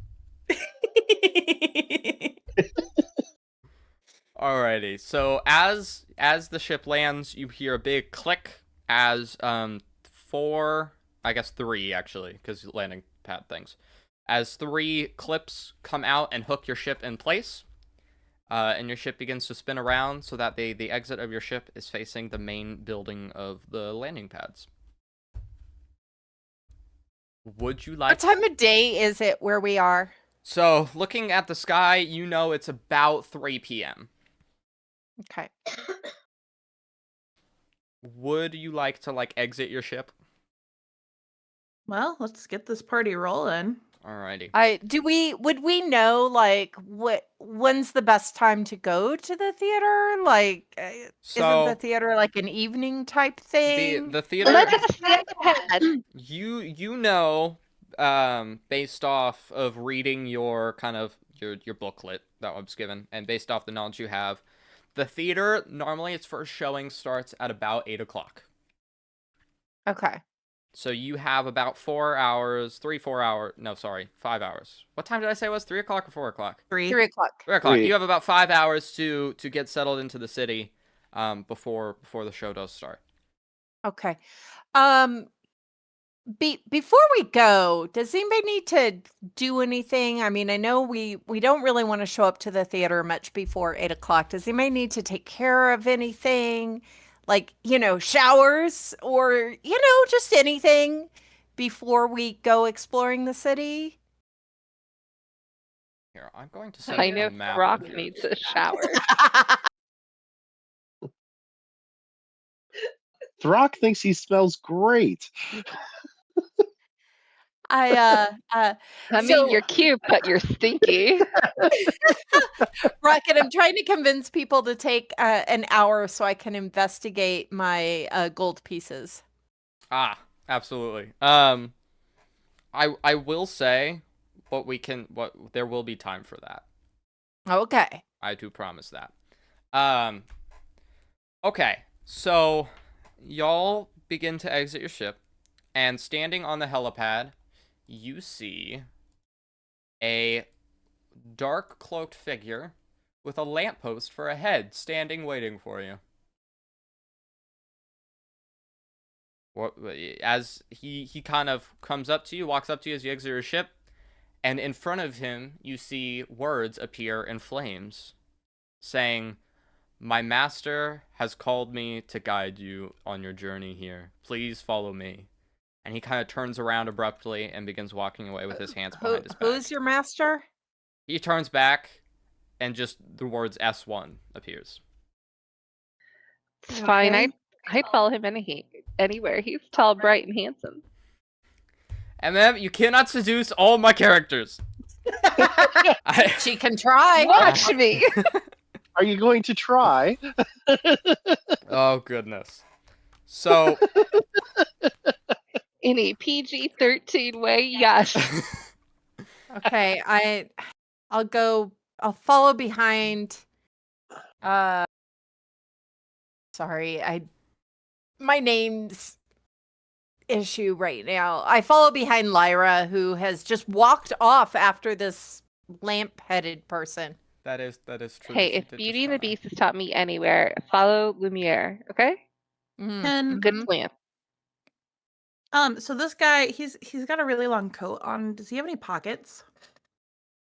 Alrighty, so as the ship lands, you hear a big click as 3 actually, because landing pad things. As 3 clips come out and hook your ship in place, and your ship begins to spin around so that the exit of your ship is facing the main building of the landing pads. Would you like... What time of day is it where we are? So, looking at the sky, you know it's about 3 p.m. Okay. Would you like to, like, exit your ship? Well, let's get this party rolling. Alrighty. Would we know like when's the best time to go to the theater? Like isn't the theater like an evening type thing? The theater Let's ask the iPad. you know, based off of reading your kind of your booklet that I was given, and based off the knowledge you have, the theater normally its first showing starts at about 8 o'clock. Okay. So you have about 4 hours, 4 hours. No, sorry, 5 hours. What time did I say it was? 3 o'clock or 4 o'clock? 3. 3 o'clock. 3 o'clock. Three. You have about 5 hours to get settled into the city, before the show does start. Okay. Before we go, does anybody need to do anything? I mean, I know we don't really want to show up to the theater much before 8 o'clock. Does anybody need to take care of anything? Like, showers or, just anything before we go exploring the city? Here, I'm going to send I you know a map. Rock of here. needs a shower. Throck thinks he smells great. I I mean, So- you're cute, but you're stinky. Rocket, I'm trying to convince people to take an hour so I can investigate my gold pieces. Ah, absolutely. I will say, there will be time for that. Okay. I do promise that. Okay, so y'all begin to exit your ship, and standing on the helipad, you see a dark cloaked figure with a lamppost for a head standing waiting for you. As he kind of comes up to you, walks up to you as you exit your ship, and in front of him you see words appear in flames saying, "My master has called me to guide you on your journey here. Please follow me." And he kind of turns around abruptly and begins walking away with his hands behind his back. Who's your master? He turns back, and just the words S1 appears. It's fine. Okay. I'd follow him anywhere. He's tall, bright, and handsome. And then you cannot seduce all my characters. She can try. Watch me. Are you going to try? Oh, goodness. So, In a PG-13 way, yes. Okay, I'll follow behind sorry, my name's issue right now. I follow behind Lyra, who has just walked off after this lamp-headed person. that is true. Hey, She if did Beauty just and the try. Beast has taught me anywhere, follow Lumiere, okay? Mhm. And Good plan. so this guy, he's got a really long coat on. Does he have any pockets?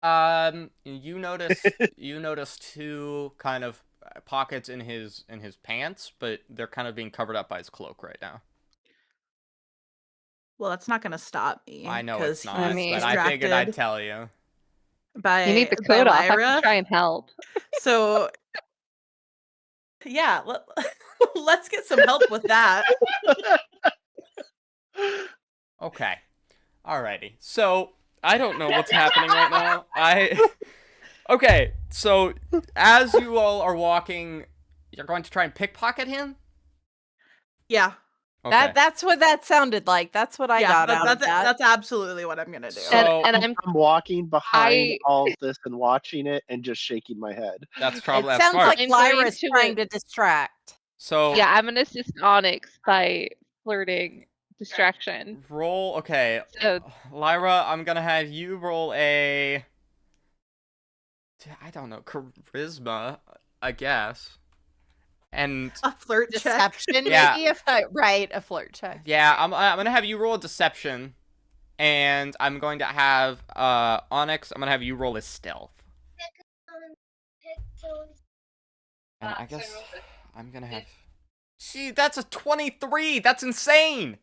You notice two kind of pockets in his pants, but they're kind of being covered up by his cloak right now. Well, that's not going to stop me. I know 'cause it's not, I mean- he's but I figured I'd distracted tell you. by You need the by coat off. I Lyra. can try and help. So, yeah, let's get some help with that. Okay. Alrighty. So, I don't know what's happening right now. Okay, so as you all are walking, you're going to try and pickpocket him? Yeah, Okay. That's what that sounded like. That's what I got out of that. that's absolutely what I'm going to do. So- And I'm I'm walking behind I- all of this and watching it and just shaking my head. That's It probably sounds smart. like I'm going Lyra's to trying to distract. So, yeah, I'm gonna assist Onyx by flirting distraction. roll, okay. So Lyra, I'm gonna have you roll I don't know, charisma, I guess. And A flirt check. Deception, Yeah. maybe? A flirt check. yeah, I'm gonna have you roll a deception, and I'm going to have Onyx. I'm gonna have you roll a stealth. And I guess I'm gonna have. Gee, that's a 23. That's insane.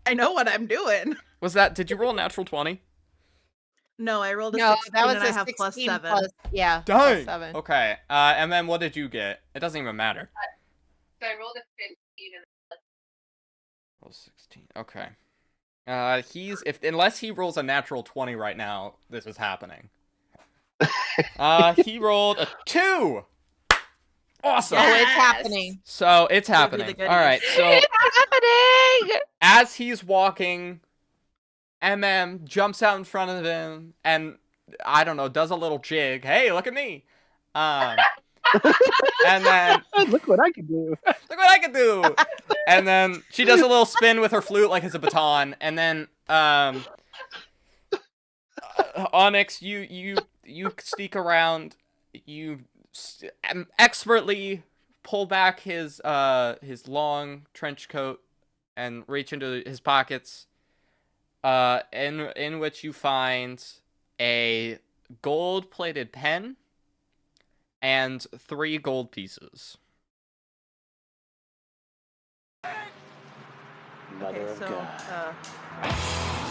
I know what I'm doing. Did you roll a natural 20? No, I rolled a No, 16 that was and I a have plus 16 7. plus, yeah, Dang. plus 7. Okay. And then what did you get? It doesn't even matter. I rolled a 15. Roll 16. Okay. Unless he rolls a natural 20 right now, this is happening. He rolled a 2. Awesome. Oh, it's Yes. happening. So it's Give me happening. the All right. goodies. So It's happening! as he's walking, jumps out in front of him and I don't know, does a little jig. Hey, look at me. And then Look what I can do. look what I can do. And then she does a little spin with her flute like it's a baton. And then Onyx, you sneak around. You expertly pull back his long trench coat and reach into his pockets. In which you find a gold-plated pen and 3 gold pieces. Okay, so can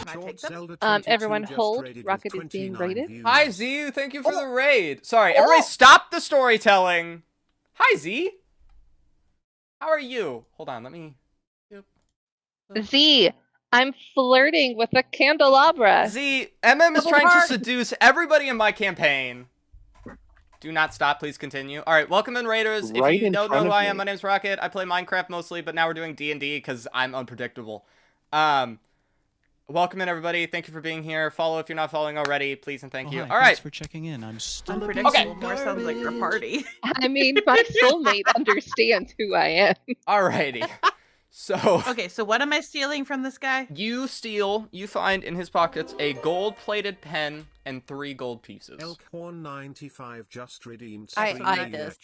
I take them? Everyone hold. Rocket is being raided. Hi, Z. Thank you for the raid. Sorry, everybody stop the storytelling. Hi, Z. How are you? Hold on, let me... Z, I'm flirting with a candelabra. Z, MM is trying to seduce everybody in my campaign. Do not stop, please continue. Alright, welcome in Raiders. Right If you in don't know front who of I am, me. my name's Rocket. I play Minecraft mostly, but now we're doing D&D because I'm unpredictable. Welcome in, everybody. Thank you for being here. Follow if you're not following already, please and thank you. Hi, Alright. Thanks for checking in. I'm still a piece Unpredictable of more sounds like your garbage. party. I mean, my soulmate understands who I am. Alrighty. So... Okay, so what am I stealing from this guy? You find in his pockets a gold-plated pen and 3 gold pieces. Elkhorn95 just redeemed. I $3. like this.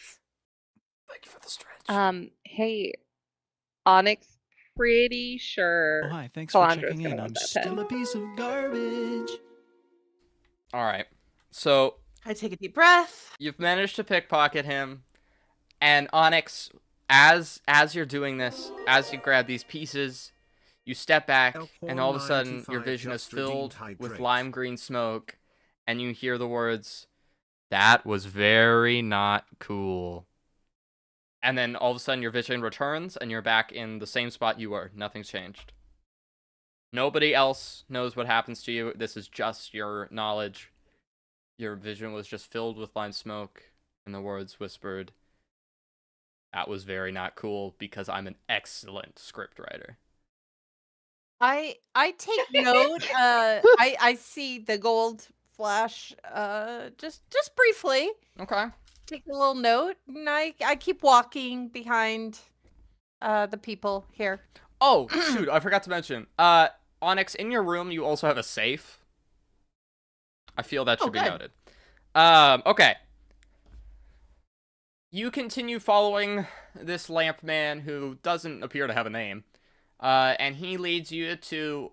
Thank you for the stretch. Hey, Onyx, pretty sure. Oh, hi. Thanks for Calandra's checking gonna in. want I'm that still pen. a piece of garbage. Alright. So, I take a deep breath. you've managed to pickpocket him, and Onyx, as you're doing this, as you grab these pieces, you step back, and all of a sudden, your vision is filled with lime green smoke, and you hear the words, "That was very not cool." And then all of a sudden, your vision returns, and you're back in the same spot you were. Nothing's changed. Nobody else knows what happens to you. This is just your knowledge. Your vision was just filled with lime smoke, and the words whispered, "That was very not cool because I'm an excellent scriptwriter." I take note. I see the gold flash. Just briefly. Okay. Take a little note, and I keep walking behind the people here. Oh, shoot, I forgot to mention. Onyx, in your room, you also have a safe. I feel that should be good. noted. Okay. You continue following this lamp man who doesn't appear to have a name. And he leads you to,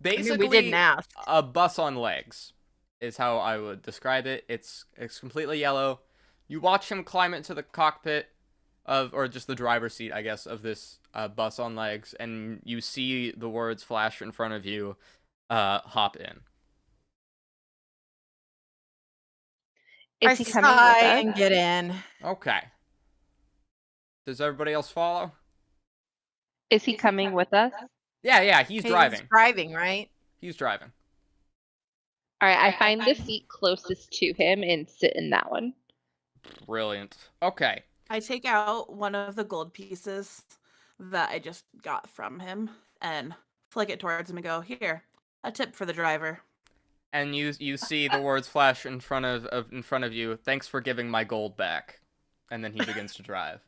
basically, we didn't ask. a bus on legs, is how I would describe it. It's completely yellow. You watch him climb into the cockpit or just the driver's seat, I guess, of this bus on legs, and you see the words flash in front of you, hop in. Is I he coming with sigh us? and get in. Okay. Does everybody else follow? Is he coming with us? Yeah, he's driving. He's driving, right? He's driving. All right, I find the seat closest to him and sit in that one. Brilliant. Okay. I take out one of the gold pieces that I just got from him and flick it towards him and go, "Here, a tip for the driver." And you see the words flash in front of you. "Thanks for giving my gold back." And then he begins to drive.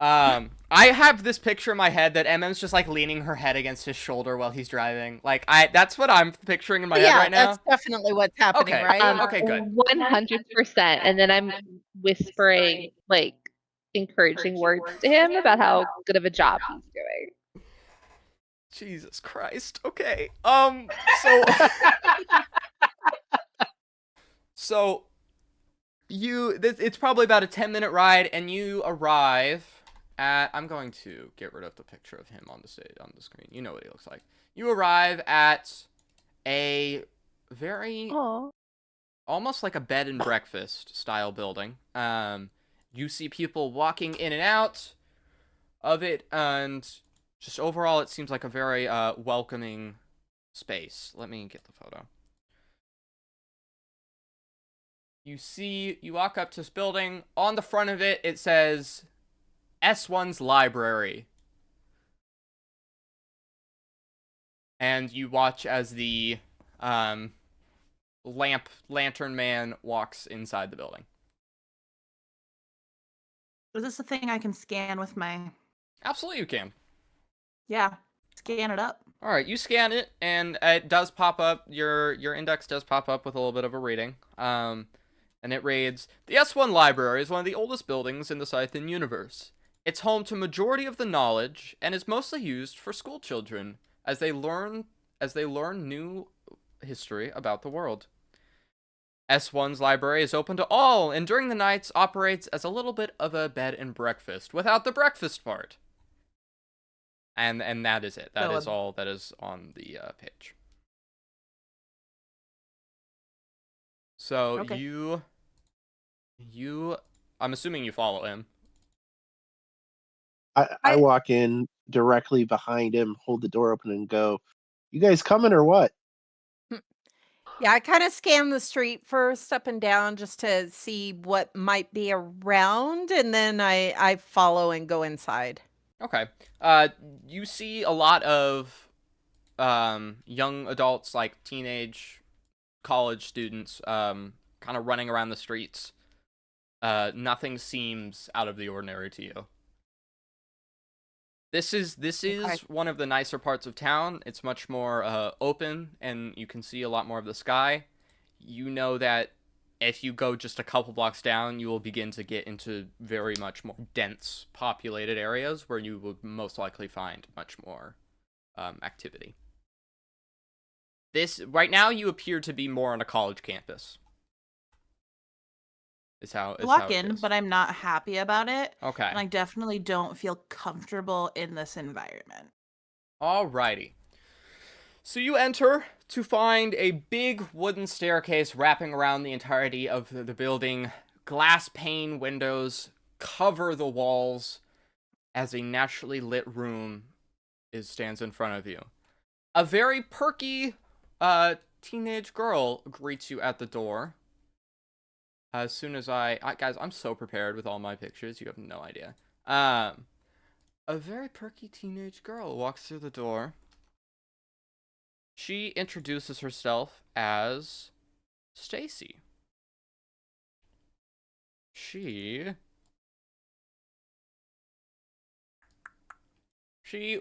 I have this picture in my head that MM's just like leaning her head against his shoulder while he's driving. Like that's what I'm picturing in my head right now. That's definitely what's happening, Okay. right? Okay, good. 100%. And then I'm whispering like encouraging words to him about how good of a job he's doing. Jesus Christ. Okay. So it's probably about a 10-minute ride, and you arrive at, I'm going to get rid of the picture of him on the screen. You know what he looks like. You arrive at a very almost like a bed and breakfast style building. You see people walking in and out of it, and just overall it seems like a very welcoming space. Let me get the photo. You walk up to this building. On the front of it, it says S1's Library. And you watch as the lantern man walks inside the building. Is this a thing I can scan with my... Absolutely you can. Yeah, scan it up. All right, you scan it, and it does pop up. Your index does pop up with a little bit of a reading. And it reads, "The S1 Library is one of the oldest buildings in the Sythin Universe. It's home to majority of the knowledge, and is mostly used for school children as they learn new history about the world. S1's library is open to all, and during the nights operates as a little bit of a bed and breakfast, without the breakfast part." And that is it. That is all that is on the page. So Okay. you, I'm assuming you follow him. I walk in directly behind him, hold the door open, and go, "You guys coming or what?" Yeah, I kind of scan the street first up and down just to see what might be around, and then I follow and go inside. Okay. You see a lot of young adults, like teenage college students, kind of running around the streets. Nothing seems out of the ordinary to you. This is Okay. one of the nicer parts of town. It's much more open, and you can see a lot more of the sky. You know that if you go just a couple blocks down, you will begin to get into very much more dense populated areas where you would most likely find much more activity. Right now, you appear to be more on a college campus. Is how Walk it in, is. but I'm not happy about it. Okay. And I definitely don't feel comfortable in this environment. Alrighty. So you enter to find a big wooden staircase wrapping around the entirety of the building. Glass pane windows cover the walls as a naturally lit room stands in front of you. A very perky teenage girl greets you at the door. As soon as guys, I'm so prepared with all my pictures, you have no idea. A very perky teenage girl walks through the door. She introduces herself as Stacy. She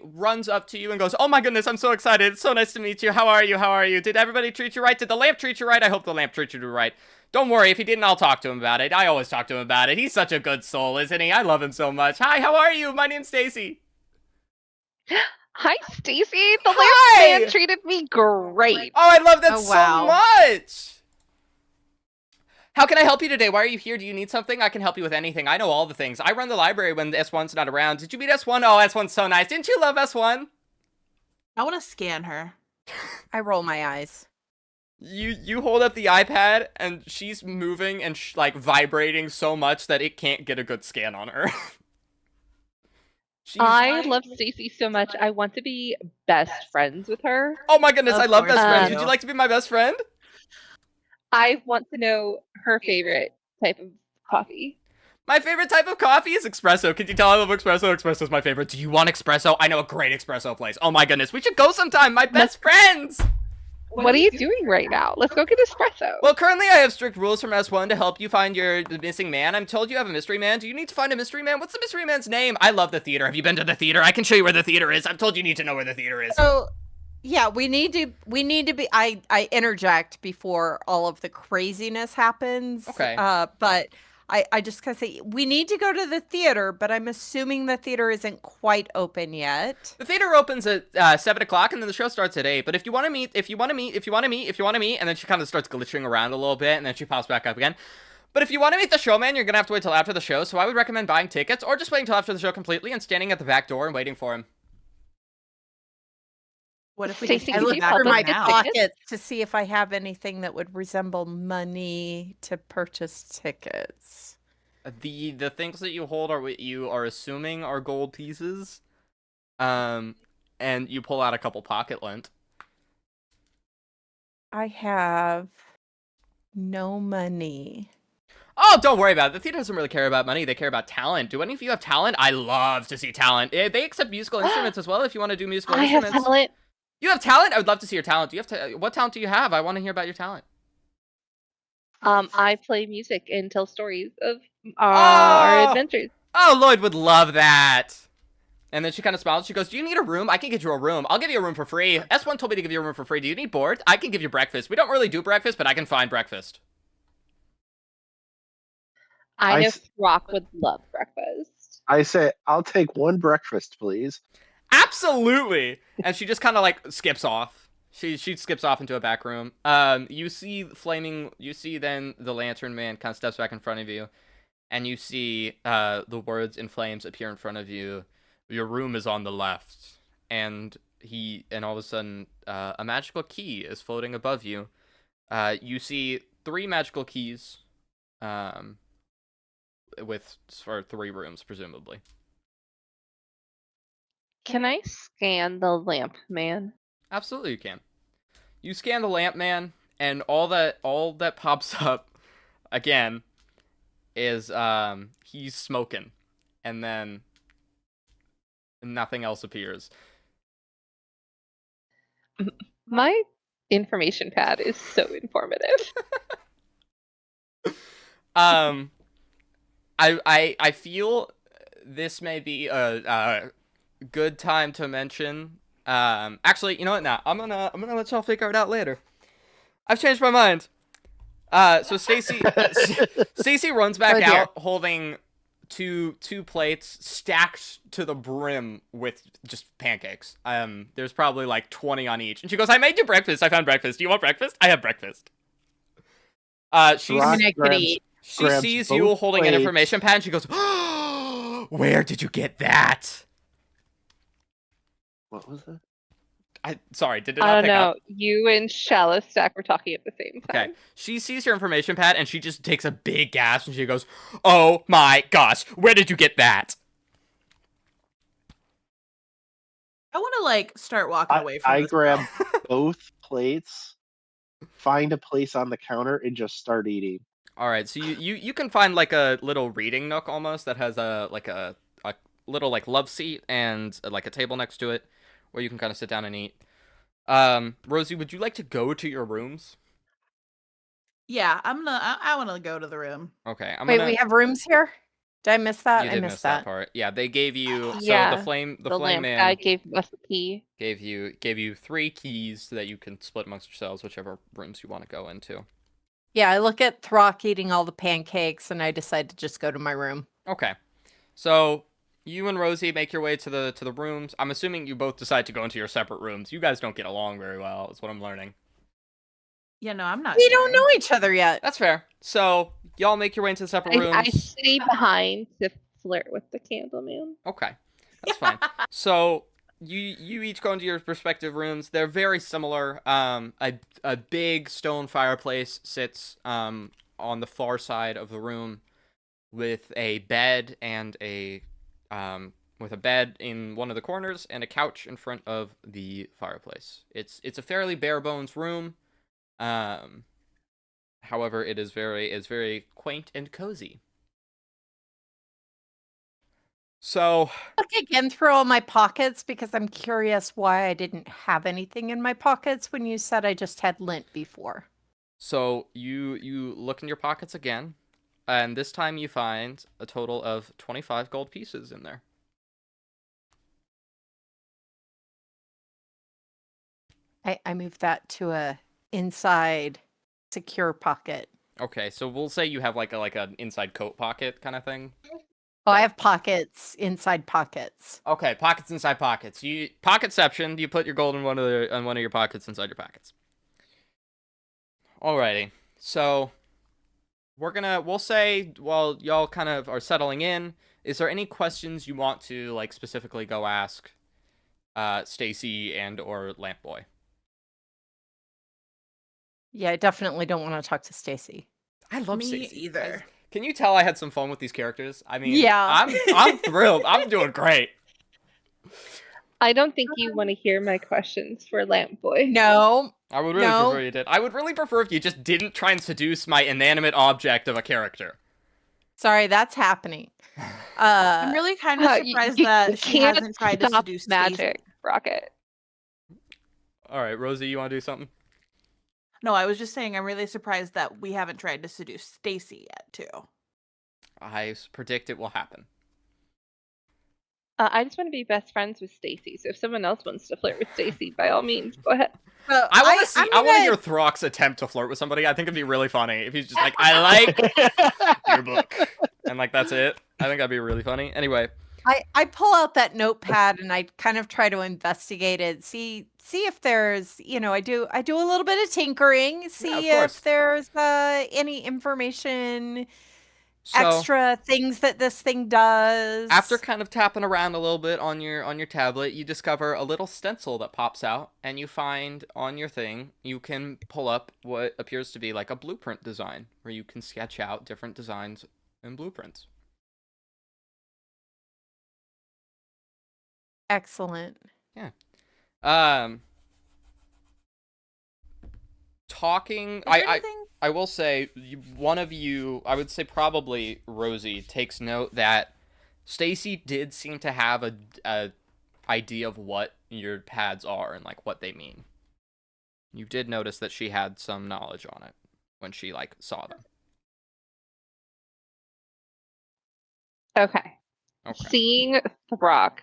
runs up to you and goes, "Oh my goodness, I'm so excited. It's so nice to meet you. How are you? How are you? Did everybody treat you right? Did the lamp treat you right? I hope the lamp treated you right. Don't worry, if he didn't, I'll talk to him about it. I always talk to him about it. He's such a good soul, isn't he? I love him so much. Hi, how are you? My name's Stacy." Hi, Stacy. The Hi! lamp man treated me great. Oh, I love that Oh, so wow. much. How can I help you today? Why are you here? Do you need something? I can help you with anything. I know all the things. I run the library when S1's not around. Did you meet S1? Oh, S1's so nice. Didn't you love S1? I want to scan her. I roll my eyes. You hold up the iPad, and she's moving and like vibrating so much that it can't get a good scan on her. I love Stacy so much. I want to be best friends with her. Oh my goodness, Of I love course best you friends. do. Would you like to be my best friend? I want to know her favorite type of coffee. My favorite type of coffee is espresso. Can you tell I love espresso? Espresso's my favorite. Do you want espresso? I know a great espresso place. Oh my goodness, we should go sometime. My best friends. What are you doing right now? Let's go get espresso. Well, currently I have strict rules from S1 to help you find the missing man. I'm told you have a mystery man. Do you need to find a mystery man? What's the mystery man's name? I love the theater. Have you been to the theater? I can show you where the theater is. I'm told you need to know where the theater is. So, yeah, we need to be. I interject before all of the craziness happens. Okay. But I just gotta say we need to go to the theater, but I'm assuming the theater isn't quite open yet. The theater opens at 7 o'clock, and then the show starts at 8. But if you want to meet, and then she kind of starts glitching around a little bit, and then she pops back up again. But if you want to meet the showman, you're going to have to wait till after the show, so I would recommend buying tickets, or just waiting till after the show completely and standing at the back door and waiting for him. What if we Stacy, just I could look you back help through us my get now? tickets? pockets to see if I have anything that would resemble money to purchase tickets. The things that you hold are what you are assuming are gold pieces. And you pull out a couple pocket lint. I have no money. Oh, don't worry about it. The theater doesn't really care about money. They care about talent. Do any of you have talent? I love to see talent. They accept musical instruments as well if you want to do musical I have instruments. talent. You have talent? I would love to see your talent. What talent do you have? I want to hear about your talent. I play music and tell stories of our Oh! adventures. Oh, Lloyd would love that. And then she kind of smiles. She goes, do you need a room? I can get you a room. I'll give you a room for free. S1 told me to give you a room for free. Do you need board? I can give you breakfast. We don't really do breakfast, but I can find breakfast. I I know s- Rock would love breakfast. I say, I'll take one breakfast, please. Absolutely. And she just kind of like skips off. She skips off into a back room. You see then the lantern man kind of steps back in front of you, and you see the words in flames appear in front of you. Your room is on the left. And all of a sudden a magical key is floating above you. You see 3 magical keys for 3 rooms, presumably. Can I scan the lamp man? Absolutely you can. You scan the lamp man, and all that pops up again is he's smoking, and then nothing else appears. My information pad is so informative. I feel this may be a good time to mention. Actually, you know what? Now I'm gonna let y'all figure it out later. I've changed my mind. So Stacy runs back out holding two plates stacked to the brim with just pancakes. There's probably like 20 on each, and she goes, "I made you breakfast. I found breakfast. Do you want breakfast? I have breakfast." Rock eat. She grabs sees both you holding an plates. information pad, and she goes, "Oh, where did you get that?" What was that? Sorry, did it I not don't pick know. up? You and Shallow Stack were talking at the same time. Okay. She sees your information pad, and she just takes a big gasp, and she goes, "Oh my gosh, where did you get that?" I want to like start walking away from I this. grab both plates, find a place on the counter, and just start eating. All right, so you can find like a little reading nook almost that has a little like love seat and like a table next to it where you can kind of sit down and eat. Rosie, would you like to go to your rooms? Yeah, I want to go to the room. Okay, Wait, we have rooms here? Did I miss that? You I did missed miss that part. Yeah, they gave you Yeah, so the flame lamp man guy gave us a key. gave you 3 keys so that you can split amongst yourselves whichever rooms you want to go into. Yeah, I look at Throck eating all the pancakes, and I decide to just go to my room. Okay, so you and Rosie make your way to the rooms. I'm assuming you both decide to go into your separate rooms. You guys don't get along very well, is what I'm learning. Yeah, no, I'm not. We don't know each other yet. That's fair. So y'all make your way into the separate rooms. I stay behind to flirt with the candle man. Okay, that's fine. So you each go into your respective rooms. They're very similar. A big stone fireplace sits on the far side of the room with a bed and with a bed in one of the corners and a couch in front of the fireplace. It's a fairly bare bones room. However, it is very quaint and cozy. So Look again through all my pockets because I'm curious why I didn't have anything in my pockets when you said I just had lint before. So you look in your pockets again, and this time you find a total of 25 gold pieces in there. I moved that to a inside secure pocket. Okay, so we'll say you have like an inside coat pocket kind of thing. Oh, I have pockets inside pockets. Okay, pockets inside pockets. You pocketception. You put your gold in one of your pockets inside your pockets. Alrighty, so we'll say while y'all kind of are settling in, is there any questions you want to like specifically go ask Stacy and or Lamp Boy? Yeah, I definitely don't want to talk to Stacy. I love Me Stacy. either. Can you tell I had some fun with these characters? I mean, Yeah. I'm thrilled. I'm doing great. I don't think you want to hear my questions for Lamp Boy. No. I would really No. prefer you did. I would really prefer if you just didn't try and seduce my inanimate object of a character. Sorry, that's happening. I'm really kind of surprised that she can't hasn't tried to stop seduce magic, Stacey. Rocket. All right, Rosie, you want to do something? No, I was just saying I'm really surprised that we haven't tried to seduce Stacy yet, too. I predict it will happen. I just want to be best friends with Stacy. So if someone else wants to flirt with Stacy, by all means, go ahead. So I want to see. I'm I want to gonna- hear Throck's attempt to flirt with somebody. I think it'd be really funny if he's just like, "I like your book," and like that's it. I think that'd be really funny. Anyway, I pull out that notepad and I kind of try to investigate it, see if there's, I do a little bit of tinkering, see course. if there's any information, so extra things that this thing does. after kind of tapping around a little bit on your tablet, you discover a little stencil that pops out, and you find on your thing you can pull up what appears to be like a blueprint design, where you can sketch out different designs and blueprints. Excellent. Talking. Is there anything? I will say one of you. I would say probably Rosie takes note that Stacy did seem to have a idea of what your pads are and like what they mean. You did notice that she had some knowledge on it when she like saw them. Okay. Okay. Seeing Throck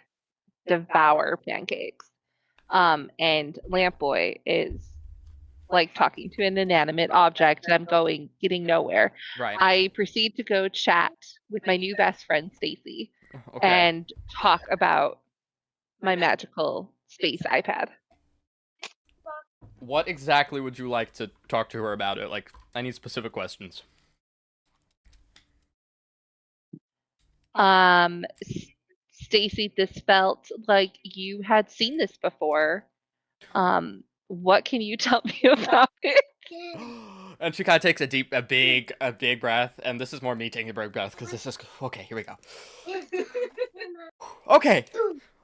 devour pancakes, and Lamp Boy is like talking to an inanimate object, and I'm getting nowhere. Right. I proceed to go chat with my new best friend Stacy Okay. and talk about my magical space iPad. What exactly would you like to talk to her about it? Like, I need specific questions. Stacy, this felt like you had seen this before. What can you tell me about it? And she kind of takes a big breath, and this is more me taking a big breath because this is okay. Here we go. Okay.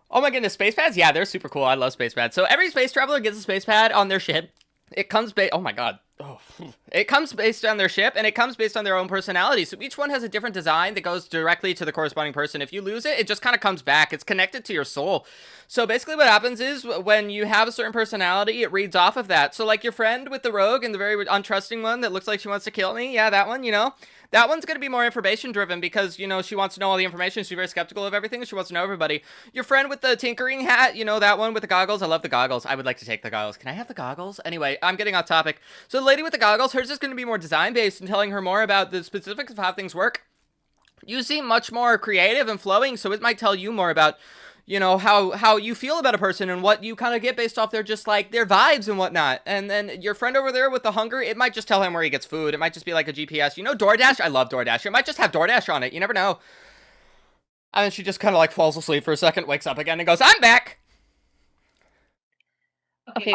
Oh my goodness, space pads? Yeah, they're super cool. I love space pads. So every space traveler gets a space pad on their ship. It comes oh my god. Oh. It comes based on their ship, and it comes based on their own personality. So each one has a different design that goes directly to the corresponding person. If you lose it, it just kind of comes back. It's connected to your soul. So basically what happens is when you have a certain personality, it reads off of that. So like your friend with the rogue and the very untrusting one that looks like she wants to kill me. Yeah, that one, that one's going to be more information driven because, she wants to know all the information. She's very skeptical of everything. She wants to know everybody. Your friend with the tinkering hat, that one with the goggles. I love the goggles. I would like to take the goggles. Can I have the goggles? Anyway, I'm getting off topic. So the lady with the goggles, hers is going to be more design based and telling her more about the specifics of how things work. You seem much more creative and flowing, so it might tell you more about, how you feel about a person and what you kind of get based off their just like their vibes and whatnot. And then your friend over there with the hunger, it might just tell him where he gets food. It might just be like a GPS. DoorDash? I love DoorDash. It might just have DoorDash on it. You never know. And then she just kind of like falls asleep for a second, wakes up again and goes, "I'm back." Okay,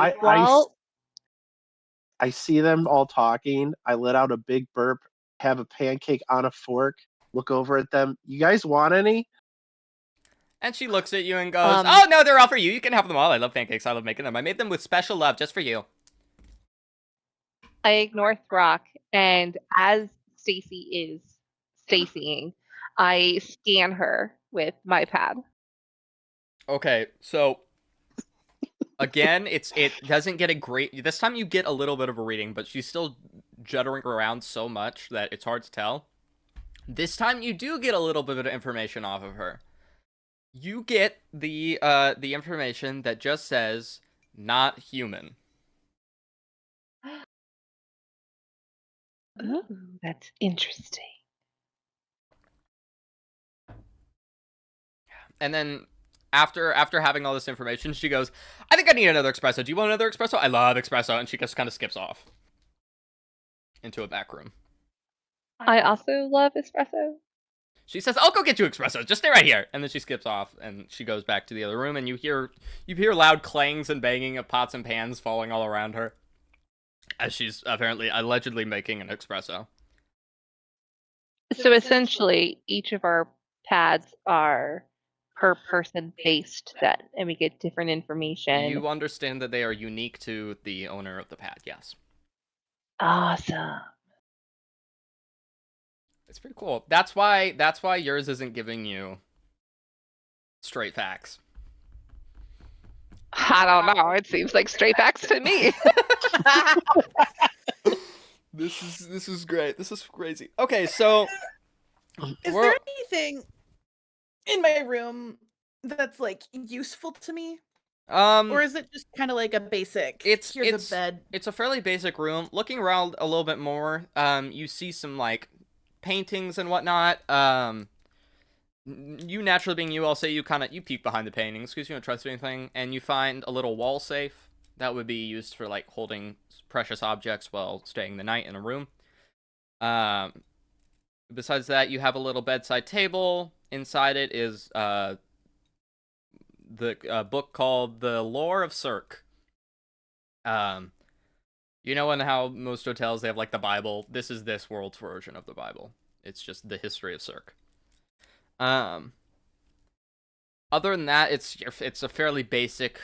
I see them all talking. I let out a big burp, have a pancake on a fork, look over at them. You guys want any? And she looks at you and goes, "Oh, no, they're all for you. You can have them all. I love pancakes. I love making them. I made them with special love just for you." I ignore Throck, and as Stacy is Stacying, I scan her with my pad. Okay, so again, it doesn't get a great. This time you get a little bit of a reading, but she's still juddering around so much that it's hard to tell. This time you do get a little bit of information off of her. You get the information that just says "not human." Ooh, that's interesting. And then after having all this information, she goes, "I think I need another espresso. Do you want another espresso? I love espresso." And she just kind of skips off into a back room. I also love espresso. She says, "I'll go get you espresso. Just stay right here." And then she skips off and she goes back to the other room, and you hear loud clangs and banging of pots and pans falling all around her as she's allegedly making an espresso. So essentially, each of our pads are per person based then, and we get different information. You understand that they are unique to the owner of the pad, yes. Awesome. It's pretty cool. That's why yours isn't giving you straight facts. I don't know. It seems like straight facts to me. This is great. This is crazy. Okay, so Is we're- there anything in my room that's like useful to me? Or is it just kind of like a basic? Here's a bed. It's a fairly basic room. Looking around a little bit more, you see some like paintings and whatnot. You naturally being you, I'll say you peek behind the paintings because you don't trust anything, and you find a little wall safe that would be used for like holding precious objects while staying the night in a room. Besides that, you have a little bedside table. Inside it is the book called The Lore of Cirque. You know, in how most hotels they have like the Bible. This is this world's version of the Bible. It's just the history of Cirque. Other than that, it's a fairly basic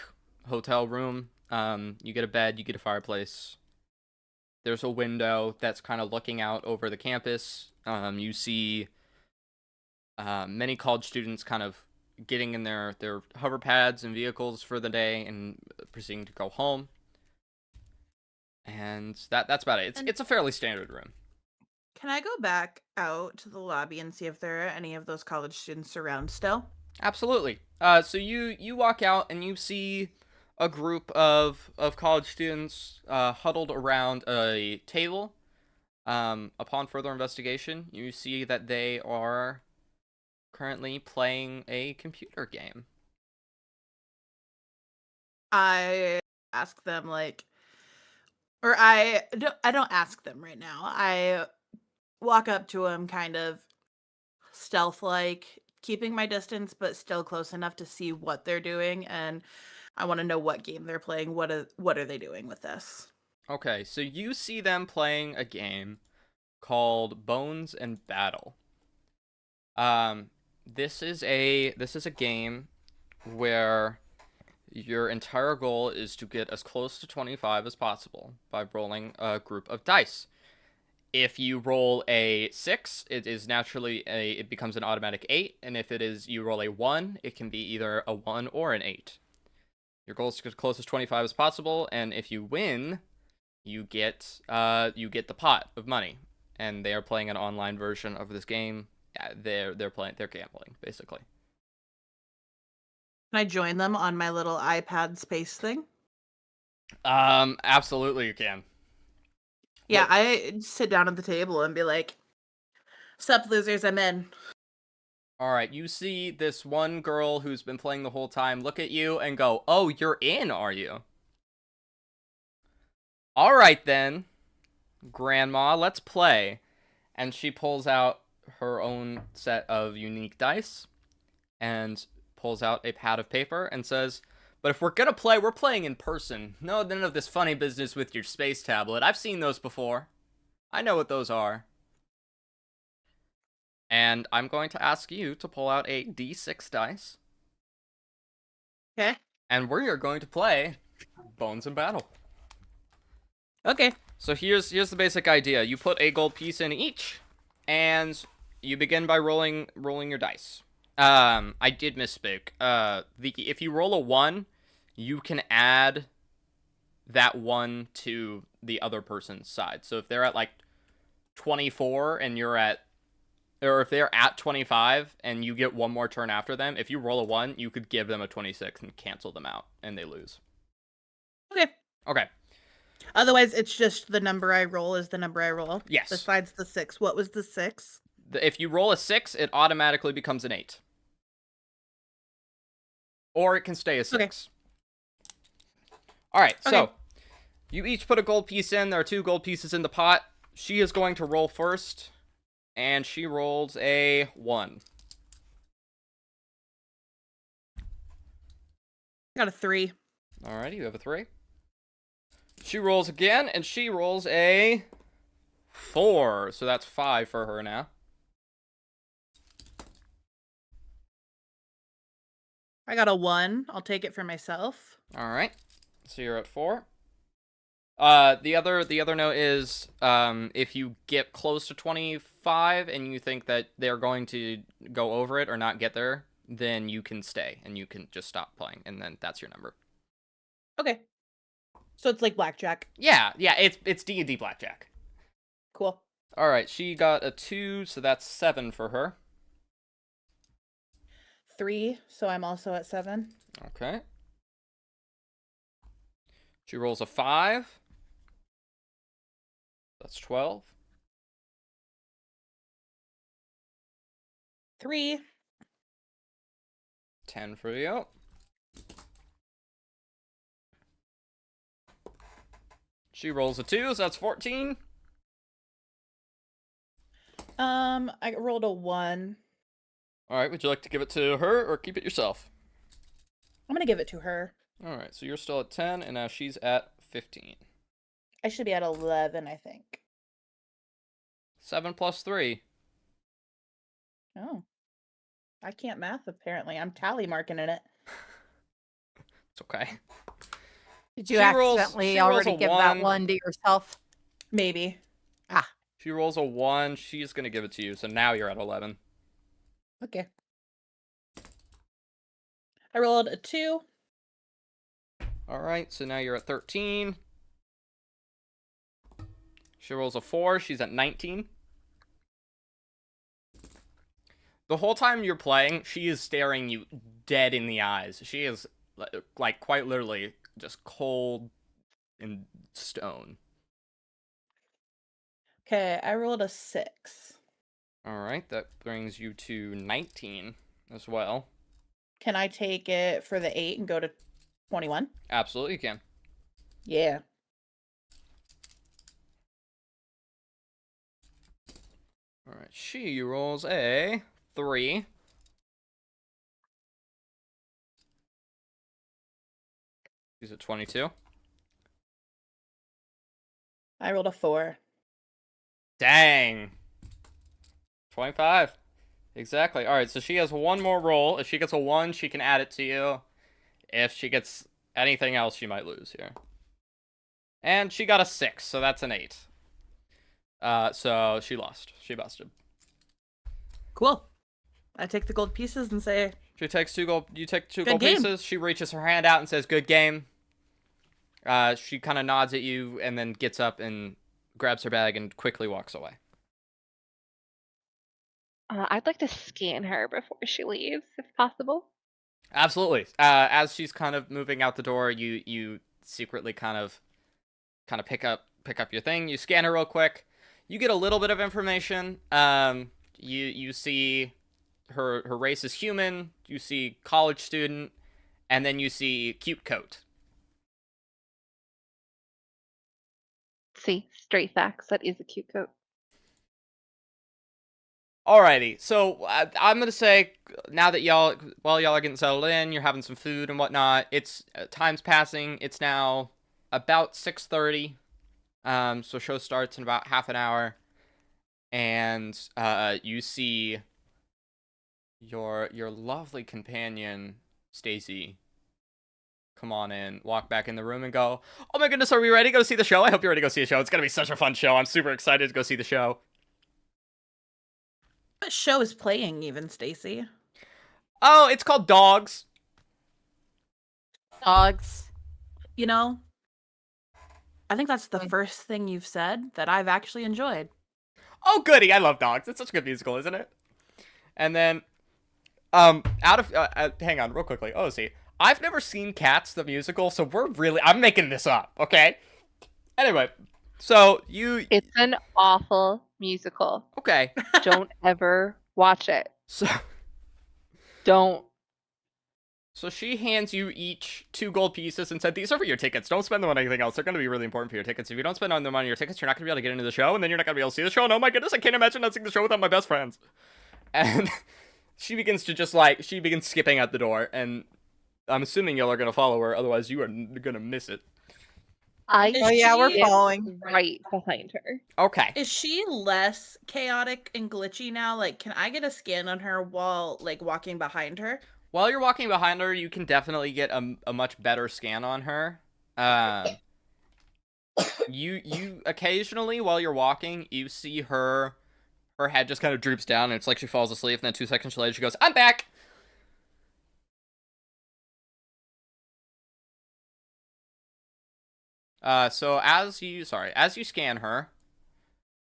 hotel room. You get a bed, you get a fireplace. There's a window that's kind of looking out over the campus. You see many college students kind of getting in their hover pads and vehicles for the day and proceeding to go home. And that's about it. It's a fairly standard room. Can I go back out to the lobby and see if there are any of those college students around still? Absolutely. So you walk out and you see a group of college students huddled around a table. Upon further investigation, you see that they are currently playing a computer game. I ask them or I don't ask them right now. I walk up to them kind of stealth-like, keeping my distance, but still close enough to see what they're doing, and I want to know what game they're playing. What are they doing with this? Okay, so you see them playing a game called Bones and Battle. This is a game where your entire goal is to get as close to 25 as possible by rolling a group of dice. If you roll a 6, it is naturally it becomes an automatic 8, and if you roll a 1, it can be either a 1 or an 8. Your goal is to get as close as 25 as possible, and if you win, you get the pot of money. And they are playing an online version of this game. They're gambling, basically. Can I join them on my little iPad space thing? Absolutely you can. Yeah, I sit down at the table and be like, "Sup, losers, I'm in." All right, you see this one girl who's been playing the whole time look at you and go, "Oh, you're in, are you?" All right then, Grandma, let's play. And she pulls out her own set of unique dice and pulls out a pad of paper and says, "But if we're gonna play, we're playing in person. No, none of this funny business with your space tablet. I've seen those before. I know what those are." And I'm going to ask you to pull out a D6 dice. Okay. And we are going to play Bones and Battle. Okay. So here's the basic idea. You put a gold piece in each, and you begin by rolling your dice. I did misspeak. If you roll a 1, you can add that 1 to the other person's side. So if they're at like 24 and or if they're at 25 and you get one more turn after them, if you roll a 1, you could give them a 26 and cancel them out, and they lose. Okay. Otherwise, it's just the number I roll is the number I roll. Yes. Besides the 6. What was the 6? If you roll a 6, it automatically becomes an 8. Or it can stay a 6. Okay. Alright, Okay. so you each put a gold piece in. There are 2 gold pieces in the pot. She is going to roll first, and she rolls a 1. Got a 3. Alrighty, you have a 3. She rolls again, and she rolls a 4. So that's 5 for her now. I got a 1. I'll take it for myself. Alright, so you're at 4. The other note is, if you get close to 25 and you think that they're going to go over it or not get there, then you can stay and you can just stop playing, and then that's your number. Okay. So it's like blackjack. Yeah, it's D&D blackjack. Cool. All right, she got a 2, so that's 7 for her. 3, so I'm also at 7. Okay. She rolls a 5. That's 12. 3. 10 for you. She rolls a 2, so that's 14. I rolled a 1. All right, would you like to give it to her or keep it yourself? I'm gonna give it to her. All right, so you're still at 10, and now she's at 15. I should be at 11, I think. 7 plus 3. Oh. I can't math, apparently. I'm tally marking in it. It's okay. Did you She rolls- accidentally she rolls already a give 1. that one to yourself? Maybe. She rolls a 1, she's going to give it to you, so now you're at 11. Okay. I rolled a 2. All right, so now you're at 13. She rolls a 4, she's at 19. The whole time you're playing, she is staring you dead in the eyes. She is, like, quite literally just cold in stone. Okay, I rolled a 6. All right, that brings you to 19 as well. Can I take it for the 8 and go to 21? Absolutely, you can. Yeah. All right, she rolls a 3. She's at 22. I rolled a 4. Dang. 25. Exactly. All right, so she has one more roll. If she gets a 1, she can add it to you. If she gets anything else, she might lose here. And she got a 6, so that's an 8. So she lost. She busted. Cool. I take the gold pieces and say, She takes 2 gold. You take 2 Good gold game. pieces. She reaches her hand out and says, "Good game." She kind of nods at you and then gets up and grabs her bag and quickly walks away. I'd like to scan her before she leaves, if possible. Absolutely. As she's kind of moving out the door, you secretly kind of pick up your thing. You scan her real quick. You get a little bit of information. You see her race is human. You see college student, and then you see cute coat. See, straight facts. That is a cute coat. Alrighty, so I'm gonna say now that y'all are getting settled in, you're having some food and whatnot. It's time's passing. It's now about 6:30. So show starts in about half an hour, and you see your lovely companion Stacy come on in, walk back in the room, and go, "Oh my goodness, are we ready to go see the show? I hope you're ready to go see the show. It's gonna be such a fun show. I'm super excited to go see the show." what show is playing even, Stacy? Oh, it's called Dogs. Dogs. You know, I think that's the first thing you've said that I've actually enjoyed. Oh, goody! I love Dogs. It's such a good musical, isn't it? And then, out of hang on, real quickly. Oh, see, I've never seen Cats the musical, so I'm making this up, okay? Anyway, so It's an awful musical. okay? Don't ever watch it. So Don't. she hands you each 2 gold pieces and said, "These are for your tickets. Don't spend them on anything else. They're going to be really important for your tickets. If you don't spend them on your tickets, you're not going to be able to get into the show, and then you're not going to be able to see the show. And oh my goodness, I can't imagine not seeing the show without my best friends." And she begins skipping out the door, and I'm assuming y'all are going to follow her, otherwise you are going to miss it. I Oh, yeah, we're sit following. right behind her. Okay. Is she less chaotic and glitchy now? Like, can I get a scan on her while, like, walking behind her? While you're walking behind her, you can definitely get a much better scan on her. You occasionally, while you're walking, you see her head just kind of droops down, and it's like she falls asleep, and then 2 seconds later she goes, "I'm back!" So as you scan her,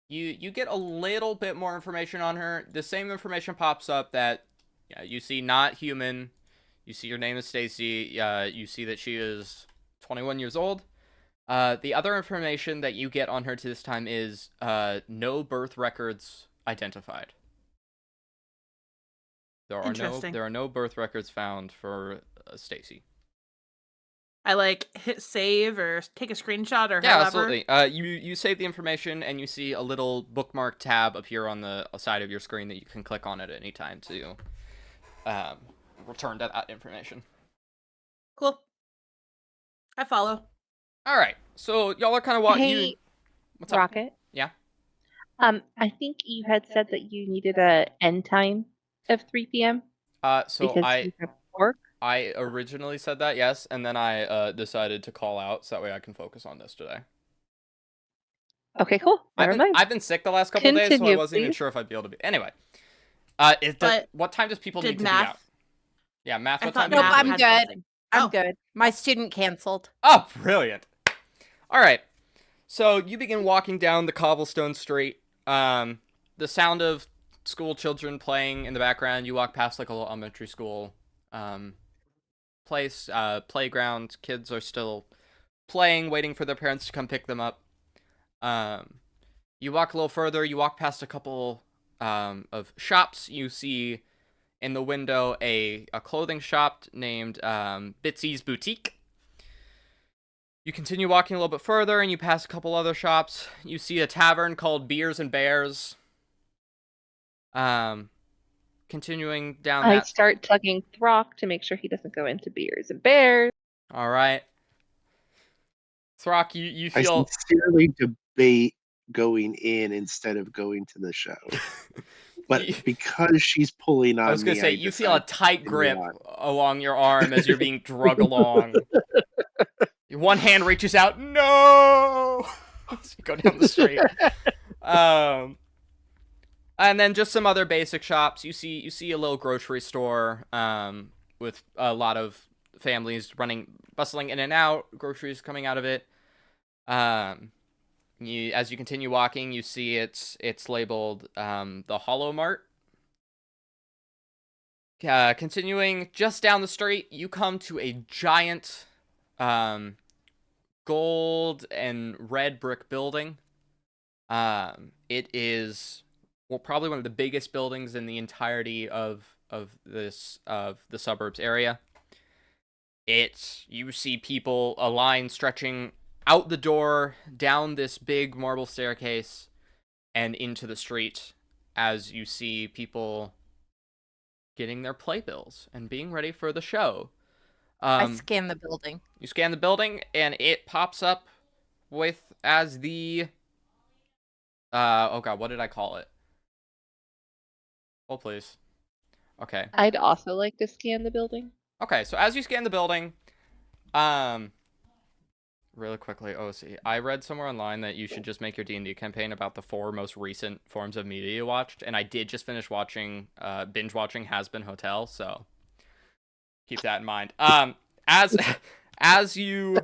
you get a little bit more information on her. The same information pops up that you see not human. You see her name is Stacy. You see that she is 21 years old. The other information that you get on her to this time is no birth records identified. There are no birth records found for Stacy. I hit save or take a screenshot or Yeah, however. absolutely. You save the information and you see a little bookmark tab appear on the side of your screen that you can click on at any time to return to that information. Cool. I follow. All right, so y'all are kind of Hey, what's up? Rocket. Yeah. I think you had said that you needed a end time of 3 p.m. So because you have work. I originally said that, yes, and then I decided to call out so that way I can focus on this today. Okay, cool. Never mind. I've been sick the last couple of days, so I Continue, wasn't even please. sure if I'd be able to be. Anyway, what time does people need to be out? Yeah, math. What time? Nope, math I'm had good. something. I'm Oh. good. My student canceled. Oh, brilliant. All right. So you begin walking down the cobblestone street. The sound of school children playing in the background. You walk past like a little elementary school place, playground. Kids are still playing, waiting for their parents to come pick them up. You walk a little further. You walk past a couple of shops. You see in the window a clothing shop named Bitsy's Boutique. You continue walking a little bit further, and you pass a couple other shops. You see a tavern called Beers and Bears. Continuing down I that... start tugging Throck to make sure he doesn't go into Beers and Bears. All right. Throck, you feel... I sincerely debate going in instead of going to the show. But because she's pulling on me, I was going to say, you feel a tight grip along your arm as you're being drug along. Your one hand reaches out, no! As you go down the street. And then just some other basic shops. You see a little grocery store with a lot of families bustling in and out, groceries coming out of it. As you continue walking, you see it's labeled the Hollow Mart. Continuing just down the street, you come to a giant gold and red brick building. It is probably one of the biggest buildings in the entirety of the suburbs area. You see people, a line stretching out the door, down this big marble staircase, and into the street, as you see people getting their playbills and being ready for the show. I scan the building. You scan the building, and it pops up as the... oh god, what did I call it? Oh, please. Okay. I'd also like to scan the building. Okay, so as you scan the building, really quickly, see, I read somewhere online that you should just make your D&D campaign about the 4 most recent forms of media you watched, and I did just finish binge watching Has Been Hotel, so keep that in mind. As you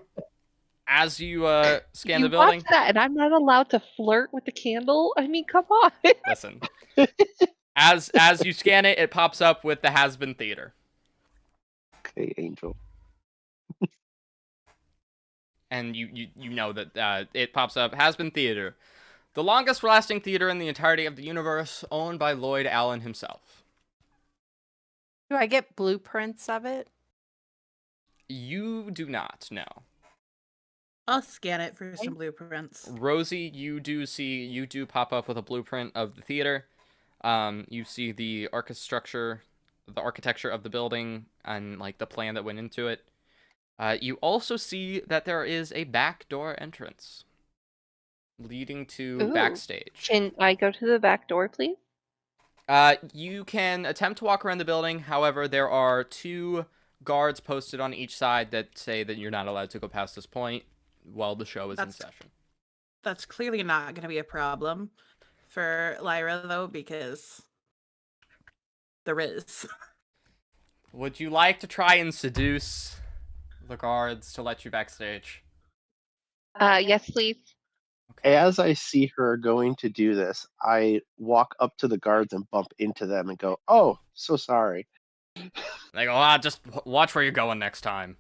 scan the building, watch that, and I'm not allowed to flirt with the candle. I mean, come on. Listen, as you scan it, it pops up with the Has Been Theater. Okay, Angel. And you know that it pops up, Has Been Theater, the longest lasting theater in the entirety of the universe, owned by Lloyd Allen himself. Do I get blueprints of it? You do not, no. I'll scan it for some blueprints. Rosie, you do pop up with a blueprint of the theater. You see the architecture of the building and like the plan that went into it. You also see that there is a back door entrance leading to backstage. Can I go to the back door, please? You can attempt to walk around the building. However, there are 2 guards posted on each side that say that you're not allowed to go past this point while the show is in session. That's clearly not going to be a problem for Lyra, though, because there is. Would you like to try and seduce the guards to let you backstage? Yes, please. As I see her going to do this, I walk up to the guards and bump into them and go, "Oh, so sorry." They go, just watch where you're going next time.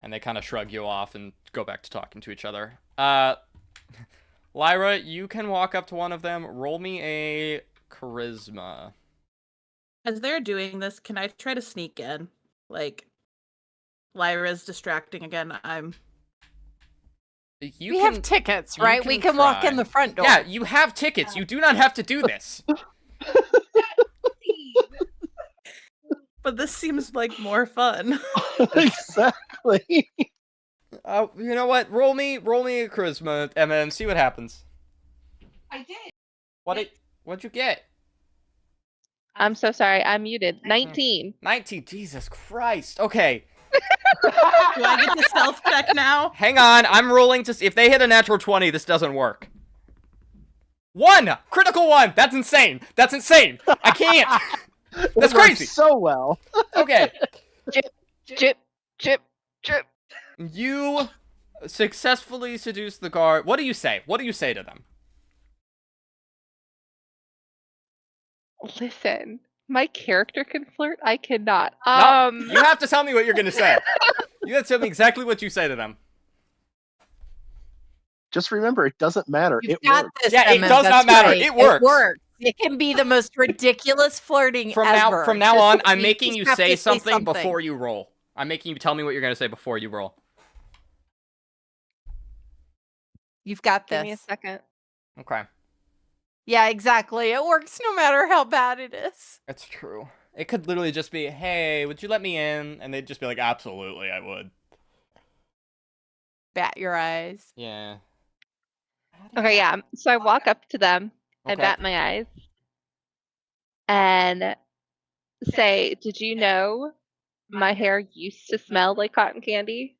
And they kind of shrug you off and go back to talking to each other. Lyra, you can walk up to one of them. Roll me a charisma. As they're doing this, can I try to sneak in? Like, Lyra's distracting again. We have tickets, right? We can walk in the front door. Yeah, you have tickets. You do not have to do this. But this seems like more fun. Exactly. You know what? Roll me a charisma and then see what happens. I did. What'd you get? I'm so sorry. I'm muted. 19. 19. Jesus Christ. Okay. Do I get to stealth check now? Hang on. I'm rolling to see if they hit a natural 20. This doesn't work. 1 critical 1. That's insane. That's insane. I can't. That's crazy. So well. Okay. Chip. You successfully seduce the guard. What do you say? What do you say to them? Listen, my character can flirt. I cannot. No, you have to tell me what you're gonna say. You have to tell me exactly what you say to them. Just remember, it doesn't matter. You've It got works. this, Yeah, it Emma, does not that's matter. right. It works. It works. It can be the most ridiculous flirting From ever. now Just on, so I'm you making just you have say to something before you roll. I'm making you tell me what you're gonna say before you roll. You've got this. Give me a second. Okay. Yeah, exactly. It works no matter how bad it is. That's true. It could literally just be, hey, would you let me in? And they'd just be like, absolutely, I would. Bat your eyes. Yeah. Okay, yeah. So I walk up to them and Okay. bat my eyes and say, "Did you know my hair used to smell like cotton candy?"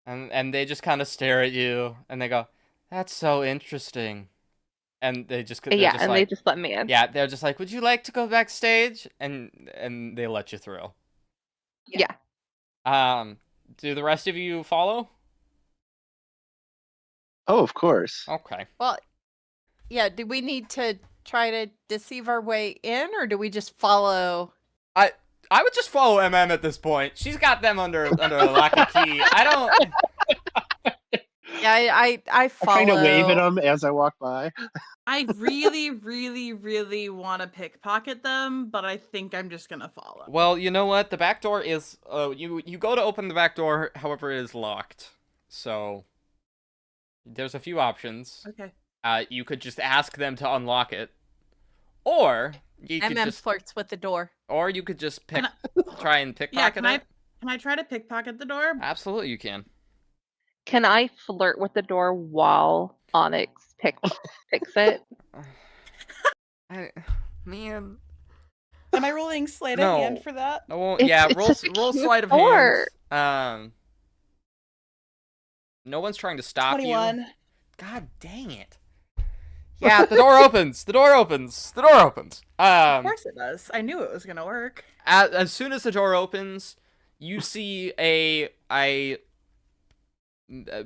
And they just kind of stare at you, and they go, that's so interesting. And they just, Yeah, and they just let me in. yeah, they're just like, would you like to go backstage? And they let you through. Yeah. Do the rest of you follow? Oh, of course. Okay. Well, yeah, do we need to try to deceive our way in, or do we just follow? I would just follow MM at this point. She's got them under lock and key. I don't. Yeah, I follow. I kind of wave at them as I walk by. I really, really, really want to pickpocket them, but I think I'm just gonna follow. Well, you know what? The back door is. You go to open the back door, however, it is locked. So there's a few options. Okay. You could just ask them to unlock it, or you could MM just, flirts with the door. or you could just Can try and pickpocket Yeah, can I it. can I try to pickpocket the door? Absolutely, you can. Can I flirt with the door while Onyx picks it? Man. Am I rolling sleight No. of hand for that? I won't. It's- Yeah, it's a roll cute sleight of door. hand. No one's trying to stop you. 21. God dang it. Yeah, the door opens. The door opens. The door opens. Of course it does. I knew it was gonna work. As soon as the door opens, you see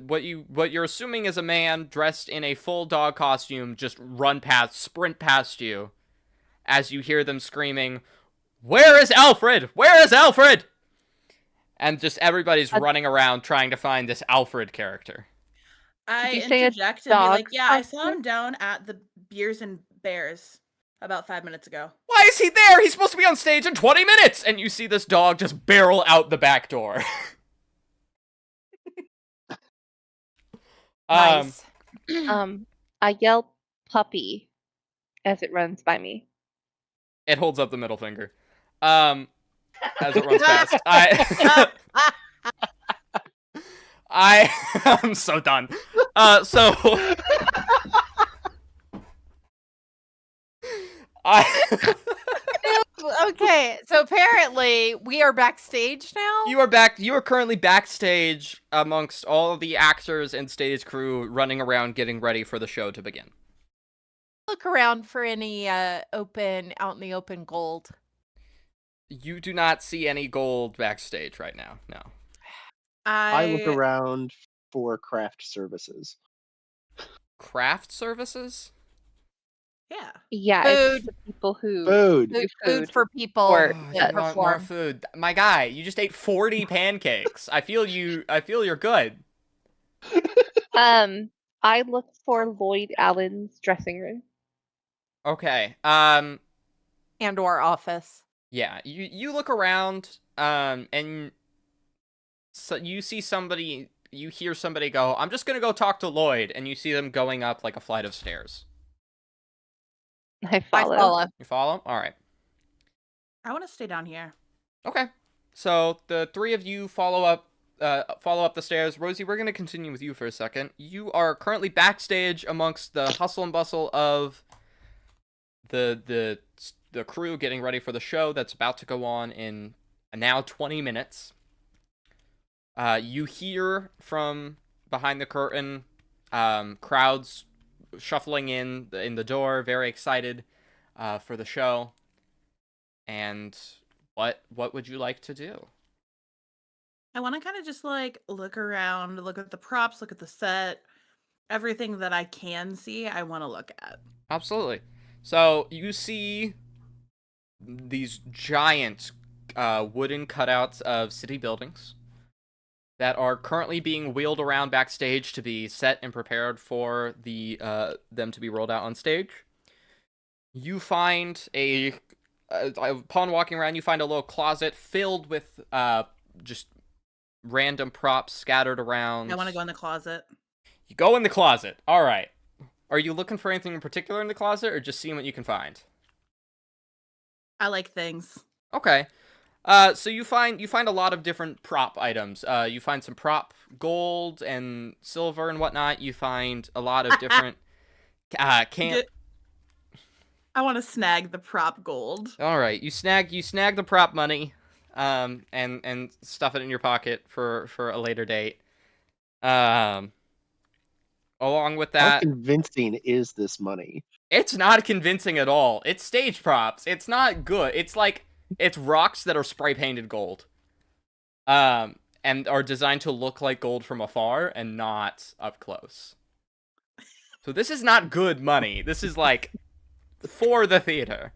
what you're assuming is a man dressed in a full dog costume just sprint past you as you hear them screaming, "Where is Alfred? Where is Alfred?" And just everybody's running around trying to find this Alfred character. I you say a interject and be like, dog yeah, I saw costume? him down at the Beers and Bears about 5 minutes ago. Why is he there? He's supposed to be on stage in 20 minutes! And you see this dog just barrel out the back door. Nice. I yell puppy as it runs by me. It holds up the middle finger. As it runs past. I'm so done. So Okay, so apparently we are backstage now. you are currently backstage amongst all of the actors and stage crew running around getting ready for the show to begin. Look around for any open out in the open gold. You do not see any gold backstage right now. No. I look around for craft services. Craft services? Yeah. Yeah, Food. it's the people who Food. do Food food. for people Or- Oh, that you want more perform. food. My guy, you just ate 40 pancakes. I feel you're good. I looked for Lloyd Allen's dressing room. Okay. And or office. Yeah, you look around, and so you see somebody, you hear somebody go, "I'm just gonna go talk to Lloyd," and you see them going up like a flight of stairs. I I follow. follow. You follow? All right. I want to stay down here. Okay. So the three of you follow up the stairs. Rosie, we're gonna continue with you for a second. You are currently backstage amongst the hustle and busle of the crew getting ready for the show that's about to go on in now 20 minutes. You hear from behind the curtain, crowds shuffling in the door, very excited for the show. And what would you like to do? I want to kind of just like look around, look at the props, look at the set, everything that I can see, I want to look at. Absolutely. So you see these giant wooden cutouts of city buildings that are currently being wheeled around backstage to be set and prepared for them to be rolled out on stage. You find upon walking around, you find a little closet filled with just random props scattered around. I want to go in the closet. You go in the closet. All right. Are you looking for anything in particular in the closet, or just seeing what you can find? I like things. Okay. So you find a lot of different prop items. You find some prop gold and silver and whatnot. You find a lot of different Good. I want to snag the prop gold. All right, you snag the prop money, and stuff it in your pocket for a later date. Along with How that, convincing is this money? it's not convincing at all. It's stage props. It's not good. It's rocks that are spray painted gold. And are designed to look like gold from afar and not up close. So this is not good money. This is like for the theater.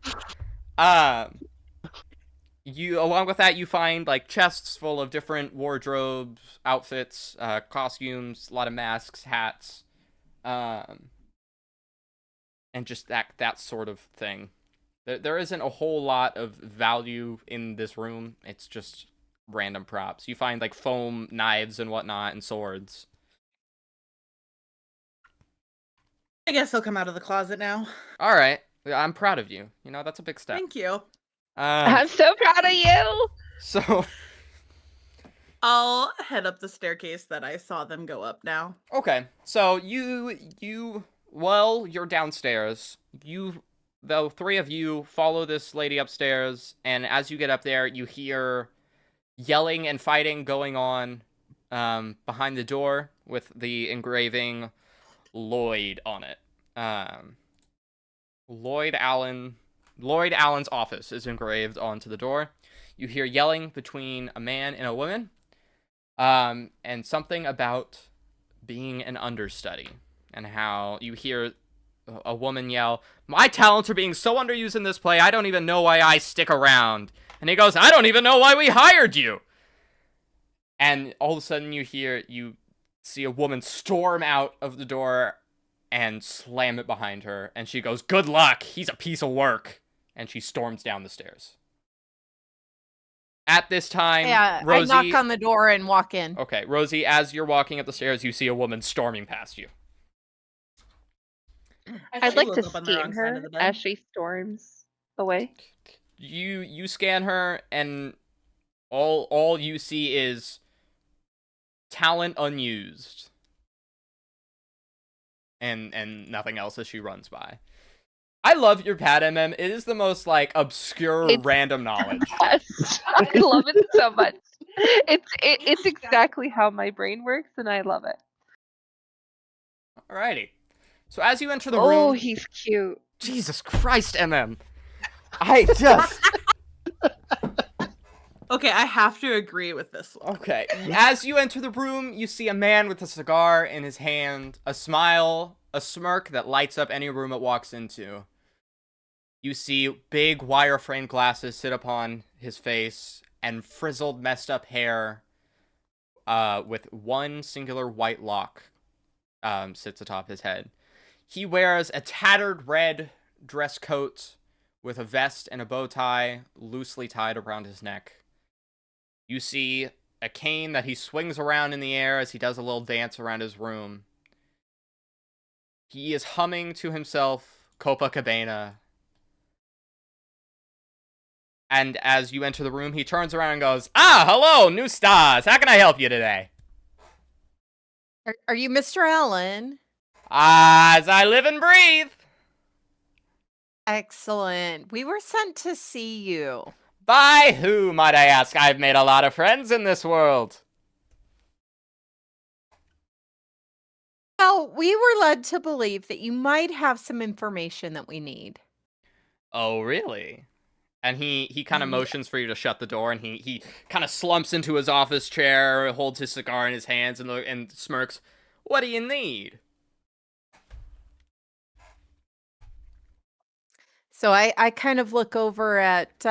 You along with that, you find like chests full of different wardrobes, outfits, costumes, a lot of masks, hats, and just that sort of thing. There isn't a whole lot of value in this room. It's just random props. You find like foam knives and whatnot and swords. I guess I'll come out of the closet now. All right, I'm proud of you. You know, that's a big step. Thank you. I'm so proud of you. So I'll head up the staircase that I saw them go up now. okay, so you're downstairs. The three of you follow this lady upstairs, and as you get up there, you hear yelling and fighting going on behind the door with the engraving Lloyd on it. Lloyd Allen's office is engraved onto the door. You hear yelling between a man and a woman, and something about being an understudy, and how you hear a woman yell, "My talents are being so underused in this play, I don't even know why I stick around." And he goes, "I don't even know why we hired you." And all of a sudden you see a woman storm out of the door and slam it behind her. And she goes, "Good luck, he's a piece of work." And she storms down the stairs. At this time, Yeah, Rosie... I knock on the door and walk in. Okay, Rosie, as you're walking up the stairs, you see a woman storming past you. I'd She like woke to up on the wrong scan side her of the bed. as she storms away. You scan her, and all you see is talent unused, and nothing else as she runs by. I love your pad, MM. It is the most like obscure It's- random knowledge. Yes, I love it so much. It's exactly how my brain works, and I love it. Alrighty. So as you enter the Oh, room, he's cute. Jesus Christ, MM. I just Okay, I have to agree with this one. Okay. As you enter the room, you see a man with a cigar in his hand, a smile, a smirk that lights up any room it walks into. You see big wireframe glasses sit upon his face and frizzled, messed up hair with one singular white lock sits atop his head. He wears a tattered red dress coat with a vest and a bow tie loosely tied around his neck. You see a cane that he swings around in the air as he does a little dance around his room. He is humming to himself Copacabana. And as you enter the room, he turns around and goes, "Ah, hello, new stars. How can I help you today?" Are you Mr. Allen? As I live and breathe. Excellent. We were sent to see you. By who, might I ask? I've made a lot of friends in this world. Well, we were led to believe that you might have some information that we need. Oh, really? And he kind of Yeah. motions for you to shut the door, and he kind of slumps into his office chair, holds his cigar in his hands, and smirks. What do you need? So I kind of look over at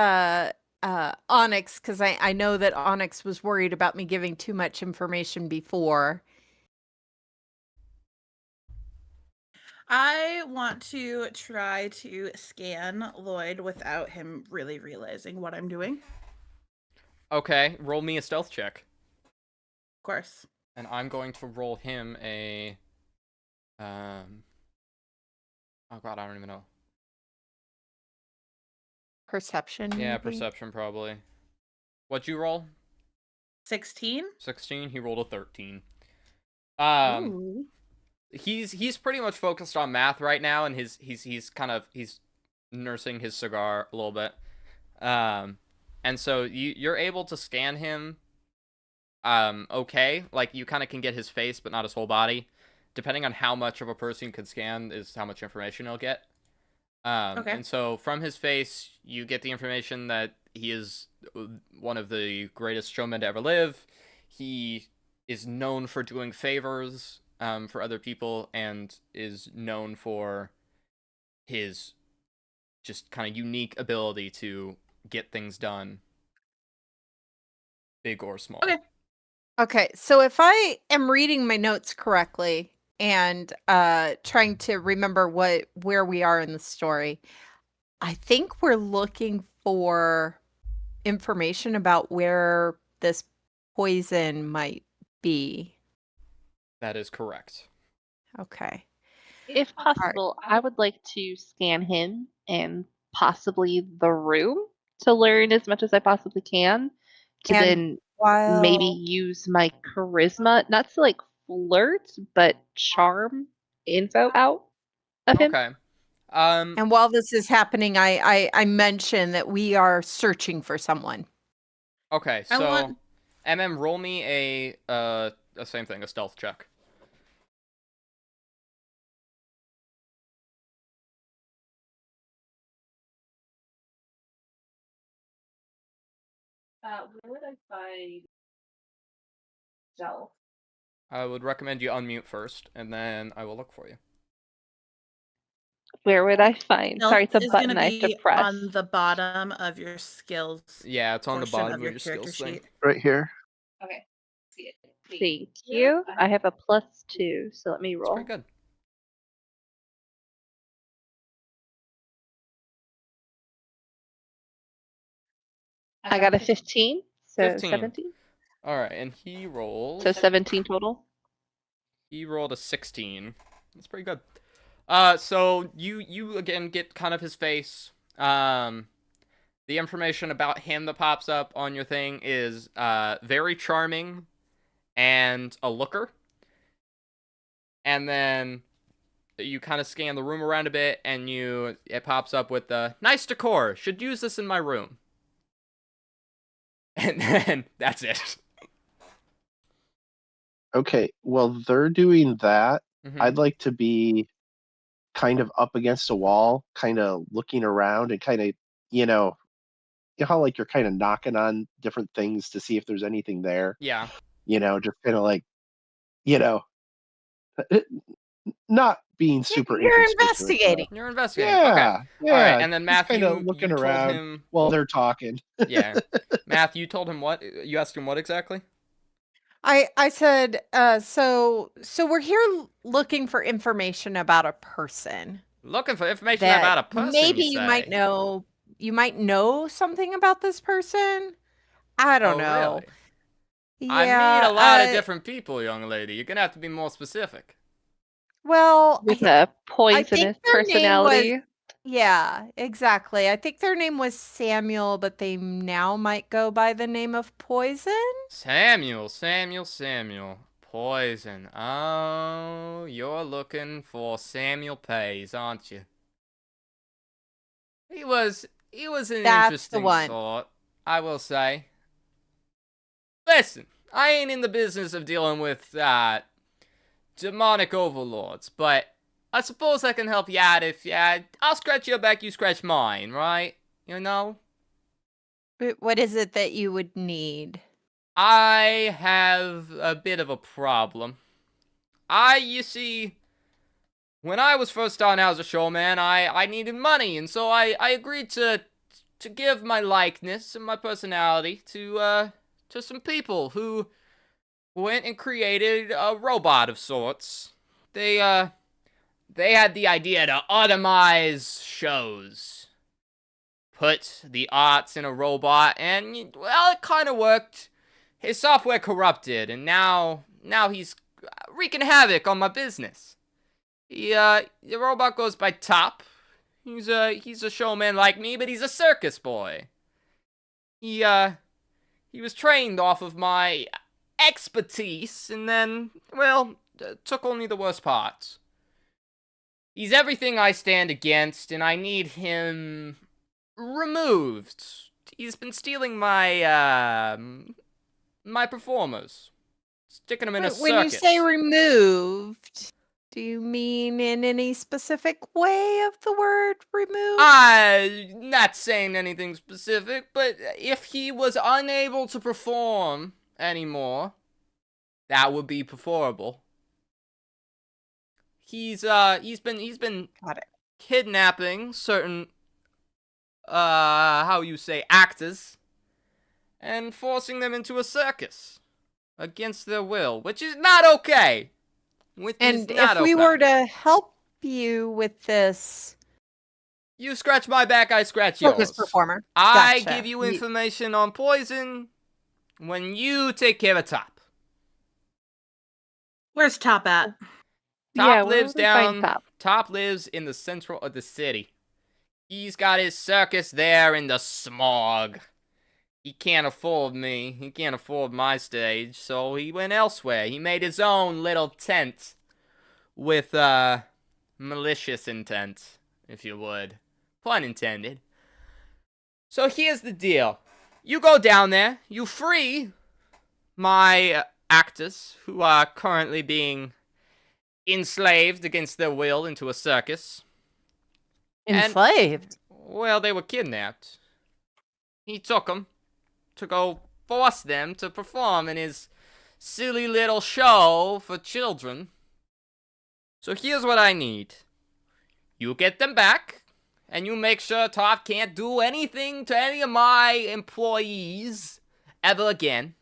Onyx because I know that Onyx was worried about me giving too much information before. I want to try to scan Lloyd without him really realizing what I'm doing. Okay, roll me a stealth check. Of course. And I'm going to roll him a... Oh god, I don't even know. Perception. Yeah, maybe? perception probably. What'd you roll? 16? 16. He rolled a 13. Ooh. He's pretty much focused on math right now, and he's nursing his cigar a little bit. And so you're able to scan him okay. Like, you kind of can get his face, but not his whole body. Depending on how much of a person you can scan is how much information he'll get. Okay. And so from his face, you get the information that he is one of the greatest showmen to ever live. He is known for doing favors for other people, and is known for his just kind of unique ability to get things done, big or small. Okay. Okay, so if I am reading my notes correctly and trying to remember where we are in the story, I think we're looking for information about where this poison might be. That is correct. Okay. If possible, I would like to scan him and possibly the room to learn as much as I possibly can to And then while maybe use my charisma, not to like flirt, but charm info out of him. Okay. and while this is happening, I mention that we are searching for someone. Okay, I so want- MM, roll me a same thing, a stealth check. Where would I find stealth? I would recommend you unmute first, and then I will look for you. Where would I find? Sorry, it's a Stealth is gonna button I have to be press. on the bottom of your skills. Yeah, it's on the portion bottom of of your your character skills thing. sheet. Right here. Okay. Thank you. I have a +2, so let me It's roll. pretty good. I got a 15, so 15. 17. All right, and he rolls. So 17 total. He rolled a 16. That's pretty good. So you again get kind of his face. The information about him that pops up on your thing is very charming and a looker. And then you kind of scan the room around a bit, and it pops up with the nice decor. Should use this in my room. And then that's it. Okay, well, they're doing that. Mhm. I'd like to be kind of up against a wall, kind of looking around and kind of, you know how like you're kind of knocking on different things to see if there's anything there. Yeah. Just kind of like, you know, not being super You're inconspicuous. investigating. You're investigating. Okay. Yeah, All right. yeah. And then Just kind Matthew, of looking you told around him. while they're talking. Yeah. Matthew, you told him what? You asked him what exactly? I said, so we're here looking for information about a person Looking for information that about a person. maybe you might say? know. You might know something about this person. I don't Oh, know. really? I Yeah. meet a lot of different people, young lady. You're gonna have to be more specific. Well, With a I think poisonous their name was. personality. Yeah, exactly. I think their name was Samuel, but they now might go by the name of Poison. Samuel. Poison. Oh, you're looking for Samuel Pays, aren't you? He was an That's interesting the one. sort, I will say. Listen, I ain't in the business of dealing with demonic overlords, but I suppose I can help you out if I'll scratch your back, you scratch mine, right? You know? What is it that you would need? I have a bit of a problem. You see, when I was first starting out as a showman, I needed money, and so I agreed to give my likeness and my personality to some people who went and created a robot of sorts. They had the idea to automize shows. Put the arts in a robot, and, well, it kind of worked. His software corrupted, and now he's wreaking havoc on my business. The robot goes by Top. He's a showman like me, but he's a circus boy. He was trained off of my expertise, and then, well, took only the worst parts. He's everything I stand against, and I need him removed. He's been stealing my my performers, sticking them in a circus. When you say removed, do you mean in any specific way of the word removed? I'm not saying anything specific, but if he was unable to perform anymore, that would be preferable. He's been Got it. kidnapping certain how you say actors and forcing them into a circus against their will, which is not okay. And if we were to help you with this, you scratch my back, I scratch yours. circus performer, I gotcha. give you information on Poison when you take care of Top. Where's Top at? Top where lives would we find down. Top? Top lives in the central of the city. He's got his circus there in the smog. He can't afford me. He can't afford my stage, so he went elsewhere. He made his own little tent with malicious intent, if you would. Pun intended. So here's the deal. You go down there, you free my actors who are currently being enslaved against their will into a circus. Enslaved? Well, they were kidnapped. He took them to go force them to perform in his silly little show for children. So here's what I need. You get them back, and you make sure Top can't do anything to any of my employees ever again.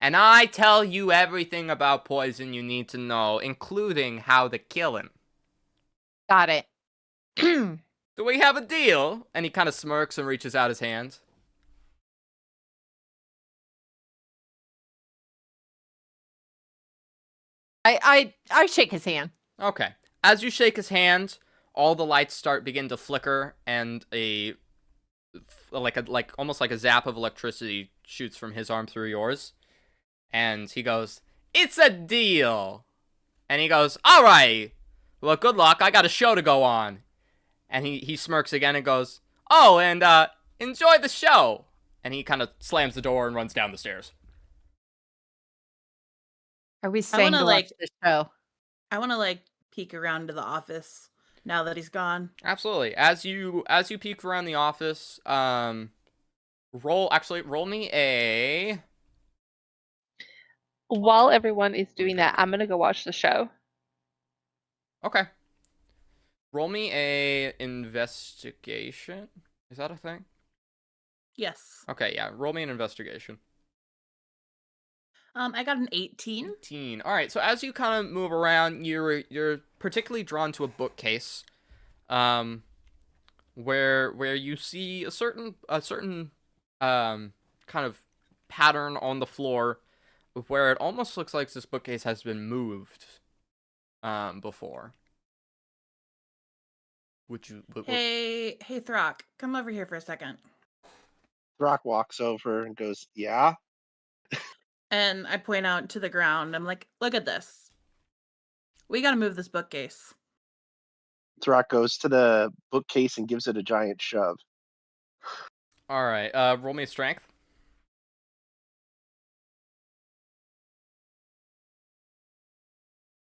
And I tell you everything about Poison you need to know, including how to kill him. Got it. Do we have a deal? And he kind of smirks and reaches out his hand. I shake his hand. Okay. As you shake his hand, all the lights begin to flicker, and almost like a zap of electricity shoots from his arm through yours. And he goes, "It's a deal." And he goes, "All right. Well, good luck. I got a show to go on." And he smirks again and goes, "Oh, and enjoy the show." And he kind of slams the door and runs down the stairs. Are we staying to watch the show? I want to peek around to the office now that he's gone. Absolutely. As you peek around the office, roll me a... While everyone is doing that, I'm gonna go watch the show. Okay. Roll me a investigation. Is that a thing? Yes. Okay, yeah. Roll me an investigation. I got an 18. 18. All right. So as you kind of move around, you're particularly drawn to a bookcase, where you see a certain kind of pattern on the floor, where it almost looks like this bookcase has been moved, before. Hey, Throck, come over here for a second. Throck walks over and goes, "Yeah." And I point out to the ground. I'm like, look at this. We got to move this bookcase. Throck goes to the bookcase and gives it a giant shove. All right. Roll me a strength.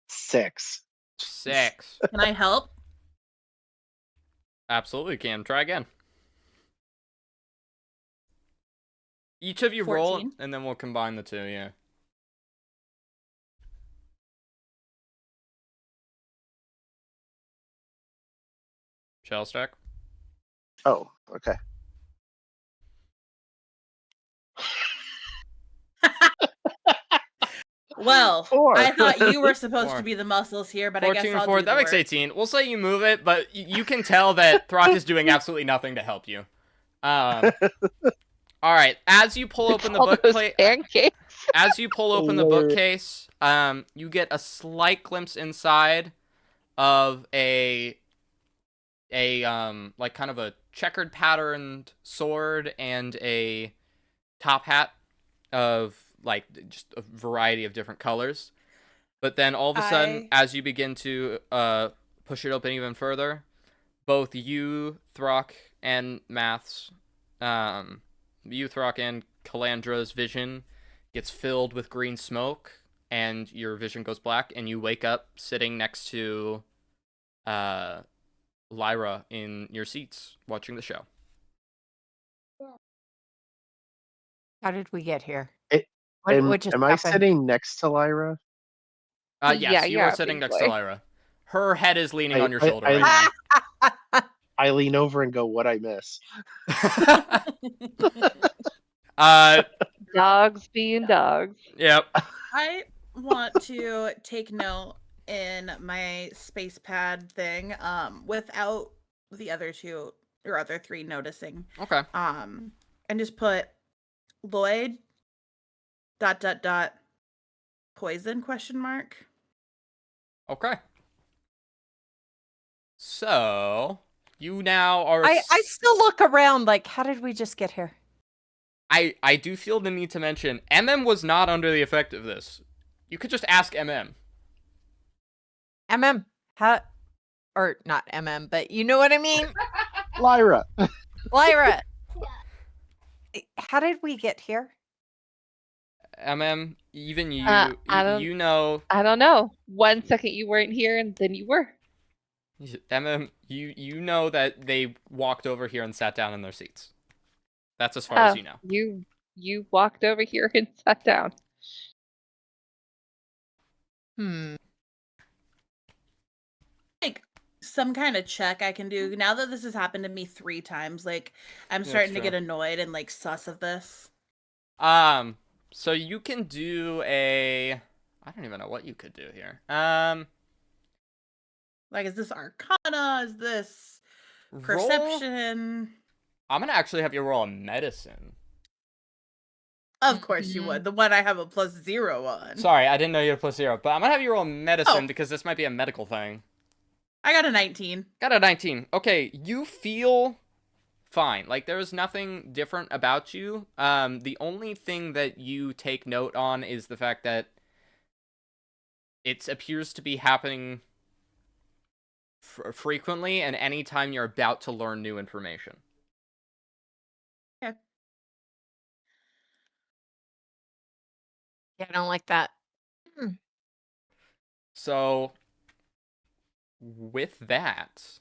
Six. 6. Can I help? Absolutely can. Try again. Each of you roll, 14. and then we'll combine the two, yeah. Shell stack. Oh, okay. Well, 4. I thought you were supposed 4. to be the muscles here, but 14 I guess and I'll 4. do That the makes work. 18. We'll say you move it, but you can tell that Throck is doing absolutely nothing to help you. All right. As you pull open the All those bookcase, pancakes. as you pull open the bookcase, you get a slight glimpse inside of a like kind of a checkered patterned sword and a top hat of like just a variety of different colors. But then all of a sudden, as you begin to push it open even further, both you, Throck, and Math's, you, Throck, and Calandra's vision gets filled with green smoke, and your vision goes black, and you wake up sitting next to Lyra in your seats watching the show. How did we get here? Am What just I happened? sitting next to Lyra? Yes, Yeah, you you are are, sitting big next to boy. Lyra. Her head is leaning on your I- shoulder I- right I lean over and go, "What I miss?" now. Dogs being dogs. Yep. I want to take note in my space pad thing, without the other two or other three noticing. Okay. And just put Lloyd ... poison ? Okay. So you now are. I still look around like, how did we just get here? I do feel the need to mention was not under the effect of this. You could just ask MM. How, or not but you know what I mean? Lyra. Lyra, how did we get here? Even you, I don't- you know, I don't know. 1 second you weren't here, and then you were. you know that they walked over here and sat down in their seats. That's as far as you know. You walked over here and sat down. Like some kind of check I can do now that this has happened to me 3 times. Like I'm starting to true. get annoyed and like sus of this. So you can do a. I don't even know what you could do here. Like, is this Arcana? Is this roll- Perception? I'm gonna actually have you roll a medicine. Of course you would. The one I have a +0 on. Sorry, I didn't know you had a +0, but I'm gonna have you roll medicine because this might be a medical thing. I got a 19. Got a 19. Okay, you feel fine. Like, there's nothing different about you. The only thing that you take note on is the fact that it appears to be happening frequently and anytime you're about to learn new information. Okay. Yeah, I don't like that. So, with that,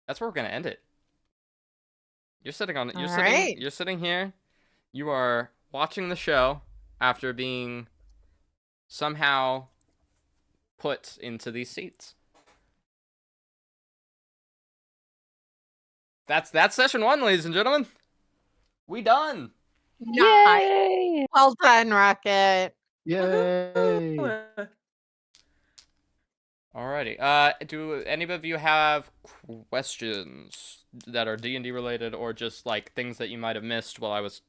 that's where we're going to end it. You're sitting on it. All right. You're sitting here. You are watching the show after being somehow put into these seats. That's session 1, ladies and gentlemen. We done. Nice. Yay! Well done, Rocket. Yay! Alrighty. Do any of you have questions that are D&D related, or just like things that you might have missed while I was?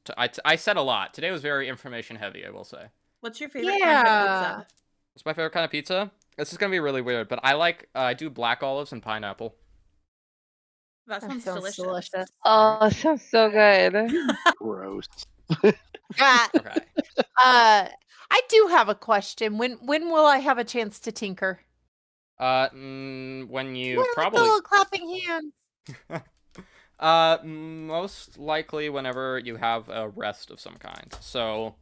I said a lot. Today was very information heavy, I will say. What's your favorite kind of pizza? What's my favorite kind of pizza? This is gonna be really weird, but I do black olives and pineapple. That sounds delicious. Oh, that sounds so good. Gross. Okay. I do have a question. When will I have a chance to tinker? When you What are probably the little clapping hands? most likely whenever you have a rest of some kind. So,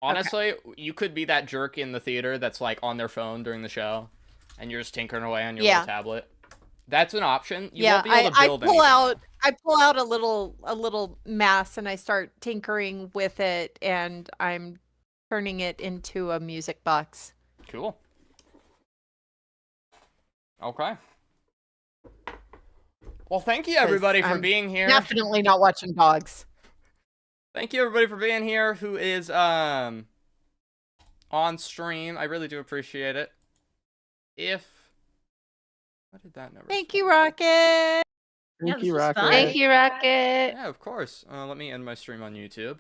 honestly, you could be that jerk in the theater that's like on their phone during the show, and you're just tinkering away on your little tablet. That's an option. You won't be able to build anything. I pull out a little mass and I start tinkering with it, and I'm turning it into a music box. Cool. Okay. Well, thank you everybody for being here. Definitely not watching dogs. Thank you everybody for being here who is on stream. I really do appreciate it. What did that number? Thank you, Rocket. Thank you, Rocket. Thank you, Rocket. Yeah, of course. Let me end my stream on YouTube.